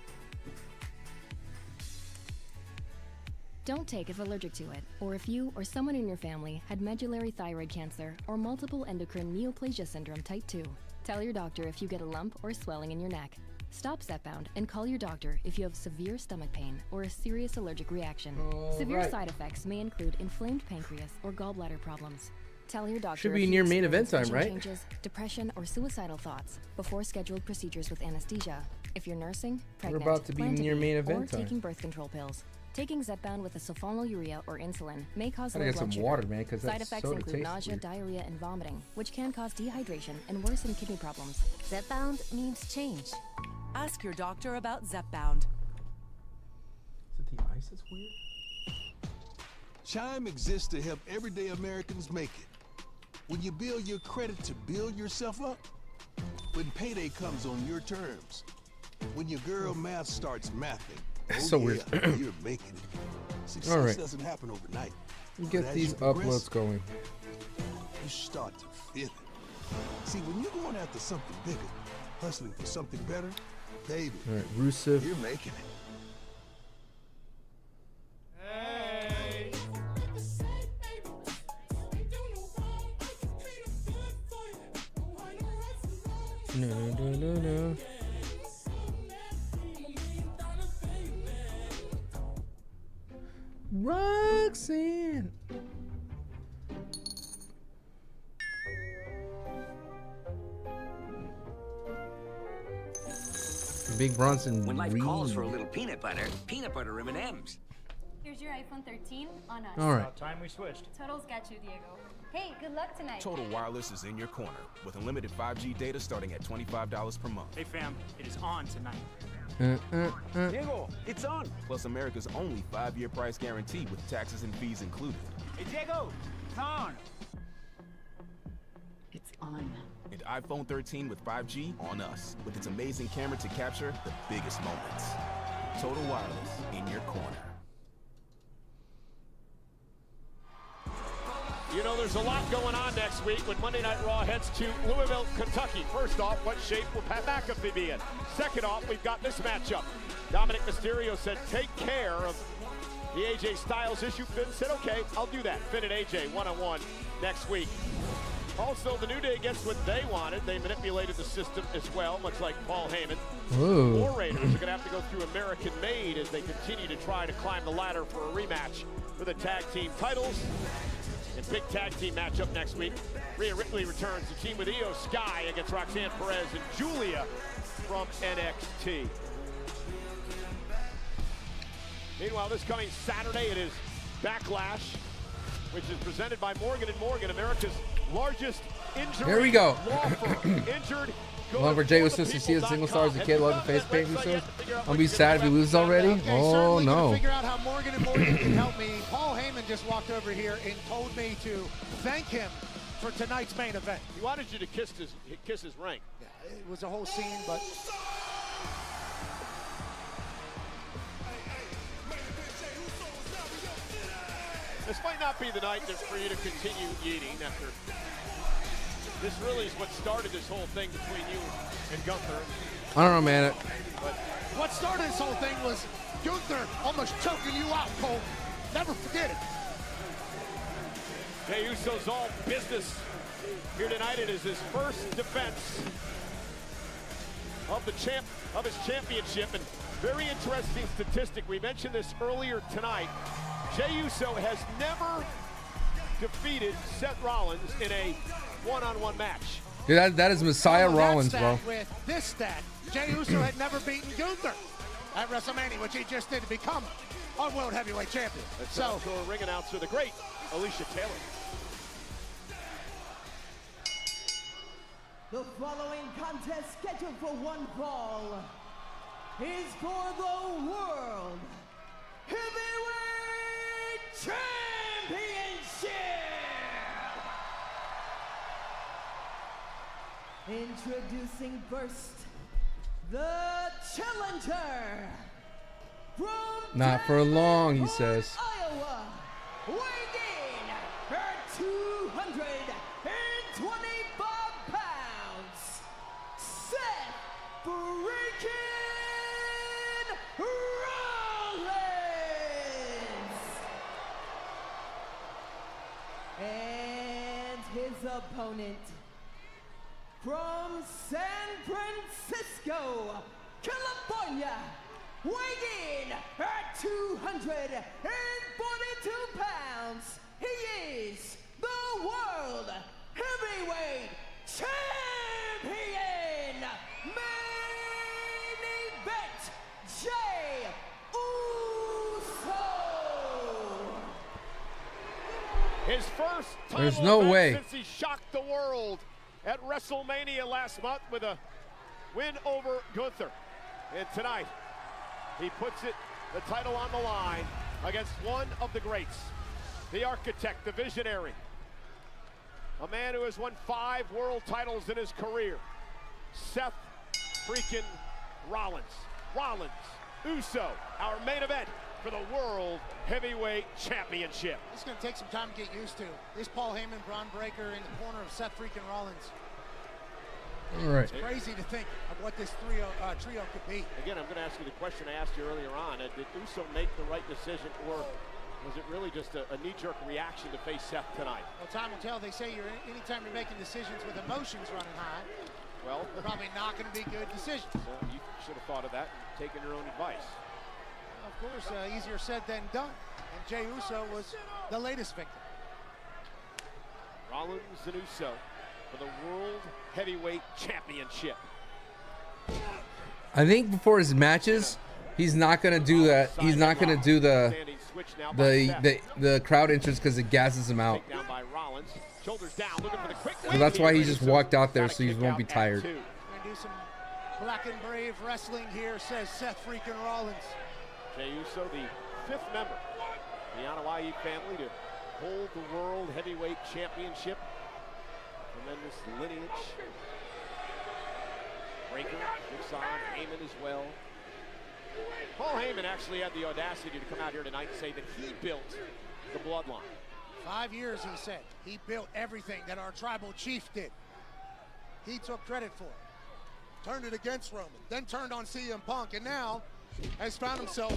Don't take if allergic to it, or if you or someone in your family had medullary thyroid cancer or multiple endocrine neoplasia syndrome type 2. Tell your doctor if you get a lump or swelling in your neck. Stop Zepbound and call your doctor if you have severe stomach pain or a serious allergic reaction. Severe side effects may include inflamed pancreas or gallbladder problems. Tell your doctor Should be if near you main event experience time, vision right? changes, depression, or suicidal thoughts before scheduled procedures with anesthesia. If you're nursing, pregnant, about to be plan near main or event time. taking birth control pills. Taking Zepbound with a sulfonylurea or insulin may cause Gotta low get blood some sugar. water, man, 'cause Side that effects soda include tastes nausea, weird. diarrhea, and vomiting, which can cause dehydration and worsen kidney problems. Zepbound means change. Ask your doctor about Zepbound. Is it the ice that's weird? Chime exists to help everyday Americans make it. When you build your credit to build yourself up, when payday comes on your terms, when your girl math starts mathing, So weird. you're making it. Success All right. doesn't happen overnight. Get But as these you progress, uploads going. You start to feel it. See, when you're going after something bigger, hustling for something better, baby, All right, Rusev. you're making it. No. Roxanne. Big Bronson. When life calls for a Reed. little peanut butter M&Ms. Here's your iPhone 13 on us. All right. About time we switched. Total's got you, Diego. Hey, good luck tonight. Total Wireless is in your corner with unlimited 5G data starting at $25 per month. Hey fam, it is on tonight. Diego, it's on. Plus America's only 5-year price guarantee with taxes and fees included. Hey Diego, it's on. It's on. And iPhone 13 with 5G on us with its amazing camera to capture the biggest moments. Total Wireless in your corner. You know, there's a lot going on next week when Monday Night Raw heads to Louisville, Kentucky. First off, what shape will Pat McAfee be in? Second off, we've got this matchup. Dominic Mysterio said, take care of the AJ Styles issue. Finn said, okay, I'll do that. Finn and AJ one-on-one next week. Also, the New Day gets what they wanted. They manipulated the system as well, much like Paul Heyman. Ooh. War Raiders are going to have to go through American Made as they continue to try to climb the ladder for a rematch for the tag team titles. And big tag team matchup next week. Rhea Ripley returns to team with Io Sky against Roxanne Perez and Julia from NXT. Meanwhile, this coming Saturday, it is Backlash, which is presented by Morgan & Morgan, America's largest injury There we go. law firm. Injured. Love for Jay Uso to see the single stars as a kid. Love the face paint. Uso. I'll be sad if he loses already. Okay, Oh certainly gonna no. figure out how Morgan & Morgan can help me. Paul Heyman just walked over here and told me to thank him for tonight's main event. He wanted you to kiss his ring. Yeah, it was a whole scene, but this might not be the night for you to continue eating after. This really is what started this whole thing between you and Gunther. I don't know, man. But what started this whole thing was Gunther almost choking you out, Cole. Never forget it. Jey Uso's all business here tonight. It is his first defense of his championship. And very interesting statistic. We mentioned this earlier tonight. Jey Uso has never defeated Seth Rollins in a one-on-one match. Dude, that is Messiah Rollins, That bro. with this stat, Jey Uso had never beaten Gunther at WrestleMania, which he just did to become our World Heavyweight Champion. That's So, also a ring announcer, the great Alicia Taylor. The following contest scheduled for one fall is for the World Heavyweight Championship! Introducing first, the challenger from Not for long, he says. Iowa, weighing in at 225 pounds, Seth freaking Rollins! And his opponent from San Francisco, California, weighing in at 242 pounds, he is the World Heavyweight Champion! Main event, Jey Uso! His first There's title no event way. since he shocked the world at WrestleMania last month with a win over Gunther. And tonight, he puts the title on the line against one of the greats, the architect, the visionary, a man who has won 5 world titles in his career, Seth freaking Rollins. Rollins, Uso, our main event for the World Heavyweight Championship. It's going to take some time to get used to. This Paul Heyman, Braun Breaker in the corner of Seth freaking Rollins. All right. It's crazy to think of what this trio could be. Again, I'm going to ask you the question I asked you earlier on. Did Uso make the right decision, or was it really just a knee-jerk reaction to face Seth tonight? Well, time will tell. They say anytime you're making decisions with emotions running high, well, they're probably not going to be good decisions. So you should have thought of that and taken your own advice. Of course, easier said than done. And Jey Uso was the latest victim. Rollins and Uso for the World Heavyweight Championship. I think before his matches, he's not gonna do that. He's not gonna do the crowd entrance because it gasses him out. Down by Rollins. Shoulders down, looking for the quick So that's why he just walked out there so he won't be tired. We're gonna do some black and brave wrestling here, says Seth freaking Rollins. Jey Uso, the 5th member of the Anoa'i family to hold the World Heavyweight Championship. Tremendous lineage. Breaker, looks on, Heyman as well. Paul Heyman actually had the audacity to come out here tonight and say that he built the bloodline. 5 years, he said. He built everything that our tribal chief did. He took credit for it. Turned it against Roman, then turned on CM Punk, and now has found himself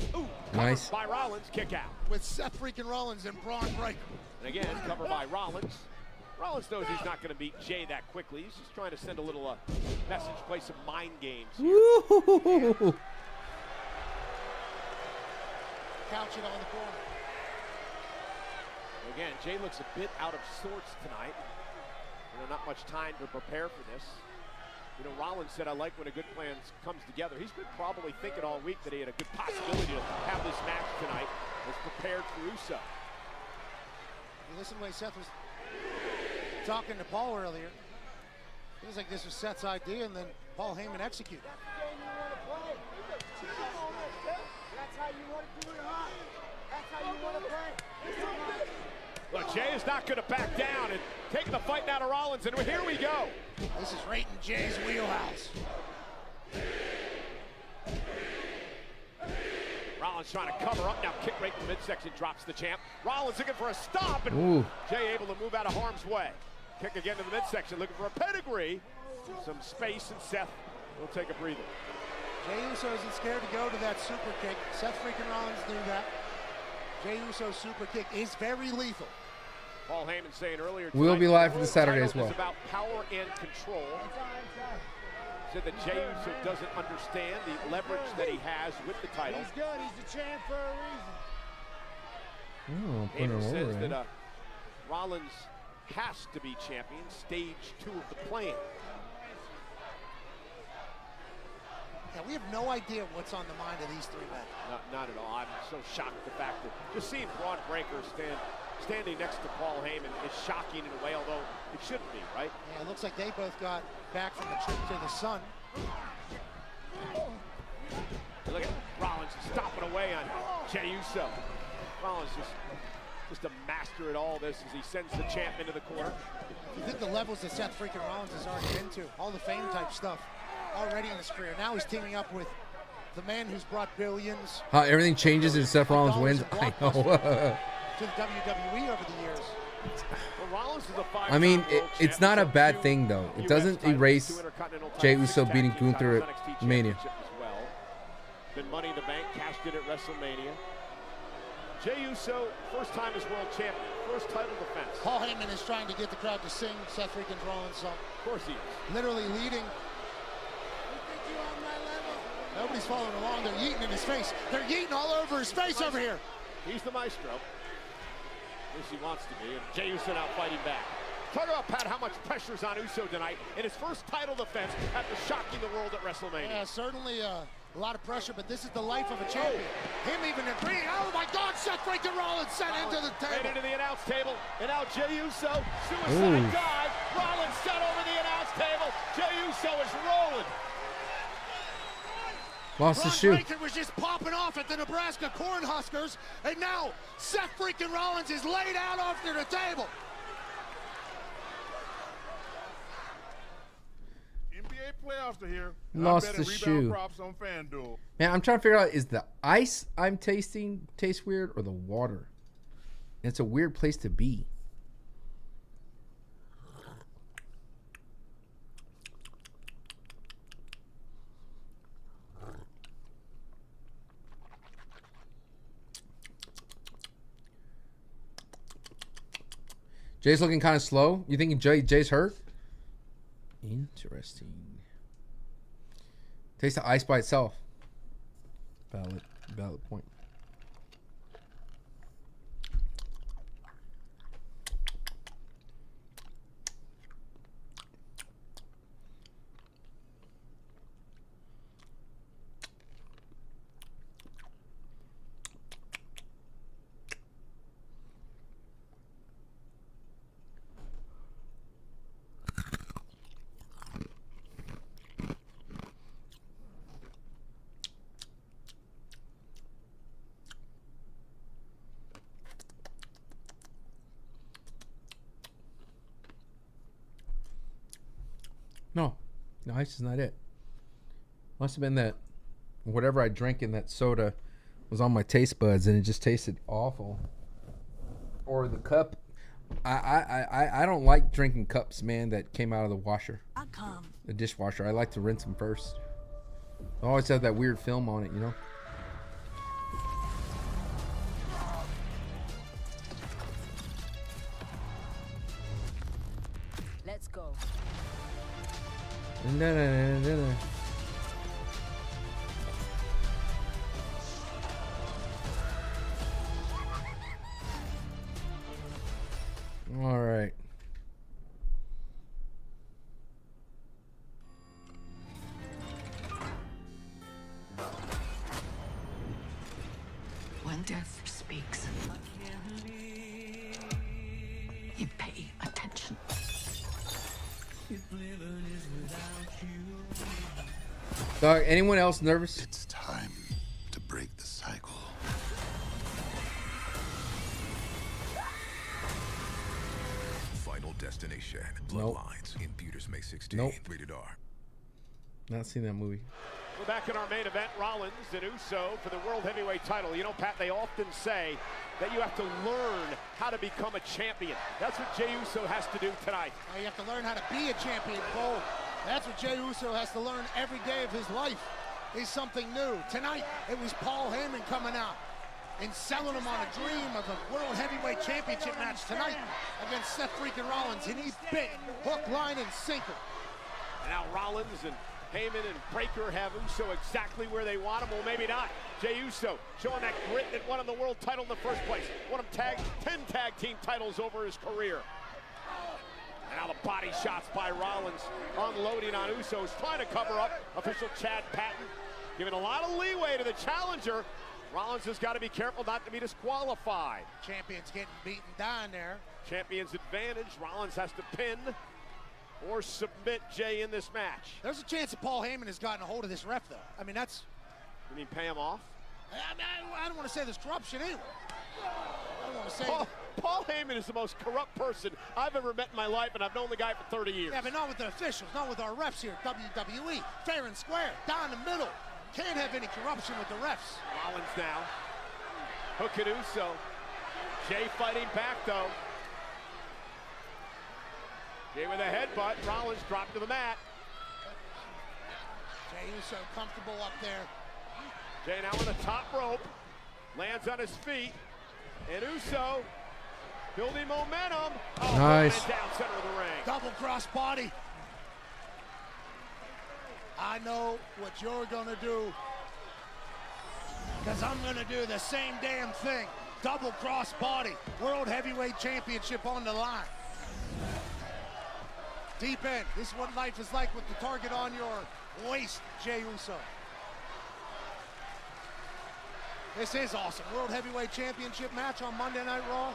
nice by Rollins, kick out. With Seth freaking Rollins and Braun Breaker. And again, covered by Rollins. Rollins knows he's not going to beat Jey that quickly. He's just trying to send a little message, play some mind games here. Couch it on the corner. Again, Jey looks a bit out of sorts tonight. Not much time to prepare for this. Rollins said, I like when a good plan comes together. He's been probably thinking all week that he had a good possibility to have this match tonight. Was prepared for Uso. You listen to the way Seth was talking to Paul earlier. It was like this was Seth's idea, and then Paul Heyman executed. That's how you want to do it, huh? That's how you want to play. Look, Jey is not going to back down and taking the fight down to Rollins, and here we go. This is right in Jey's wheelhouse. Rollins trying to cover up, now kick right in the midsection, drops the champ. Rollins looking for a stop, and Jey able to move out of harm's way. Kick again to the midsection, looking for a pedigree. Some space, and Seth will take a breather. Jey Uso isn't scared to go to that super kick. Seth freaking Rollins knew that. Jey Uso's super kick is very lethal. Paul Heyman saying earlier tonight, we'll be live for the Saturday as well. It's about power and control. Said that Jey Uso doesn't understand the leverage that he has with the title. He's good. He's the champ for a reason. Heyman says that Rollins has to be champion. Stage 2 of the plan. Yeah, we have no idea what's on the mind of these 3 men. Not at all. I'm so shocked at the fact that just seeing Braun Breaker standing next to Paul Heyman is shocking in a way, although it shouldn't be, right? Yeah, it looks like they both got back from the trip to the sun. Look at Rollins stomping away on Jey Uso. Rollins just a master at all this as he sends the champ into the corner. You think the levels that Seth freaking Rollins has already been to, all the fame type stuff already in his career. Now he's teaming up with the man who's brought billions. How everything changes if Seth Rollins wins. I know. To the WWE over the years. Well, Rollins is a 5-time I mean, world it's not a bad thing though. It doesn't erase Jey Uso beating Gunther at Mania. Well. Been Money in the Bank, cashed in at WrestleMania. Jey Uso, first time as world champion, first title defense. Paul Heyman is trying to get the crowd to sing Seth freaking Rollins' song. Of course he is. Literally leading. Nobody's following along. They're yeeting in his face. They're yeeting all over his face over here. He's the maestro. At least he wants to be. And Jey Uso now fighting back. Talk about, Pat, how much pressure's on Uso tonight in his first title defense after shocking the world at WrestleMania. Yeah, certainly a lot of pressure, but this is the life of a champion. Him even agreeing. Oh, my God, Seth freaking Rollins sent into the table. Right into the announce table. And now Jey Uso, suicide dive. Rollins sent over the announce table. Jey Uso is rolling. Lost the shoe. Bacon was just popping off at the Nebraska Cornhuskers, and now Seth freaking Rollins is laid out after the table. NBA playoffs are here. Lost the shoe. Props on FanDuel. Man, I'm trying to figure out, is the ice I'm tasting taste weird or the water? It's a weird place to be. Jay's looking kind of slow. You thinking Jay's hurt? Interesting. Taste the ice by itself. Valid point. No, ice is not it. Must have been that whatever I drank in that soda was on my taste buds and it just tasted awful. Or the cup. I don't like drinking cups, man, that came out of the washer. The dishwasher. I like to rinse them first. I always have that weird film on it, you know? Let's go. All right. When death speaks, you pay attention. Dog, anyone else nervous? It's time to break the cycle. Final Destination. Bloodlines. In theaters May 16th. Nope. Rated R. Not seen that movie. We're back in our main event, Rollins and Uso for the World Heavyweight title. You know, Pat, they often say that you have to learn how to become a champion. That's what Jey Uso has to do tonight. Oh, you have to learn how to be a champion, Cole. That's what Jey Uso has to learn every day of his life, is something new. Tonight, it was Paul Heyman coming out and selling him on a dream of a World Heavyweight Championship match tonight against Seth freaking Rollins, and he bit hook, line, and sinker. And now Rollins and Heyman and Breaker have Uso exactly where they want him. Well, maybe not. Jey Uso showing that grit that won him the world title in the first place. Won him 10 tag team titles over his career. And now the body shots by Rollins unloading on Uso. He's trying to cover up. Official Chad Patton giving a lot of leeway to the challenger. Rollins has got to be careful not to be disqualified. Champion's getting beaten down there. Champion's advantage. Rollins has to pin or submit Jey in this match. There's a chance that Paul Heyman has gotten a hold of this ref, though. I mean, that's... You mean pay him off? I don't want to say there's corruption anyway. I don't want to say... Paul Heyman is the most corrupt person I've ever met in my life, and I've known the guy for 30 years. Yeah, but not with the officials, not with our refs here at WWE. Fair and square, down the middle. Can't have any corruption with the refs. Rollins now. Hook at Uso. Jey fighting back, though. Jey with a headbutt. Rollins dropped to the mat. Jey Uso comfortable up there. Jey now on the top rope. Lands on his feet. And Uso building momentum. Oh, nice. Down center of the ring. Double cross body. I know what you're going to do because I'm going to do the same damn thing. Double cross body. World Heavyweight Championship on the line. Deep end. This is what life is like with the target on your waist, Jey Uso. This is awesome. World Heavyweight Championship match on Monday Night Raw.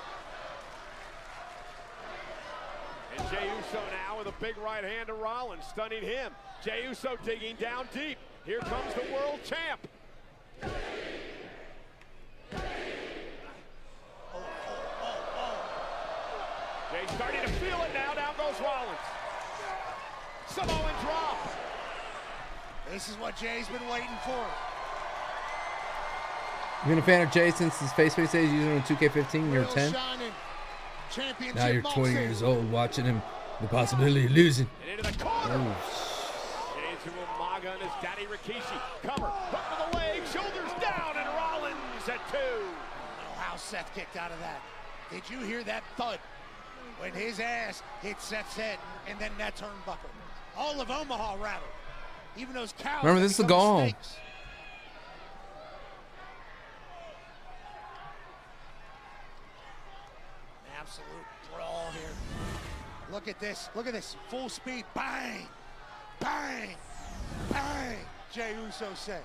And Jey Uso now with a big right hand to Rollins, stunning him. Jey Uso digging down deep. Here comes the world champ. Jey's starting to feel it now. Down goes Rollins. Samoan drop. This is what Jay's been waiting for. You've been a fan of Jey since his face days, using him in 2K15, you're 10. Now you're 20 years old, watching him, the possibility of losing. And into the corner. Jey to Umaga and his daddy Rikishi. Cover, hook to the leg, shoulders down, and Rollins at 2. I don't know how Seth kicked out of that. Did you hear that thud? When his ass hit Seth's head, and then that turnbuckle. All of Omaha rattled. Even those cows. Remember, this is the go home. Absolute brawl here. Look at this. Look at this. Full speed. Bang. Bang. Bang. Jey Uso said.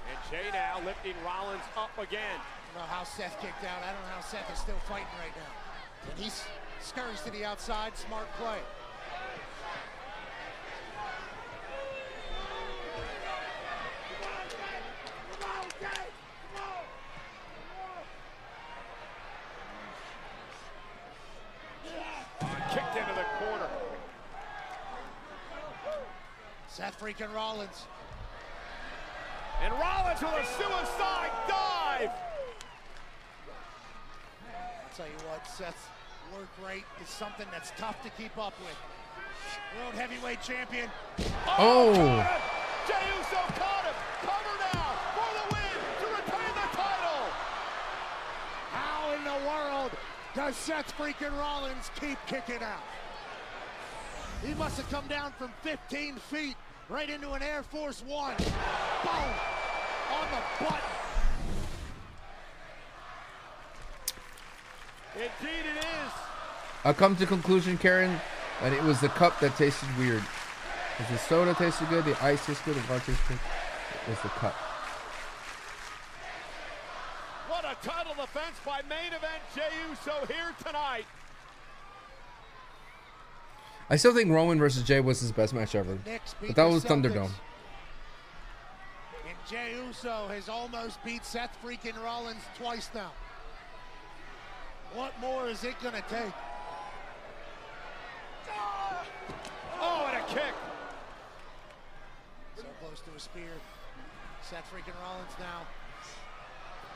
And Jey now lifting Rollins up again. I don't know how Seth kicked out. I don't know how Seth is still fighting right now. And he's scurries to the outside. Smart play. Kicked into the corner. Seth freaking Rollins. And Rollins with a suicide dive. I'll tell you what, Seth's work rate is something that's tough to keep up with. World Heavyweight Champion. Oh! Jey Uso caught him. Cover now for the win to retain the title. How in the world does Seth freaking Rollins keep kicking out? He must have come down from 15 feet right into an Air Force One. Boom! On the button. Indeed it is. I've come to the conclusion, Karen, that it was the cup that tasted weird. Because the soda tasted good, the ice tasted good, the water tasted good. It was the cup. What a title defense by main event Jey Uso here tonight. I still think Roman versus Jey was his best match ever. But that was Thunderdome. And Jey Uso has almost beat Seth freaking Rollins twice now. What more is it gonna take? Oh, and a kick. So close to a spear. Seth freaking Rollins now.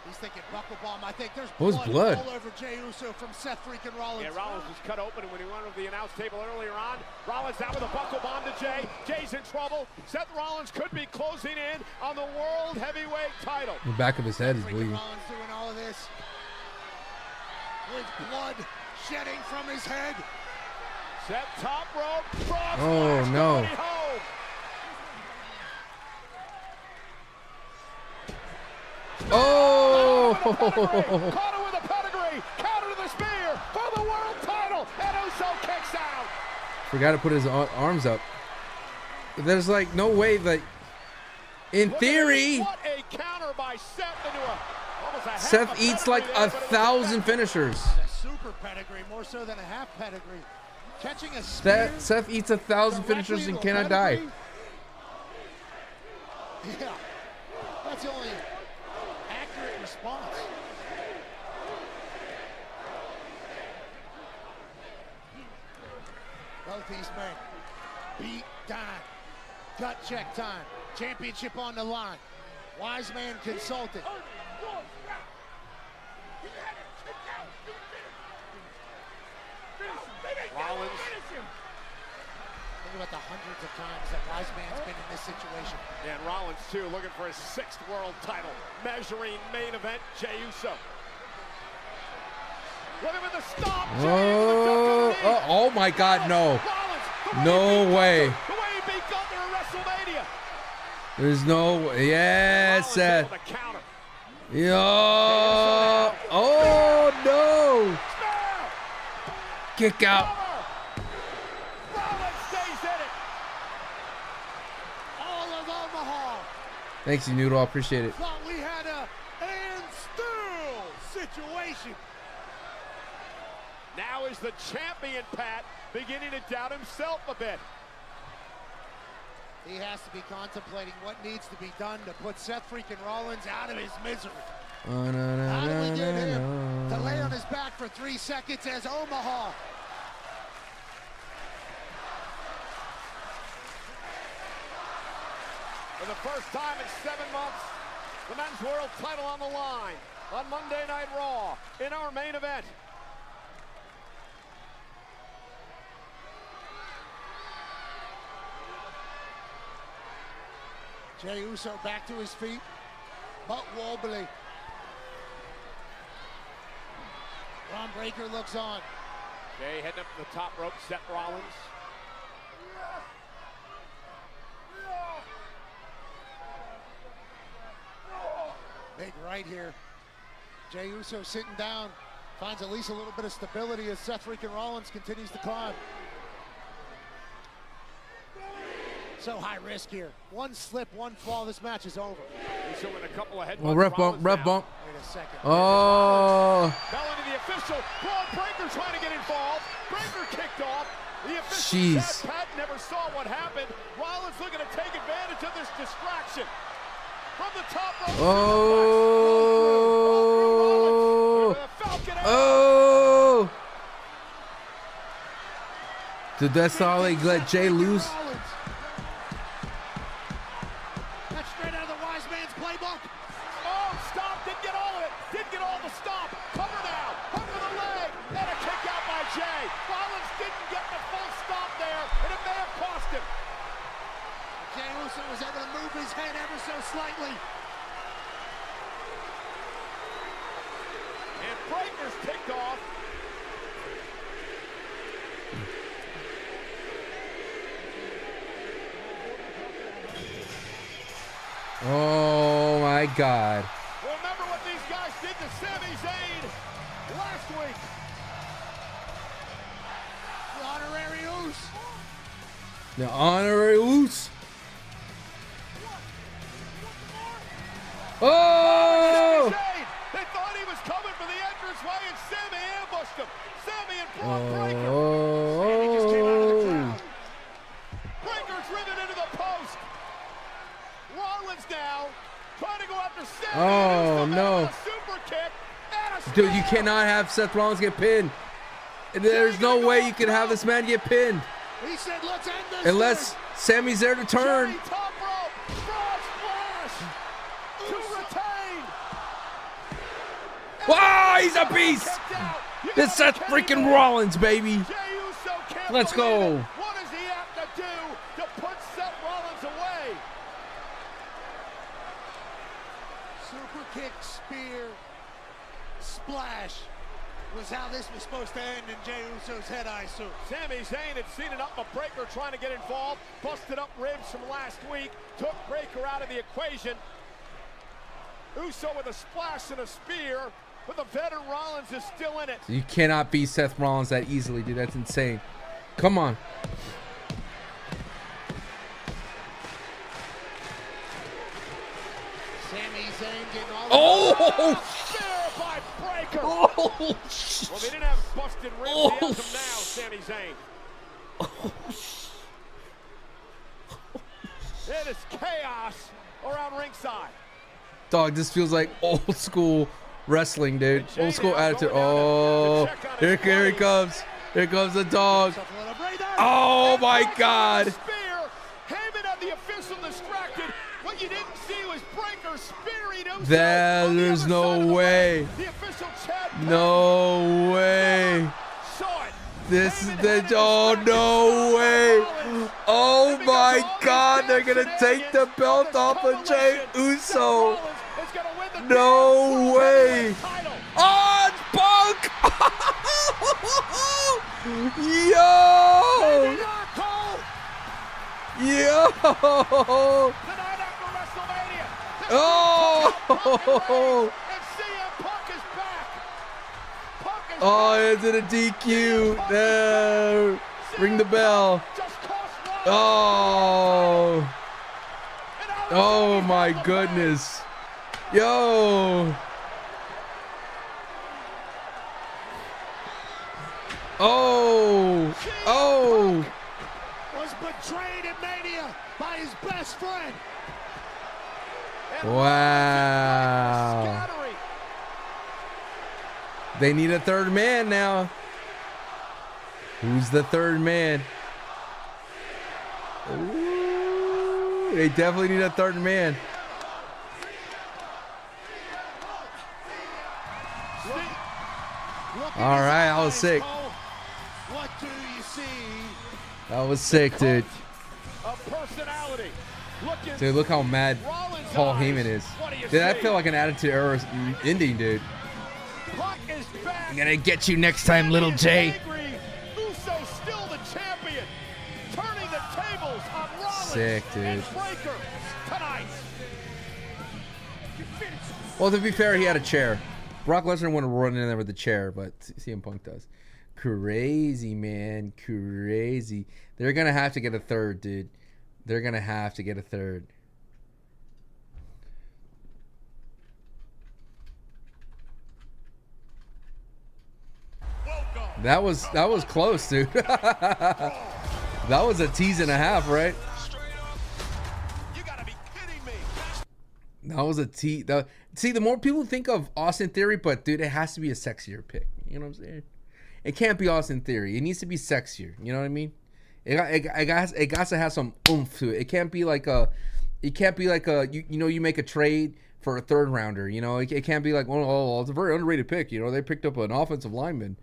He's thinking buckle bomb. I think there's blood all over Jey Uso from Seth freaking Rollins. Yeah, Rollins was cut open when he went over the announce table earlier on. Rollins out with a buckle bomb to Jey. Jey's in trouble. Seth Rollins could be closing in on the World Heavyweight title. The back of his head is bleeding. Rollins doing all of this with blood shedding from his head. Seth top rope. Oh no. Home. Oh! Caught him with a pedigree. Counter to the spear for the world title. And Uso kicks out. Forgot to put his arms up. There's like no way that, in theory, what a counter by Seth into a Seth eats like 1,000 finishers. A super pedigree, more so than a half pedigree. Catching a spear. Seth eats 1,000 finishers and cannot die. Yeah, that's the only accurate response. Both these men beat down. Gut check time. Championship on the line. Wise man consulted. Rollins. Think about the hundreds of times that Wise man's been in this situation. And Rollins, too, looking for his 6th world title. Measuring main event Jey Uso. Look at the stop. Oh my God, no. No way. The way he beat Gunther in WrestleMania. There's no way. Yes, Seth. The counter. Yo! Oh no! Kick out. Rollins stays in it. All of Omaha. Thanks, you Noodle. I appreciate it. Thought we had a and still situation. Now is the champion, Pat, beginning to doubt himself a bit. He has to be contemplating what needs to be done to put Seth freaking Rollins out of his misery. How do we get him to lay on his back for 3 seconds as Omaha? For the first time in 7 months, the men's world title on the line on Monday Night Raw in our main event. Jey Uso back to his feet, but wobbly. Ron Breakker looks on. Jey heading up to the top rope, Seth Rollins. Big right here. Jey Uso sitting down, finds at least a little bit of stability as Seth freaking Rollins continues to climb. So high risk here. One slip, one fall, this match is over. Uso with a couple of headbutts. Oh, ref bump, ref bump. Wait a second. Oh. Fell into the official. Braun Breaker trying to get involved. Breaker kicked off. The official Jeez. said Pat never saw what happened. Rollins looking to take advantage of this distraction. From the top rope. Oh. Oh. Dude, that's all they let Jey lose. That's straight out of the wise man's playbook. Oh, stop. Didn't get all of it. Didn't get all the stop. Cover now. Cover the leg. And a kick out by Jey. Rollins didn't get the full stop there, and it may have cost him. Jey Uso was able to move his head ever so slightly. And Breaker's kicked off. Oh my God. Remember what these guys did to Sami Zayn last week. The honorary Uso. The honorary Uso. Oh! They thought he was coming for the entrance way, and Sami ambushed him. Sami and Braun Breaker. Oh. Sami just came out of the crowd. Breaker driven into the post. Rollins now trying to go after Sami. Oh no. A super kick and a Dude, you cannot have Seth Rollins get pinned. There's no way you can have this man get pinned. He said, let's end this Unless Sami's there to turn. Jey, top rope, frog splash to retain. Wow, he's a beast. This Seth freaking Rollins, baby. Jey Uso can't Let's believe go. it. What does he have to do to put Seth Rollins away? super kick, spear, splash was how this was supposed to end in Jey Uso's head, I assume. Sami Zayn had seen it up, but Breaker trying to get involved. Busted up ribs from last week. Took Breaker out of the equation. Uso with a splash and a spear. But the veteran Rollins is still in it. You cannot beat Seth Rollins that easily, dude. That's insane. Come on. Sami Zayn getting all Oh! Spear by Breaker. Oh! Well, they didn't have busted ribs. Oh! He has them now, Sami Zayn. It is chaos around ringside. Dog, this feels like old school wrestling, dude. Old school attitude. Oh, here he comes. Here comes the dog. Oh my God. Spear. Heyman had the official distracted. What you didn't see was Breaker spearing Uso. There's no way. The official Chad No way. saw it. This is the, oh no way. Oh my God, they're gonna take the belt off of Jey Uso. No way. Oh, it's Punk. Yo. Yo. The night after WrestleMania, the Oh! Oh, it's in a DQ. No. Ring the bell. Oh. Oh my goodness. Yo. Oh. Oh. Was betrayed in Mania by his best friend. Wow. They need a third man now. Who's the third man? Ooh, they definitely need a third man. All right, that was sick. What do you see? That was sick, dude. Dude, look how mad Paul Heyman is. Dude, I feel like an Attitude Era ending, dude. I'm gonna get you next time, little J. Sick, dude. Well, to be fair, he had a chair. Brock Lesnar wouldn't run in there with a chair, but CM Punk does. Crazy, man. Crazy. They're gonna have to get a third, dude. They're gonna have to get a third. That was close, dude. That was a tease and a half, right? That was a tease. See, the more people think of Austin Theory, but dude, it has to be a sexier pick. You know what I'm saying? It can't be Austin Theory. It needs to be sexier. You know what I mean? It got to have some oomph to it. It can't be like a. You make a trade for a third rounder. You know, it can't be like, oh, it's a very underrated pick. You know, they picked up an offensive lineman.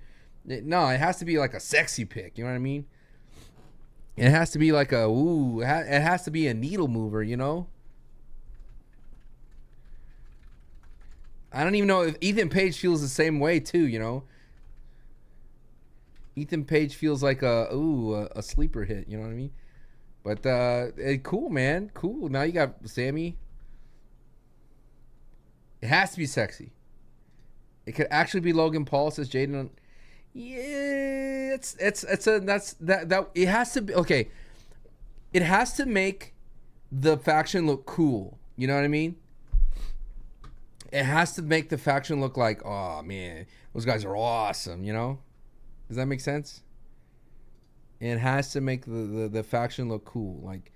No, it has to be like a sexy pick. You know what I mean? It has to be like a it has to be a needle mover. You know. I don't even know if Ethan Page feels the same way too. You know. Ethan Page feels like a sleeper hit. You know what I mean? But cool, man, cool. Now you got Sammy. It has to be sexy. It could actually be Logan Paul, says Jaden. Yeah, it has to be okay. It has to make the faction look cool. You know what I mean? It has to make the faction look like, oh man, those guys are awesome. You know? Does that make sense? It has to make the faction look cool, like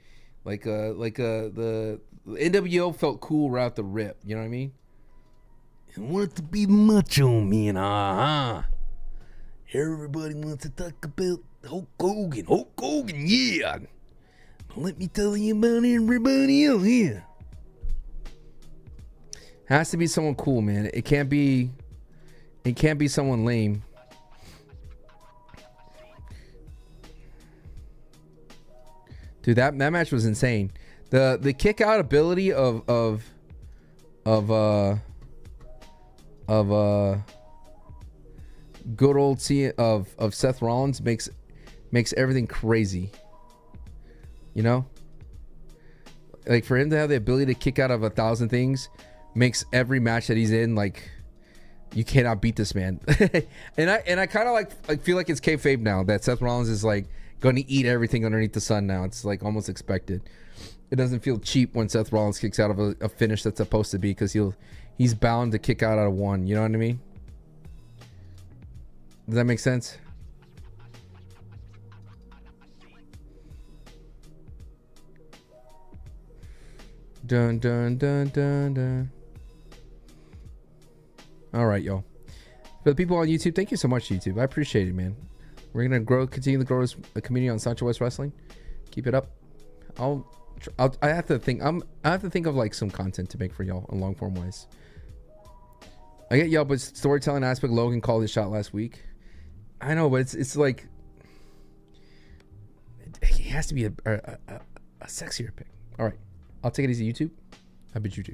the NWO felt cool right out the rip. You know what I mean? I want it to be macho, man. Everybody wants to talk about Hulk Hogan. Hulk Hogan, yeah. Let me tell you about everybody else here. Has to be someone cool, man. It can't be someone lame. Dude, that match was insane. The kick out ability of good old of Seth Rollins makes everything crazy. You know? Like for him to have the ability to kick out of 1,000 things makes every match that he's in like you cannot beat this man. and I kind of like feel like it's kayfabe now that Seth Rollins is like going to eat everything underneath the sun now. It's like almost expected. It doesn't feel cheap when Seth Rollins kicks out of a finish that's supposed to be because he's bound to kick out of one. You know what I mean? Does that make sense? Dun dun dun dun dun. All right, y'all. For the people on YouTube, thank you so much, YouTube. I appreciate it, man. We're gonna continue to grow this community on Sancho West Wrestling. Keep it up. I have to think. I have to think of like some content to make for y'all in long form wise. I get y'all, but storytelling aspect. Logan called his shot last week. I know, but it's like it has to be a sexier pick. All right, I'll take it easy, YouTube. I bid you do.